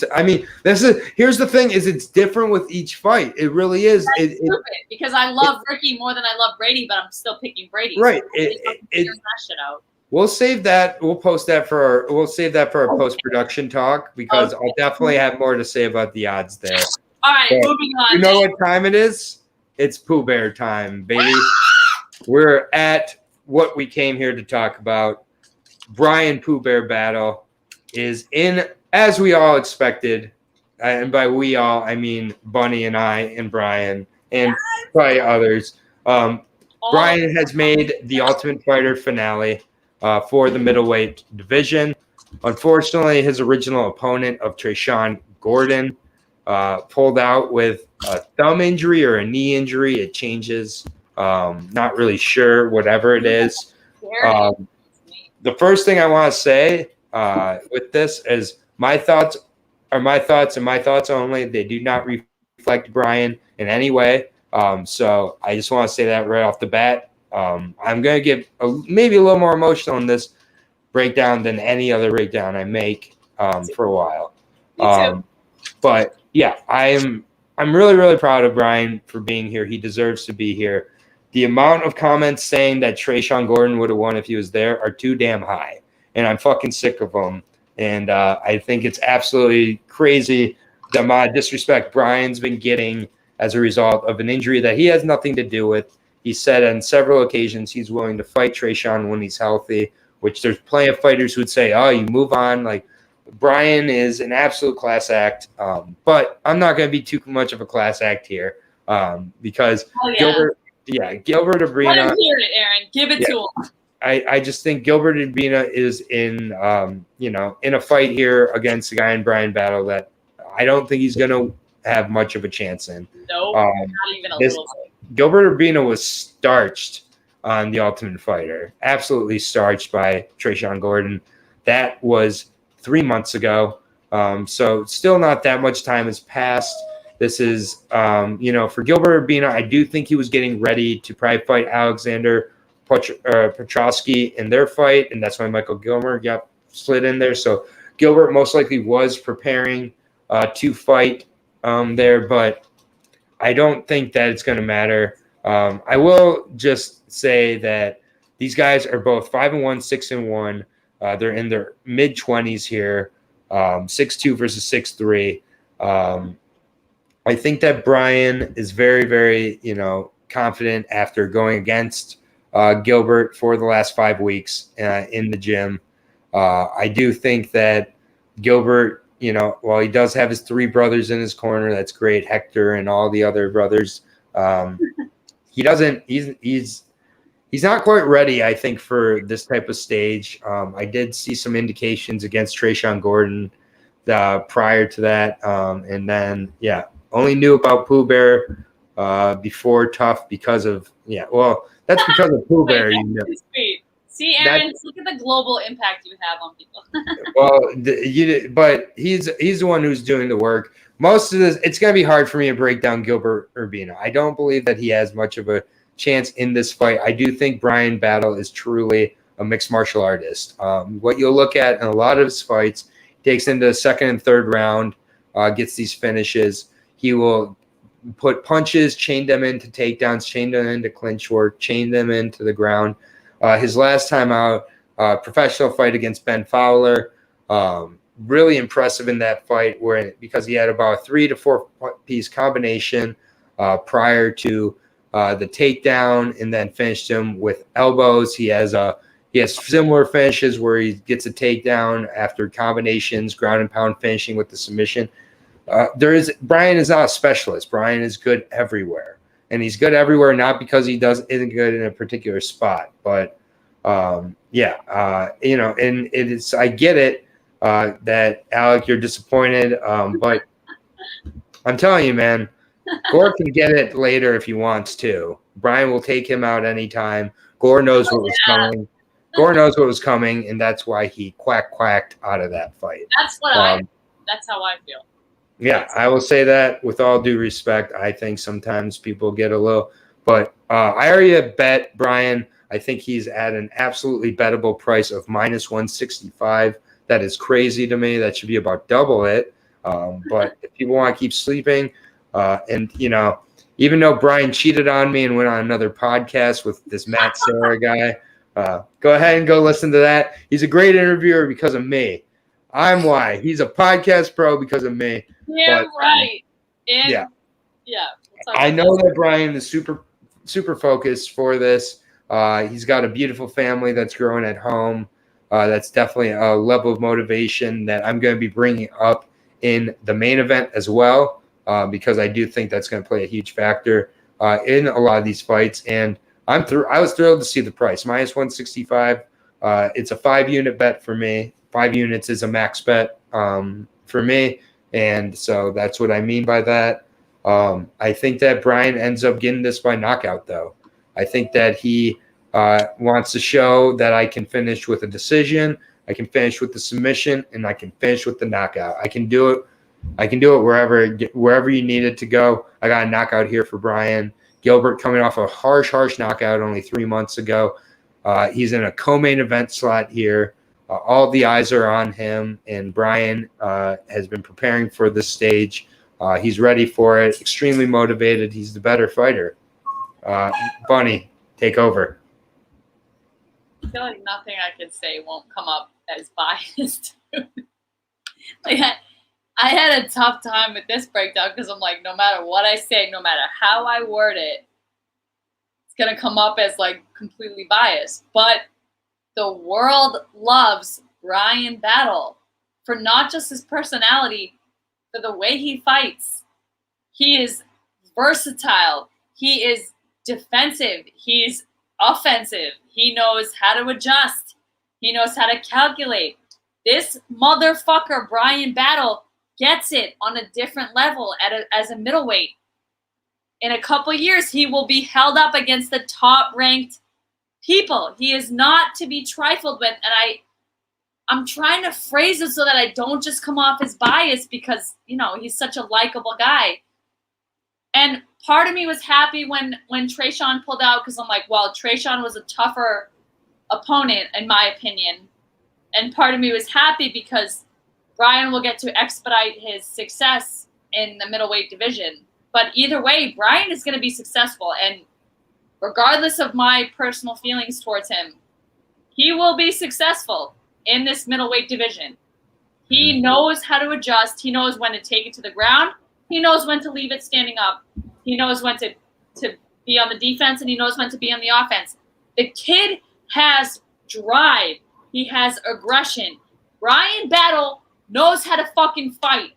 Here's the thing: is it's different with each fight. It really is. That's stupid because I love Ricky more than I love Brady, but I'm still picking Brady. Right. So that shit out. We'll save that. We'll post that for our. We'll save that for our post-production talk because I'll definitely have more to say about the odds there. All right, moving on. You know what time it is? It's Pooh Bear time, baby. We're at what we came here to talk about. Bryan Pooh Bear Battle is in, as we all expected, and by we all, I mean Bunny and I and Bryan and probably others. Bryan has made the Ultimate Fighter finale for the middleweight division. Unfortunately, his original opponent of Tresean Gordon pulled out with a thumb injury or a knee injury. It changes. Not really sure, whatever it is. The first thing I want to say with this is my thoughts are my thoughts and my thoughts only. They do not reflect Bryan in any way. So I just want to say that right off the bat. I'm going to get maybe a little more emotional in this breakdown than any other breakdown I make for a while. But yeah, I'm really, really proud of Bryan for being here. He deserves to be here. The amount of comments saying that Tresean Gordon would have won if he was there are too damn high. And I'm fucking sick of them. And I think it's absolutely crazy the amount of disrespect Bryan's been getting as a result of an injury that he has nothing to do with. He said on several occasions he's willing to fight Tresean when he's healthy, which there's plenty of fighters who would say, oh, you move on. Like, Bryan is an absolute class act. But I'm not going to be too much of a class act here because Gilbert Urbina. Let him hear it, Aaron. Give it to him. I just think Gilbert Urbina is in a fight here against a guy in Bryan Battle that I don't think he's going to have much of a chance in. No, not even a little bit. Gilbert Urbina was starched on The Ultimate Fighter. Absolutely starched by Tresean Gordon. That was 3 months ago. So still not that much time has passed. This is, for Gilbert Urbina, I do think he was getting ready to probably fight Alexander Petrosky in their fight, and that's why Michael Gilmer got slid in there. So Gilbert most likely was preparing to fight there, but I don't think that it's going to matter. I will just say that these guys are both 5-1, 6-1. They're in their mid-20s here, 6'2" versus 6'3". I think that Bryan is very, very, confident after going against Gilbert for the last 5 weeks in the gym. I do think that Gilbert, while he does have his 3 brothers in his corner, that's great, Hector and all the other brothers. He's not quite ready, I think, for this type of stage. I did see some indications against Trayshawn Gordon prior to that. And then, only knew about Pooh Bear before TUF because of, that's because of Pooh Bear. Sweet. See, Aaron, look at the global impact you have on people. But he's the one who's doing the work. Most of this, it's going to be hard for me to break down Gilbert Urbina. I don't believe that he has much of a chance in this fight. I do think Bryan Battle is truly a mixed martial artist. What you'll look at in a lot of his fights, takes into the second and third round, gets these finishes. He will put punches, chain them into takedowns, chain them into clinch work, chain them into the ground. His last time out, professional fight against Ben Fowler, really impressive in that fight because he had about a 3 to 4 piece combination prior to the takedown, and then finished him with elbows. He has similar finishes where he gets a takedown after combinations, ground and pound finishing with the submission. Bryan is not a specialist. Bryan is good everywhere, and he's good everywhere not because he isn't good in a particular spot, but and it is. I get it that Alec, you're disappointed, but I'm telling you, man, Gore can get it later if he wants to. Bryan will take him out anytime. Gore knows what was coming. Gore knows what was coming, and that's why he quacked out of that fight. That's that's how I feel. Yeah, I will say that with all due respect. I think sometimes people get a little, but I already bet Bryan. I think he's at an absolutely bettable price of -165. That is crazy to me. That should be about double it. But if people want to keep sleeping, and even though Bryan cheated on me and went on another podcast with this Matt Sarah guy, go ahead and go listen to that. He's a great interviewer because of me. I'm why. He's a podcast pro because of me. Yeah, but, right. Yeah. We'll I know that Bryan is super focused for this. He's got a beautiful family that's growing at home. That's definitely a level of motivation that I'm going to be bringing up in the main event as well, because I do think that's going to play a huge factor in a lot of these fights. And I was thrilled to see the price, -165. It's a 5-unit bet for me. 5 units is a max bet for me, and so that's what I mean by that. I think that Bryan ends up getting this by knockout, though. I think that he wants to show that I can finish with a decision, I can finish with the submission, and I can finish with the knockout. I can do it. I can do it wherever you need it to go. I got a knockout here for Bryan. Gilbert coming off a harsh knockout only 3 months ago. He's in a co-main event slot here. All the eyes are on him, and Bryan has been preparing for this stage. He's ready for it, extremely motivated. He's the better fighter. Bunny, take over. I feel like nothing I could say won't come up as biased. Like I had a tough time with this breakdown because I'm like, no matter what I say, no matter how I word it, it's going to come up as like completely biased. But the world loves Bryan Battle for not just his personality, for the way he fights. He is versatile. He is defensive. He's offensive. He knows how to adjust. He knows how to calculate. This motherfucker, Bryan Battle, gets it on a different level as a middleweight. In a couple years, he will be held up against the top-ranked people. He is not to be trifled with, and I'm trying to phrase it so that I don't just come off as biased because, he's such a likable guy. And part of me was happy when Trayshawn pulled out because I'm like, well, Trayshawn was a tougher opponent, in my opinion. And part of me was happy because Bryan will get to expedite his success in the middleweight division. But either way, Bryan is going to be successful. And regardless of my personal feelings towards him, he will be successful in this middleweight division. He knows how to adjust. He knows when to take it to the ground. He knows when to leave it standing up. He knows when to be on the defense, and he knows when to be on the offense. The kid has drive. He has aggression. Bryan Battle knows how to fucking fight.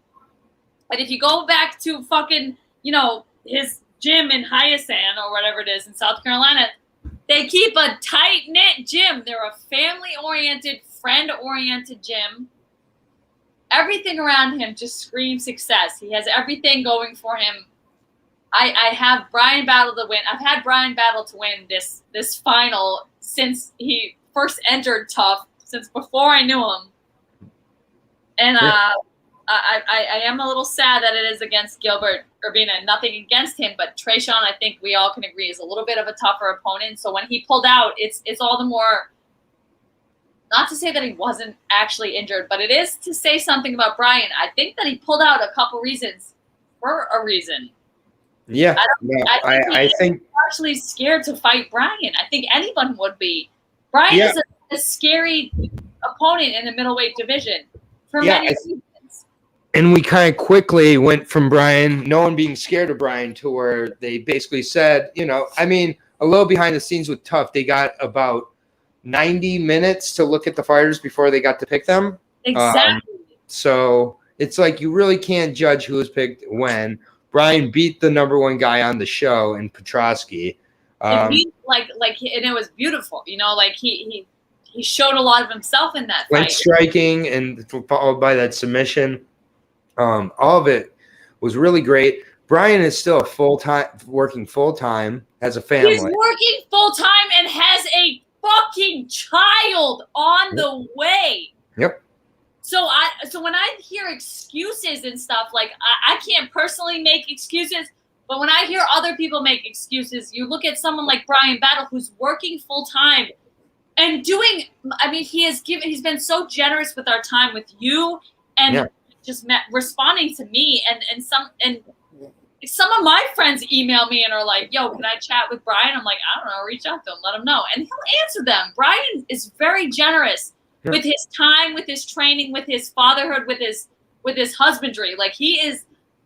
And if you go back to fucking, his gym in Hyacinth or whatever it is in South Carolina, they keep a tight-knit gym. They're a family-oriented, friend-oriented gym. Everything around him just screams success. He has everything going for him. I have Bryan Battle to win. I've had Bryan Battle to win this final since he first entered TUF, since before I knew him. And I am a little sad that it is against Gilbert Urbina. Nothing against him, but Trayshawn, I think we all can agree, is a little bit of a tougher opponent. So when he pulled out, it's all the more, not to say that he wasn't actually injured, but it is to say something about Bryan. I think that he pulled out a couple reasons for a reason. Yeah, I think actually scared to fight Bryan. I think anyone would be. Bryan is a scary opponent in the middleweight division for many reasons. And we kind of quickly went from Bryan, no one being scared of Bryan, to where they basically said, a little behind the scenes with TUF, they got about 90 minutes to look at the fighters before they got to pick them. Exactly. So it's like you really can't judge who was picked when. Bryan beat the number one guy on the show in Petrosky. And it was beautiful. He showed a lot of himself in that fight. Went striking and followed by that submission. All of it was really great. Bryan is still working full time, has a family. He's working full time and has a fucking child on the way. Yep. So when I hear excuses and stuff, like I can't personally make excuses, but when I hear other people make excuses, you look at someone like Bryan Battle, who's working full time and doing. I mean, he's been so generous with our time with you and just responding to me and some of my friends email me and are like, "Yo, can I chat with Bryan?" I'm like, "I don't know, reach out to him, let him know," and he'll answer them. Bryan is very generous. With his time, with his training, with his fatherhood, with his husbandry. Like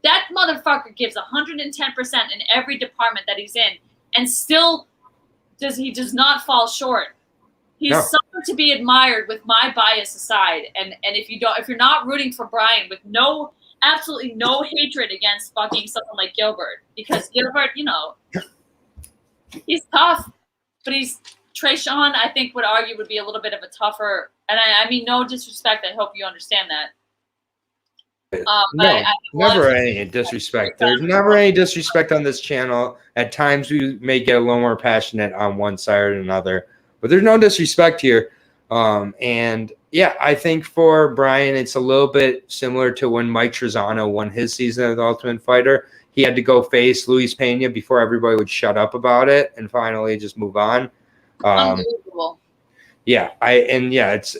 that motherfucker gives 110% in every department that he's in, and still does not fall short. He's someone to be admired with my bias aside. And if you're not rooting for Bryan with absolutely no hatred against fucking someone like Gilbert, because Gilbert, he's tough, but Trayshawn, I think, would argue would be a little bit of a tougher. And I mean, no disrespect. I hope you understand that. Never any disrespect. There's never any disrespect on this channel. At times, we may get a little more passionate on one side or another, but there's no disrespect here. And I think for Bryan, it's a little bit similar to when Mike Trezano won his season of The Ultimate Fighter. He had to go face Luis Pena before everybody would shut up about it and finally just move on. Unbelievable. It's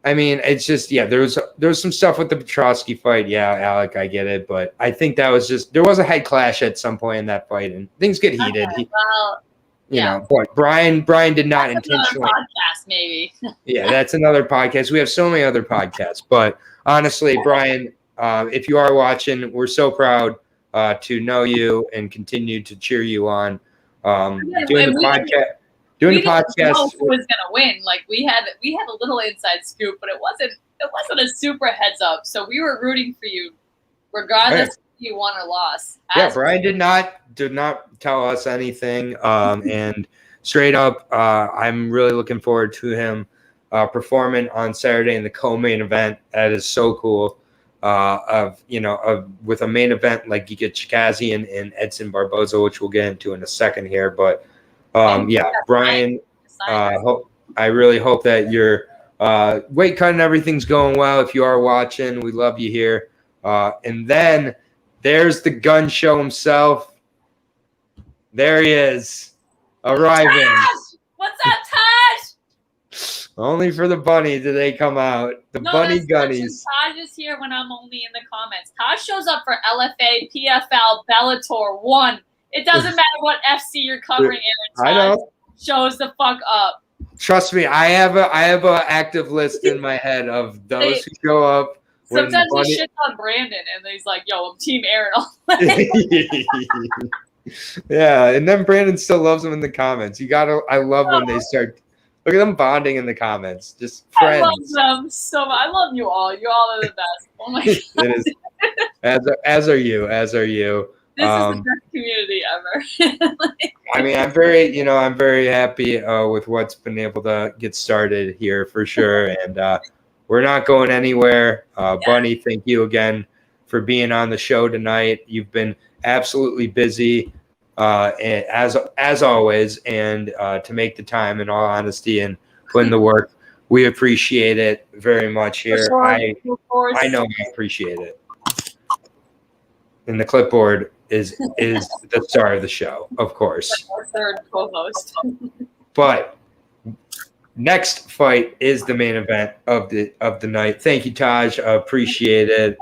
it's just there was some stuff with the Petrosky fight. Yeah, Alec, I get it, but I think that was just there was a head clash at some point in that fight, and things get heated. But Bryan did not intentionally. Podcast, maybe. That's another podcast. We have so many other podcasts, but honestly, Bryan, if you are watching, we're so proud to know you and continue to cheer you on. Doing the podcast. Doing the podcast, who was gonna win? Like we had a little inside scoop, but it wasn't a super heads up. So we were rooting for you, regardless if you won or lost. Bryan did not tell us anything, and straight up, I'm really looking forward to him performing on Saturday in the co-main event. That is so cool. With a main event like Giga Chikadze and Edson Barboza, which we'll get into in a second here, but. Bryan, I really hope that your weight cut and everything's going well. If you are watching, we love you here. And then there's the gun show himself. There he is, arriving. Tosh! What's up, Tosh? Only for the bunny do they come out. The bunny gunnies. Tosh is here when I'm only in the comments. Tosh shows up for LFA, PFL, Bellator 1. It doesn't matter what FC you're covering, Aaron. I know. Shows the fuck up. Trust me, I have a active list in my head of those who show up. Sometimes he shits on Brandon, and he's like, "Yo, I'm Team Aaron." Yeah, and then Brandon still loves them in the comments. I love when they start. Look at them bonding in the comments. Just friends. I love them so much. I love you all. You all are the best. Oh my god. It is. As are you. As are you. This is the best community ever. I mean, I'm very happy with what's been able to get started here for sure, and we're not going anywhere. Bunny, thank you again for being on the show tonight. You've been absolutely busy, as always, and to make the time, in all honesty, and put in the work, we appreciate it very much here. Sure, I know I appreciate it. And the clipboard is the star of the show, of course. Our third co-host. But next fight is the main event of the night. Thank you, Taj. I appreciate it.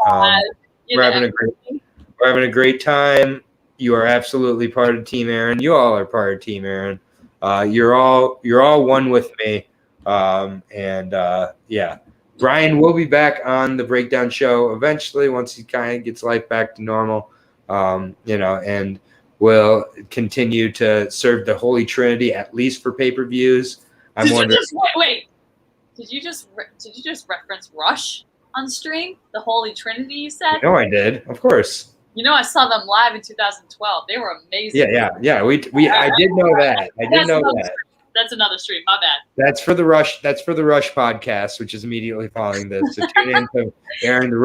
We're having a great time. You are absolutely part of Team Aaron. You all are part of Team Aaron. You're all one with me. Yeah. Brian will be back on the breakdown show eventually once he kind of gets life back to normal. And will continue to serve the Holy Trinity at least for pay-per-views. Wait. Did you just reference Rush on stream? The Holy Trinity, you said? No, I did. Of course. I saw them live in 2012. They were amazing. Yeah. I did know that. That's another stream. My bad. That's for the Rush podcast, which is immediately following this. So tune in to Aaron the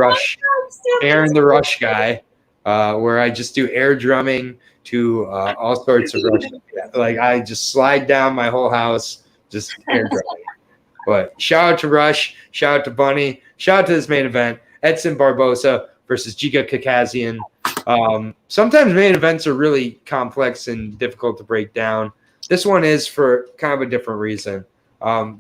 Rush guy, where I just do air drumming to all sorts of Rush. Like I just slide down my whole house, just air drumming. But shout out to Rush, shout out to Bunny, shout out to this main event, Edson Barboza versus Giga Chikadze. Sometimes main events are really complex and difficult to break down. This one is for kind of a different reason.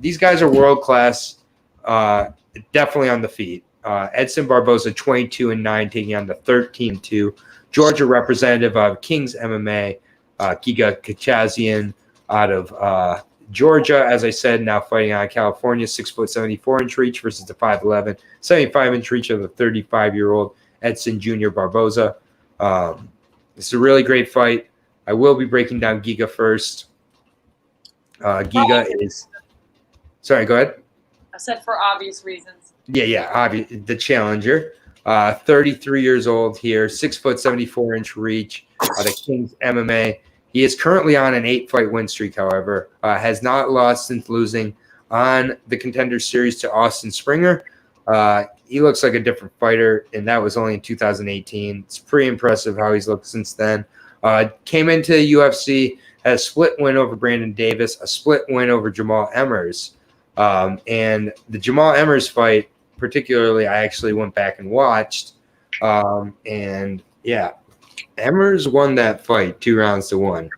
These guys are world class, definitely on the feet. Edson Barboza 22-9, taking on the 13-2 Georgia representative of King's MMA, Giga Chikadze out of Georgia. As I said, now fighting out of California, 6'74" reach versus the 5'11", 75" reach of the 35-year-old Edson Jr. Barboza. It's a really great fight. I will be breaking down Giga first. Giga is – sorry, go ahead. I said for obvious reasons. Yeah, the challenger. 33 years old here, 6'74" reach, the King's MMA. He is currently on an 8-fight win streak, however. Has not lost since losing on the Contender Series to Austin Springer. He looks like a different fighter, and that was only in 2018. It's pretty impressive how he's looked since then. Came into UFC, had a split win over Brandon Davis, a split win over Jamal Emmers. And the Jamal Emmers fight, particularly, I actually went back and watched. And yeah, Emmers won that fight 2-1.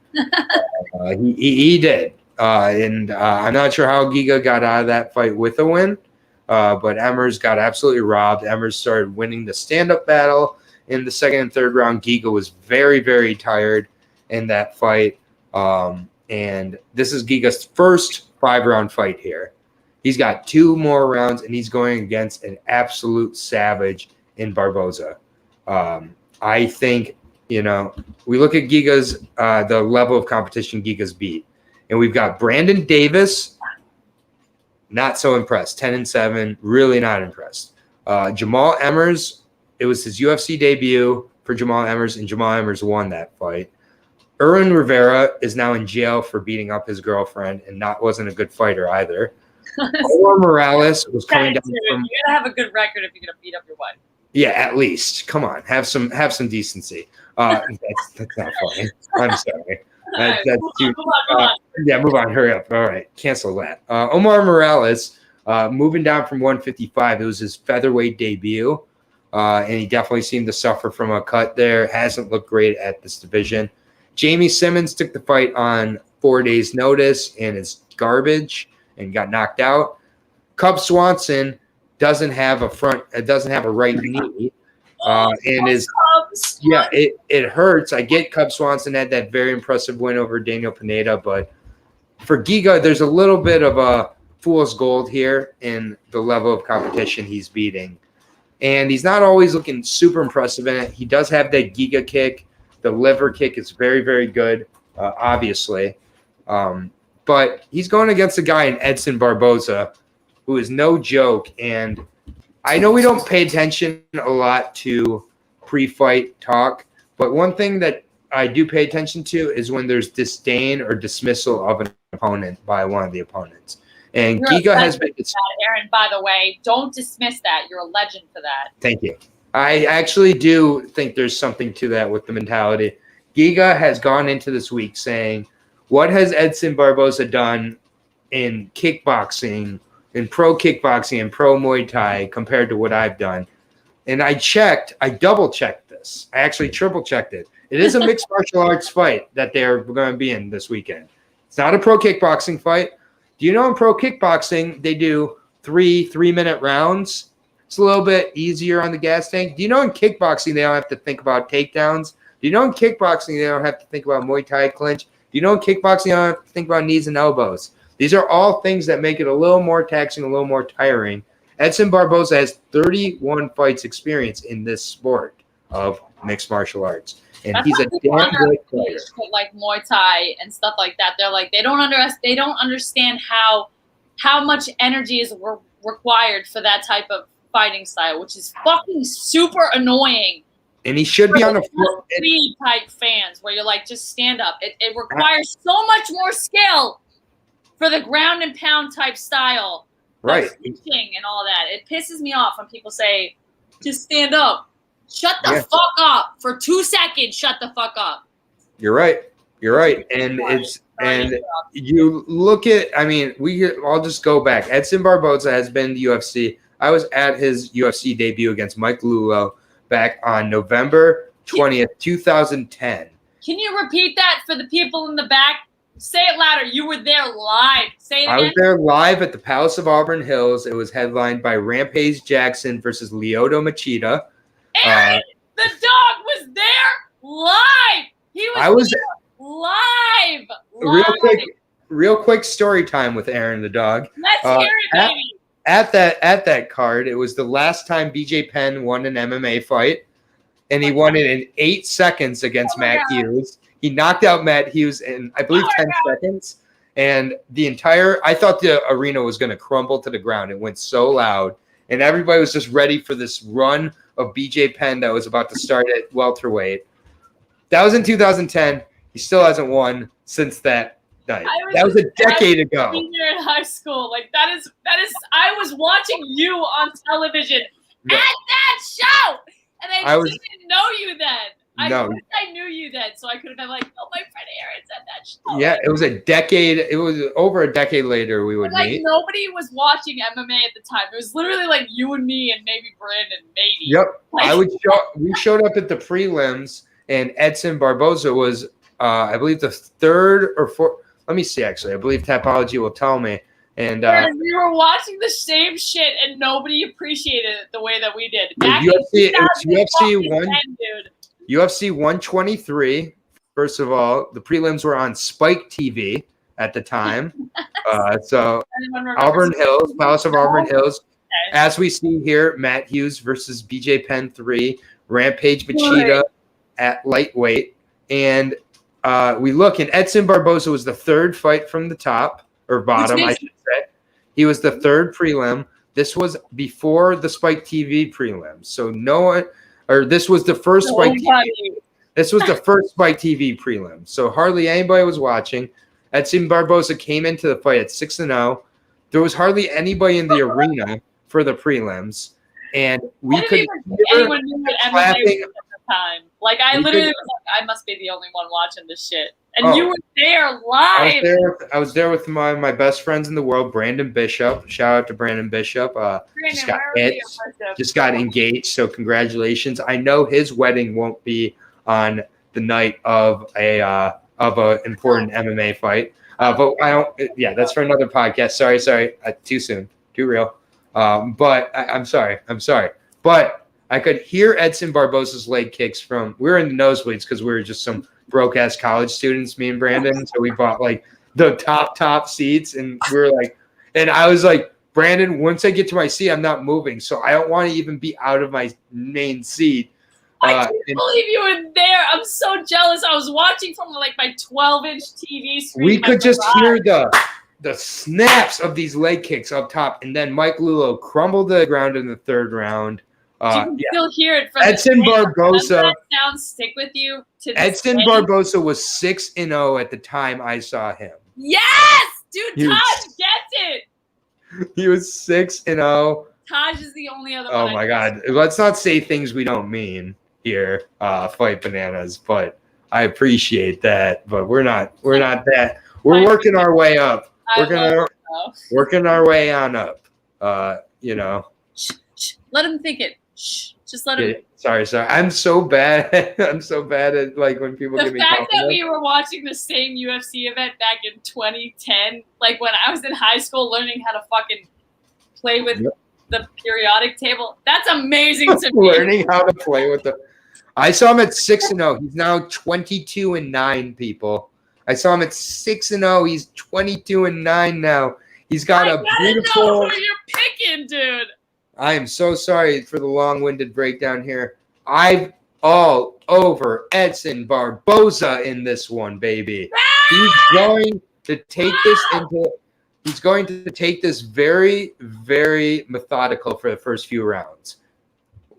He did. And I'm not sure how Giga got out of that fight with a win. But Emmers got absolutely robbed. Emmers started winning the stand-up battle in the second and third round. Giga was very, very tired in that fight. And this is Giga's first 5-round fight here. He's got 2 more rounds, and he's going against an absolute savage in Barboza. I think, we look at Giga's, the level of competition Giga's beat. And we've got Brandon Davis, not so impressed, 10-7, really not impressed. Jamal Emmers, it was his UFC debut for Jamal Emmers, and Jamal Emmers won that fight. Erwin Rivera is now in jail for beating up his girlfriend and wasn't a good fighter either. Omar Morales was coming down from. You gotta have a good record if you're gonna beat up your wife. Yeah, at least. Come on, have some decency. That's not funny. I'm sorry. Move on. Hurry up. All right, cancel that. Omar Morales, moving down from 155. It was his featherweight debut, and he definitely seemed to suffer from a cut there. Hasn't looked great at this division. Jamie Simmons took the fight on 4 days' notice and is garbage and got knocked out. Cub Swanson doesn't have a right knee, and is it hurts. I get Cub Swanson had that very impressive win over Daniel Pineda, but for Giga, there's a little bit of a fool's gold here in the level of competition he's beating, and he's not always looking super impressive in it. He does have that Giga kick, The liver kick is very, very good, obviously. But he's going against a guy in Edson Barboza, who is no joke. And I know we don't pay attention a lot to pre-fight talk, but one thing that I do pay attention to is when there's disdain or dismissal of an opponent by one of the opponents. And Giga has been. Aaron, by the way, don't dismiss that. You're a legend for that. Thank you. I actually do think there's something to that with the mentality. Giga has gone into this week saying, what has Edson Barboza done in kickboxing, in pro kickboxing and pro Muay Thai compared to what I've done? And I double checked this. I actually triple checked it. It is a mixed martial arts fight that they're going to be in this weekend. It's not a pro kickboxing fight. Do you know in pro kickboxing, they do 3-minute rounds? It's a little bit easier on the gas tank. Do you know in kickboxing, they don't have to think about takedowns? Do you know in kickboxing, they don't have to think about Muay Thai clinch? Do you know in kickboxing, they don't have to think about knees and elbows? These are all things that make it a little more taxing, a little more tiring. Edson Barboza has 31 fights experience in this sport of mixed martial arts. And That's he's a damn good player. Like Muay Thai and stuff like that. They're like, they don't understand how much energy is required for that type of fighting style, which is fucking super annoying. And he should be on the floor. Type fans where you're like, just stand up. It requires so much more skill for the ground and pound type style. Right. And all that. It pisses me off when people say, just stand up. Shut the fuck up for 2 seconds. Shut the fuck up. You're right. And you look at, I'll just go back. Edson Barboza has been in the UFC. I was at his UFC debut against Mike Lulo back on November 20th, 2010. Can you repeat that for the people in the back? Say it louder. You were there live. Say it again. I was there live at the Palace of Auburn Hills. It was headlined by Rampage Jackson versus Lyoto Machida. Aaron, the dog was there live. He was there live. Real quick story time with Aaron the dog. Let's hear it, baby. At that card, it was the last time BJ Penn won an MMA fight, and he won it in 8 seconds against Matt Hughes. He knocked out Matt Hughes in, I believe, 10 seconds. And I thought the arena was going to crumble to the ground. It went so loud. And everybody was just ready for this run of BJ Penn that was about to start at welterweight. That was in 2010. He still hasn't won since that night. That was a decade ago. Senior in high school. Like that is. I was watching you on television at that show, and I didn't know you then. I wish I knew you then, so I could have been like, "Oh, my friend Aaron's at that show." Yeah, it was a decade. It was over a decade later we would meet. Nobody was watching MMA at the time. It was literally like you and me and maybe Brandon, maybe. Yep. We showed up at the prelims, and Edson Barboza was, I believe, the third or fourth. Let me see. Actually, I believe Tapology will tell me. And we were watching the same shit, and nobody appreciated it the way that we did. UFC 123. First of all, the prelims were on Spike TV at the time. So Auburn Hills, Palace of Auburn Hills. As we see here, Matt Hughes versus BJ Penn 3, Rampage Machida at lightweight. And we look, and Edson Barboza was the third fight from the top, or bottom, I should say. He was the third prelim. This was before the Spike TV prelims. So this was the first Spike TV. This was the first Spike TV prelim. So hardly anybody was watching. Edson Barboza came into the fight at 6-0. There was hardly anybody in the arena for the prelims. And we could hear anyone knew what MMA was at the time. Like I literally was like, I must be the only one watching this shit. And you were there live. I was there with my best friends in the world, Brandon Bishop. Shout out to Brandon Bishop. Just got engaged, so congratulations. I know his wedding won't be on the night of a important MMA fight. But I don't. Yeah, that's for another podcast. Sorry. Too soon. Too real. But I'm sorry. But I could hear Edson Barboza's leg kicks we were in the nosebleeds because we were just some broke ass college students, me and Brandon. So we bought like the top seats, and we were like, and I was like, Brandon, once I get to my seat, I'm not moving. So I don't want to even be out of my main seat. I can't believe you were there. I'm so jealous. I was watching from like my 12-inch TV screen. We could just hear the snaps of these leg kicks up top, and then Mike Lulo crumbled to the ground in the third round. You can still hear it from Edson Barboza. Does that sound stick with you? Edson Barboza was 6-0 at the time I saw him. Yes, dude, Taj gets it. He was 6-0. Taj is the only other one. Oh my God! Let's not say things we don't mean here, Fight Bananas. But I appreciate that. But we're not that. We're working our way up. Working our way on up. You know. Shh. Let him think it. Shh. Just let him. Sorry. I'm so bad. I'm so bad at like when people give me the fact that we were watching the same UFC event back in 2010, like when I was in high school learning how to fucking play with the periodic table. That's amazing to me. Learning how to play with the. I saw him at 6-0. He's now 22-9. People. I saw him at 6-0. He's 22-9 now. He's got a beautiful. Know who you're picking, dude. I am so sorry for the long-winded breakdown here. I'm all over Edson Barboza in this one, baby. He's going to take this into. He's going to take this very, very methodical for the first few rounds.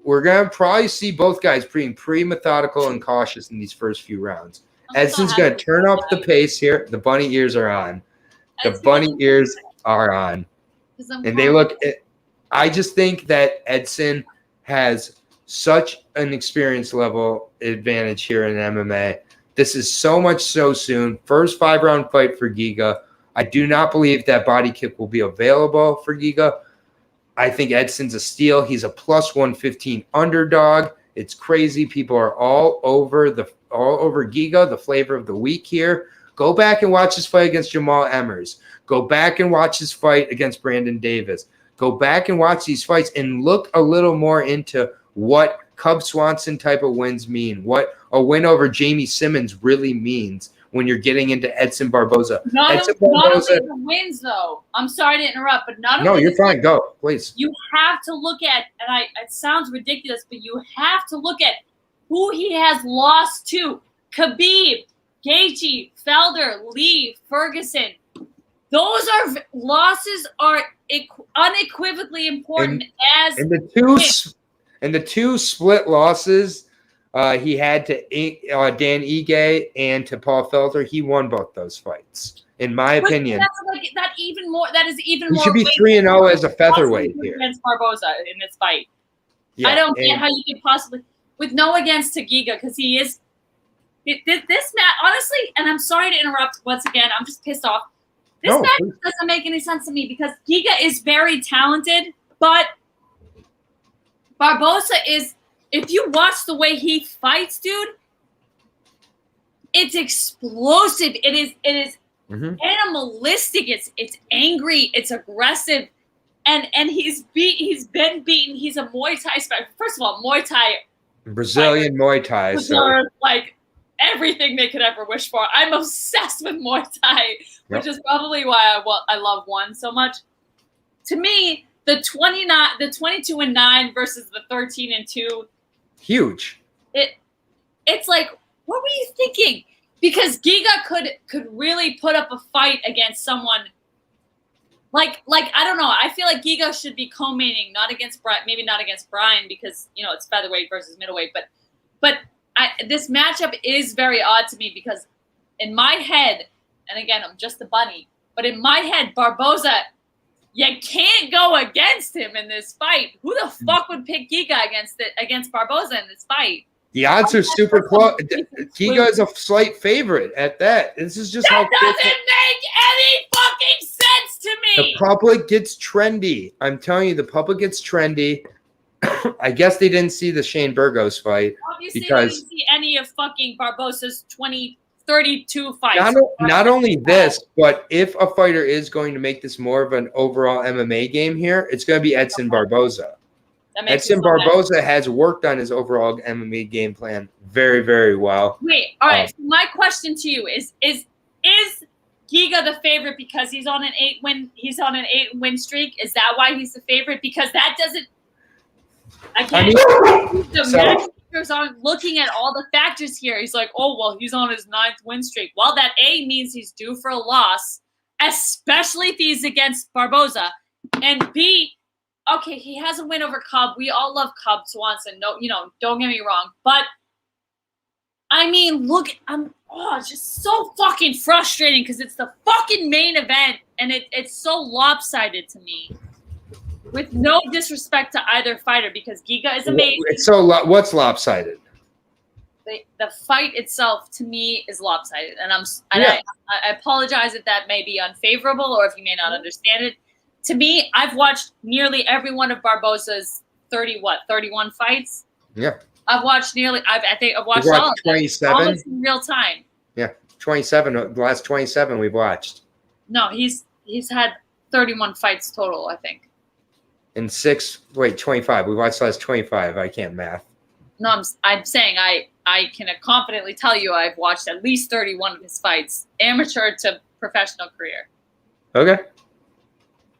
We're going to probably see both guys being pretty methodical and cautious in these first few rounds. Edson's going to turn up the pace here. The bunny ears are on. The bunny ears are on. And they look – I just think that Edson has such an experience level advantage here in MMA. This is so much so soon. First 5-round fight for Giga. I do not believe that body kick will be available for Giga. I think Edson's a steal. He's a plus 115 underdog. It's crazy. People are all over Giga, the flavor of the week here. Go back and watch his fight against Jamal Emmers. Go back and watch his fight against Brandon Davis. Go back and watch these fights and look a little more into what Cub Swanson type of wins mean, what a win over Jamie Simmons really means when you're getting into Edson Barboza. Not only the wins, though. I'm sorry to interrupt, but not only. No, you're fine. Go, please. You have to look at, and it sounds ridiculous, but you have to look at who he has lost to. Khabib, Gaethje, Felder, Lee, Ferguson. Those losses are unequivocally important and the two split losses he had to Dan Ige and to Paul Felder. He won both those fights, in my opinion. That is even more. He should be 3-0 as a featherweight here against Barboza in this fight. Yeah, I don't get how you could possibly, with no against to Giga, because he is this match. Honestly, and I'm sorry to interrupt once again. I'm just pissed off. This match doesn't make any sense to me because Giga is very talented, but Barboza is. If you watch the way he fights, dude, it's explosive. It is animalistic. It's angry. It's aggressive, and he's been beaten. He's a Muay Thai specialist. First of all, Muay Thai, Brazilian Muay Thai, so like everything they could ever wish for. I'm obsessed with Muay Thai, which is probably why I love one so much. To me, the 22-9 versus the 13-2. Huge. It's like, what were you thinking? Because Giga could really put up a fight against someone like I don't know. I feel like Giga should be co-maining, not against Brian, maybe not against Brian because it's featherweight versus middleweight. But this matchup is very odd to me because in my head, and again I'm just a bunny, but in my head, Barboza. You can't go against him in this fight. Who the fuck would pick Giga against Barboza in this fight? The odds are super close. Giga is a slight favorite at that. This is just that doesn't make any fucking sense to me. The public gets trendy. I'm telling you, the public gets trendy. I guess they didn't see the Shane Burgos fight. Obviously, they didn't see any of fucking Barboza's 32 fights. Not only this, but if a fighter is going to make this more of an overall MMA game here, it's going to be Edson Barboza. Edson Barboza has worked on his overall MMA game plan very, very well. Wait, all right. So my question to you is Giga the favorite because he's on an 8-win streak? Is that why he's the favorite? Because that doesn't. factors aren't looking at all the factors here. He's like, oh, well, he's on his 9th win streak. Well, that A means he's due for a loss, especially if he's against Barboza. And B, okay, he has a win over Cub. We all love Cub Swanson. No, don't get me wrong. But, I mean, look, it's just so fucking frustrating because it's the fucking main event, and it's so lopsided to me. With no disrespect to either fighter, because Giga is amazing. What's lopsided? The fight itself, to me, is lopsided, and I apologize if that may be unfavorable or if you may not understand it. To me, I've watched nearly every one of Barboza's 31 fights. Yeah, I've watched I've watched all of 27 almost in real time. Yeah, 27. The last 27 we've watched. No, he's had 31 fights total, I think. And 25. We watched the last 25. I can't math. No, I'm saying I can confidently tell you I've watched at least 31 of his fights, amateur to professional career. Okay.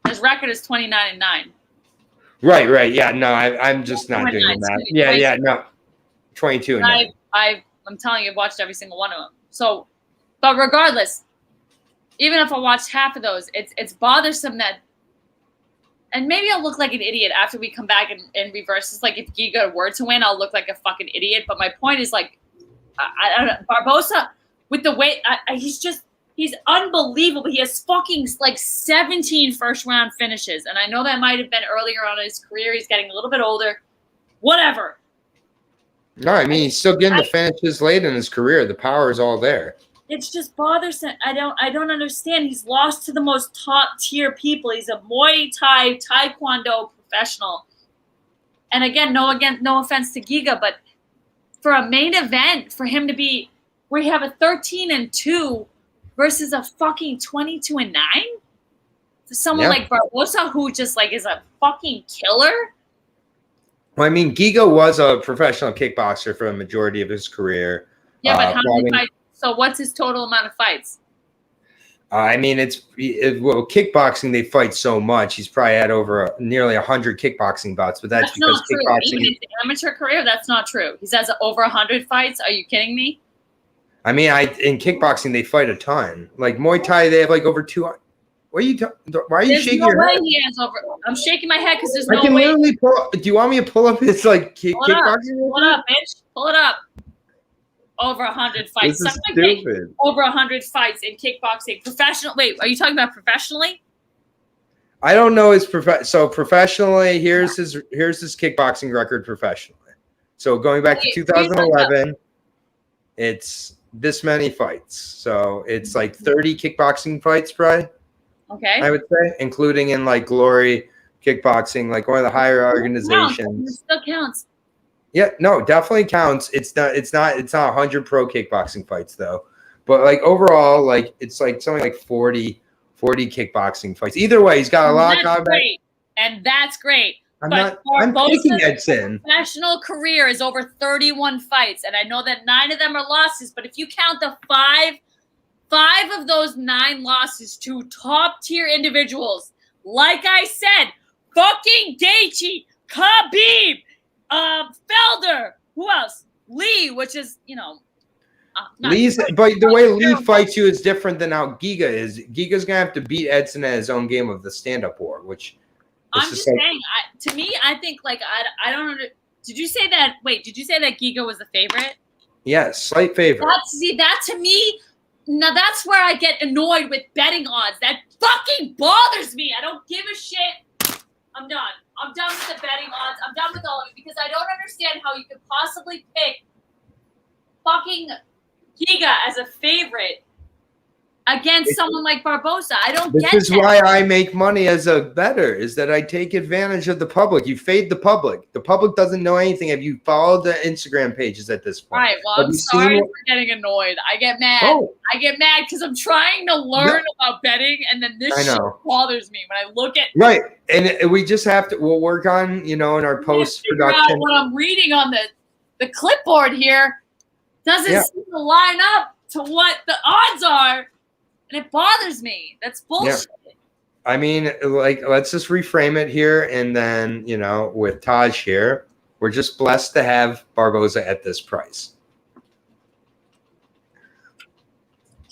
His record is 29-9. Right. Yeah, no, I'm just not doing the math. Yeah, no. 22 and 9. I'm telling you, I've watched every single one of them. So, but regardless, even if I watched half of those, it's bothersome that. And maybe I'll look like an idiot after we come back and reverse. It's like if Giga were to win, I'll look like a fucking idiot. But my point is like, I don't know, Barboza with the way he's unbelievable. He has fucking like 17 first round finishes, and I know that might have been earlier on in his career. He's getting a little bit older, whatever. No, I mean he's still getting the finishes late in his career. The power is all there. It's just bothersome. I don't understand. He's lost to the most top tier people. He's a Muay Thai Taekwondo professional. And again, no offense to Giga, but for a main event, for him to be where you have a 13-2 versus a fucking 22-9, for someone like Barboza who just like is a fucking killer. Well, I mean, Giga was a professional kickboxer for a majority of his career. Yeah, but how many fights? So what's his total amount of fights? I mean, kickboxing, they fight so much. He's probably had over nearly 100 kickboxing bouts, but that's because not true. kickboxing. Even his amateur career, that's not true. He has over 100 fights. Are you kidding me? I mean, in kickboxing, they fight a ton. Like Muay Thai, they have like over 200. Why are you shaking your head? He has over. I'm shaking my head because there's I no can way. literally pull. Do you want me to pull up his like kickboxing? Pull it up, bitch. Pull it up. Over 100 fights. This is stupid. Over 100 fights in kickboxing. Professional. Wait, are you talking about professionally? I don't know his so professionally. Here's his kickboxing record professionally. So going back to 2011, it's this many fights. So it's like 30 kickboxing fights, probably. Okay. I would say, including in like Glory Kickboxing, like one of the higher organizations. It still counts. Yeah, no, definitely counts. It's not 100 pro kickboxing fights though. But like overall, like it's like something like 40 kickboxing fights. Either way, he's got a lot of combat. And that's great. I'm picking Edson. Professional career is over 31 fights, and I know that 9 of them are losses. But if you count the five of those 9 losses to top tier individuals, like I said, fucking Gaethje, Khabib, Felder, who else? Lee, which is but the way Lee fights you is different than how Giga is. Giga's gonna have to beat Edson at his own game of the stand-up war, which I'm just saying. To me, I think like I don't. Did you say that? Wait, did you say that Giga was the favorite? Yes, slight favorite. That to me. Now that's where I get annoyed with betting odds. That fucking bothers me. I don't give a shit. I'm done. I'm done with the betting odds. I'm done with all of it because I don't understand how you could possibly pick fucking Giga as a favorite against someone like Barboza. I don't get that. This is why I make money as a bettor, is that I take advantage of the public. You fade the public. The public doesn't know anything. Have you followed the Instagram pages at this point? All right, well, I'm sorry for getting annoyed. I get mad. I get mad because I'm trying to learn about betting, and then this shit bothers me when I look at. Right, and we just have to. We'll work on, in our post-production. What I'm reading on the clipboard here doesn't seem to line up to what the odds are. And it bothers me. That's bullshit. Yeah. I mean, like, let's just reframe it here. And then, with Taj here, We're just blessed to have Barboza at this price.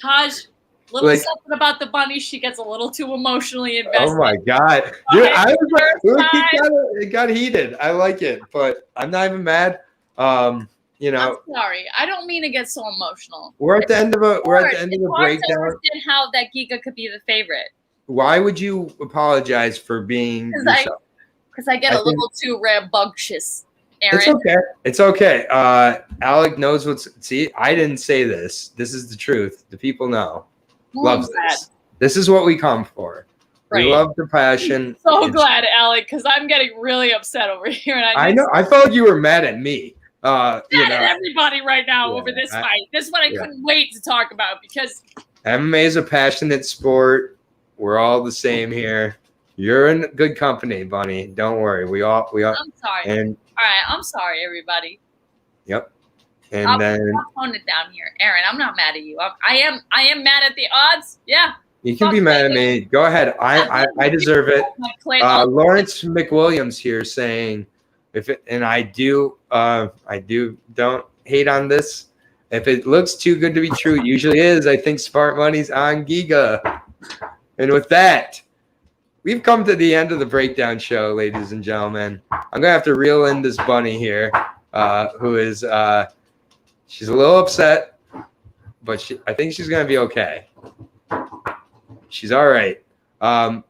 Taj, little Like- something about the bunny. She gets a little too emotionally invested. Oh my God. Dude, Okay, I was like, look, time. it got heated. I like it, but I'm not even mad. You know, I'm sorry. I don't mean to get so emotional. we're at the end of the It's hard to breakdown. understand how that Giga could be the favorite. Why would you apologize for being yourself? Because I get a little too rambunctious, Aaron. It's okay. It's okay. Alec knows what's. See, I didn't say this. This is the truth. The people know. Well, I'm Loves glad. this. This is what we come for. Right. We love the passion. So It's- glad, Alec, because I'm getting really upset over here. And I know. I felt like you were mad at me. You mad know, at everybody right now Yeah, over this fight. This is what I couldn't wait to talk about because MMA is a passionate sport. We're all the same here. You're in good company, Bunny. Don't worry. We all. I'm sorry. And All right, I'm sorry, everybody. yep. And I'll then tone it down here, Aaron. I'm not mad at you. I am mad at the odds. Yeah, you can be mad at me. Go ahead. I deserve it. I played Lawrence McWilliams here saying, I don't hate on this. If it looks too good to be true, it usually is. I think smart money's on Giga. And with that, we've come to the end of the breakdown show, ladies and gentlemen. I'm gonna have to reel in this bunny here, who is she's a little upset, but I think she's gonna be okay. She's all right.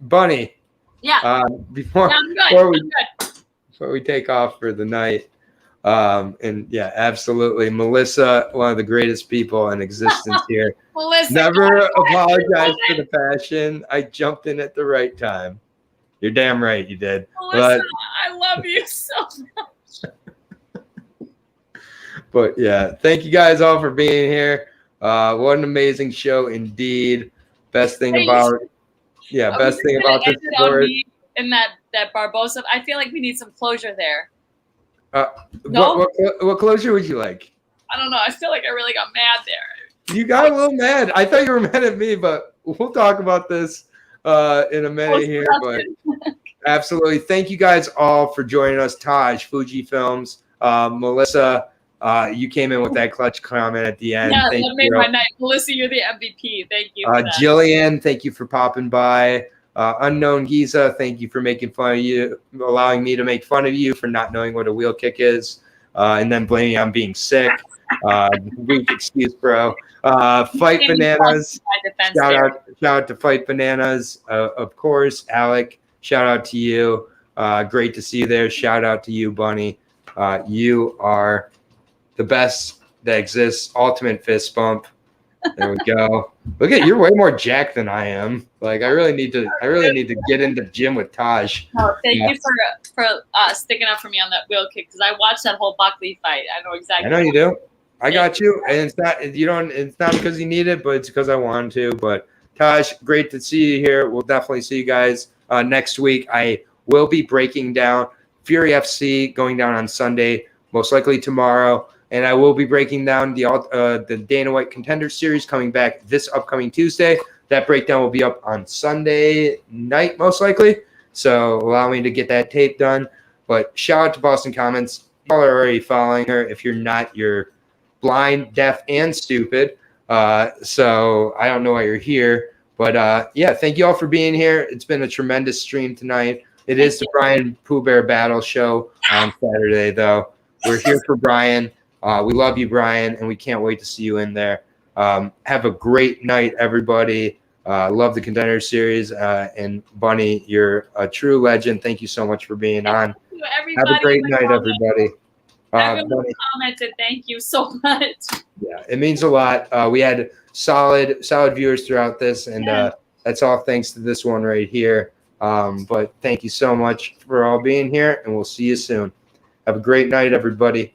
Bunny. Yeah. Before I'm good. before we I'm good. before we take off for the night. And yeah, absolutely. Melissa, one of the greatest people in existence here. Melissa, Never apologize for the passion. I jumped in at the right time. You're damn right you did. Melissa, I love you so much. But yeah, thank you guys all for being here. What an amazing show indeed. Best thing about best thing about this sport. In that Barboza, I feel like we need some closure there. No? What closure would you like? I don't know. I feel like I really got mad there. You got a little mad. I thought you were mad at me, but we'll talk about this in a minute here. But absolutely. Thank you guys all for joining us. Taj, Fuji Films, Melissa, you came in with that clutch comment at the end. Yeah, thank that made my night. Melissa, you're the MVP. Thank you. For that. Jillian, thank you for popping by. Unknown Giza, thank you for making fun of you, allowing me to make fun of you for not knowing what a wheel kick is, and then blaming me on being sick. Weak excuse, bro. Fight Bananas. Shout out to Fight Bananas, of course. Alec, shout out to you. Great to see you there. Shout out to you, Bunny. You are the best that exists. Ultimate fist bump. There we go. Look at you're way more jacked than I am. Like I really need to get into the gym with Taj. No, thank you for sticking up for me on that wheel kick because I watched that whole Buckley fight. I know exactly. I know you do. I got you, and it's not because you need it, but it's because I wanted to. But Taj, great to see you here. We'll definitely see you guys next week. I will be breaking down Fury FC going down on Sunday, most likely tomorrow. And I will be breaking down the Dana White Contender Series coming back this upcoming Tuesday. That breakdown will be up on Sunday night, most likely. So allow me to get that tape done. But shout out to Boston Comments. Y'all are already following her. If you're not, you're blind, deaf, and stupid. So I don't know why you're here. But yeah, thank you all for being here. It's been a tremendous stream tonight. It is the Bryan Pooh Bear Battle show on Saturday, though. We're here for Bryan. We love you, Bryan, and we can't wait to see you in there. Have a great night, everybody. Love the Contender Series. And Bunny, you're a true legend. Thank you so much for being on. Have a great night, everybody. Everyone commented, thank you so much. Yeah, it means a lot. We had solid viewers throughout this, and that's all thanks to this one right here. But thank you so much for all being here, and we'll see you soon. Have a great night, everybody.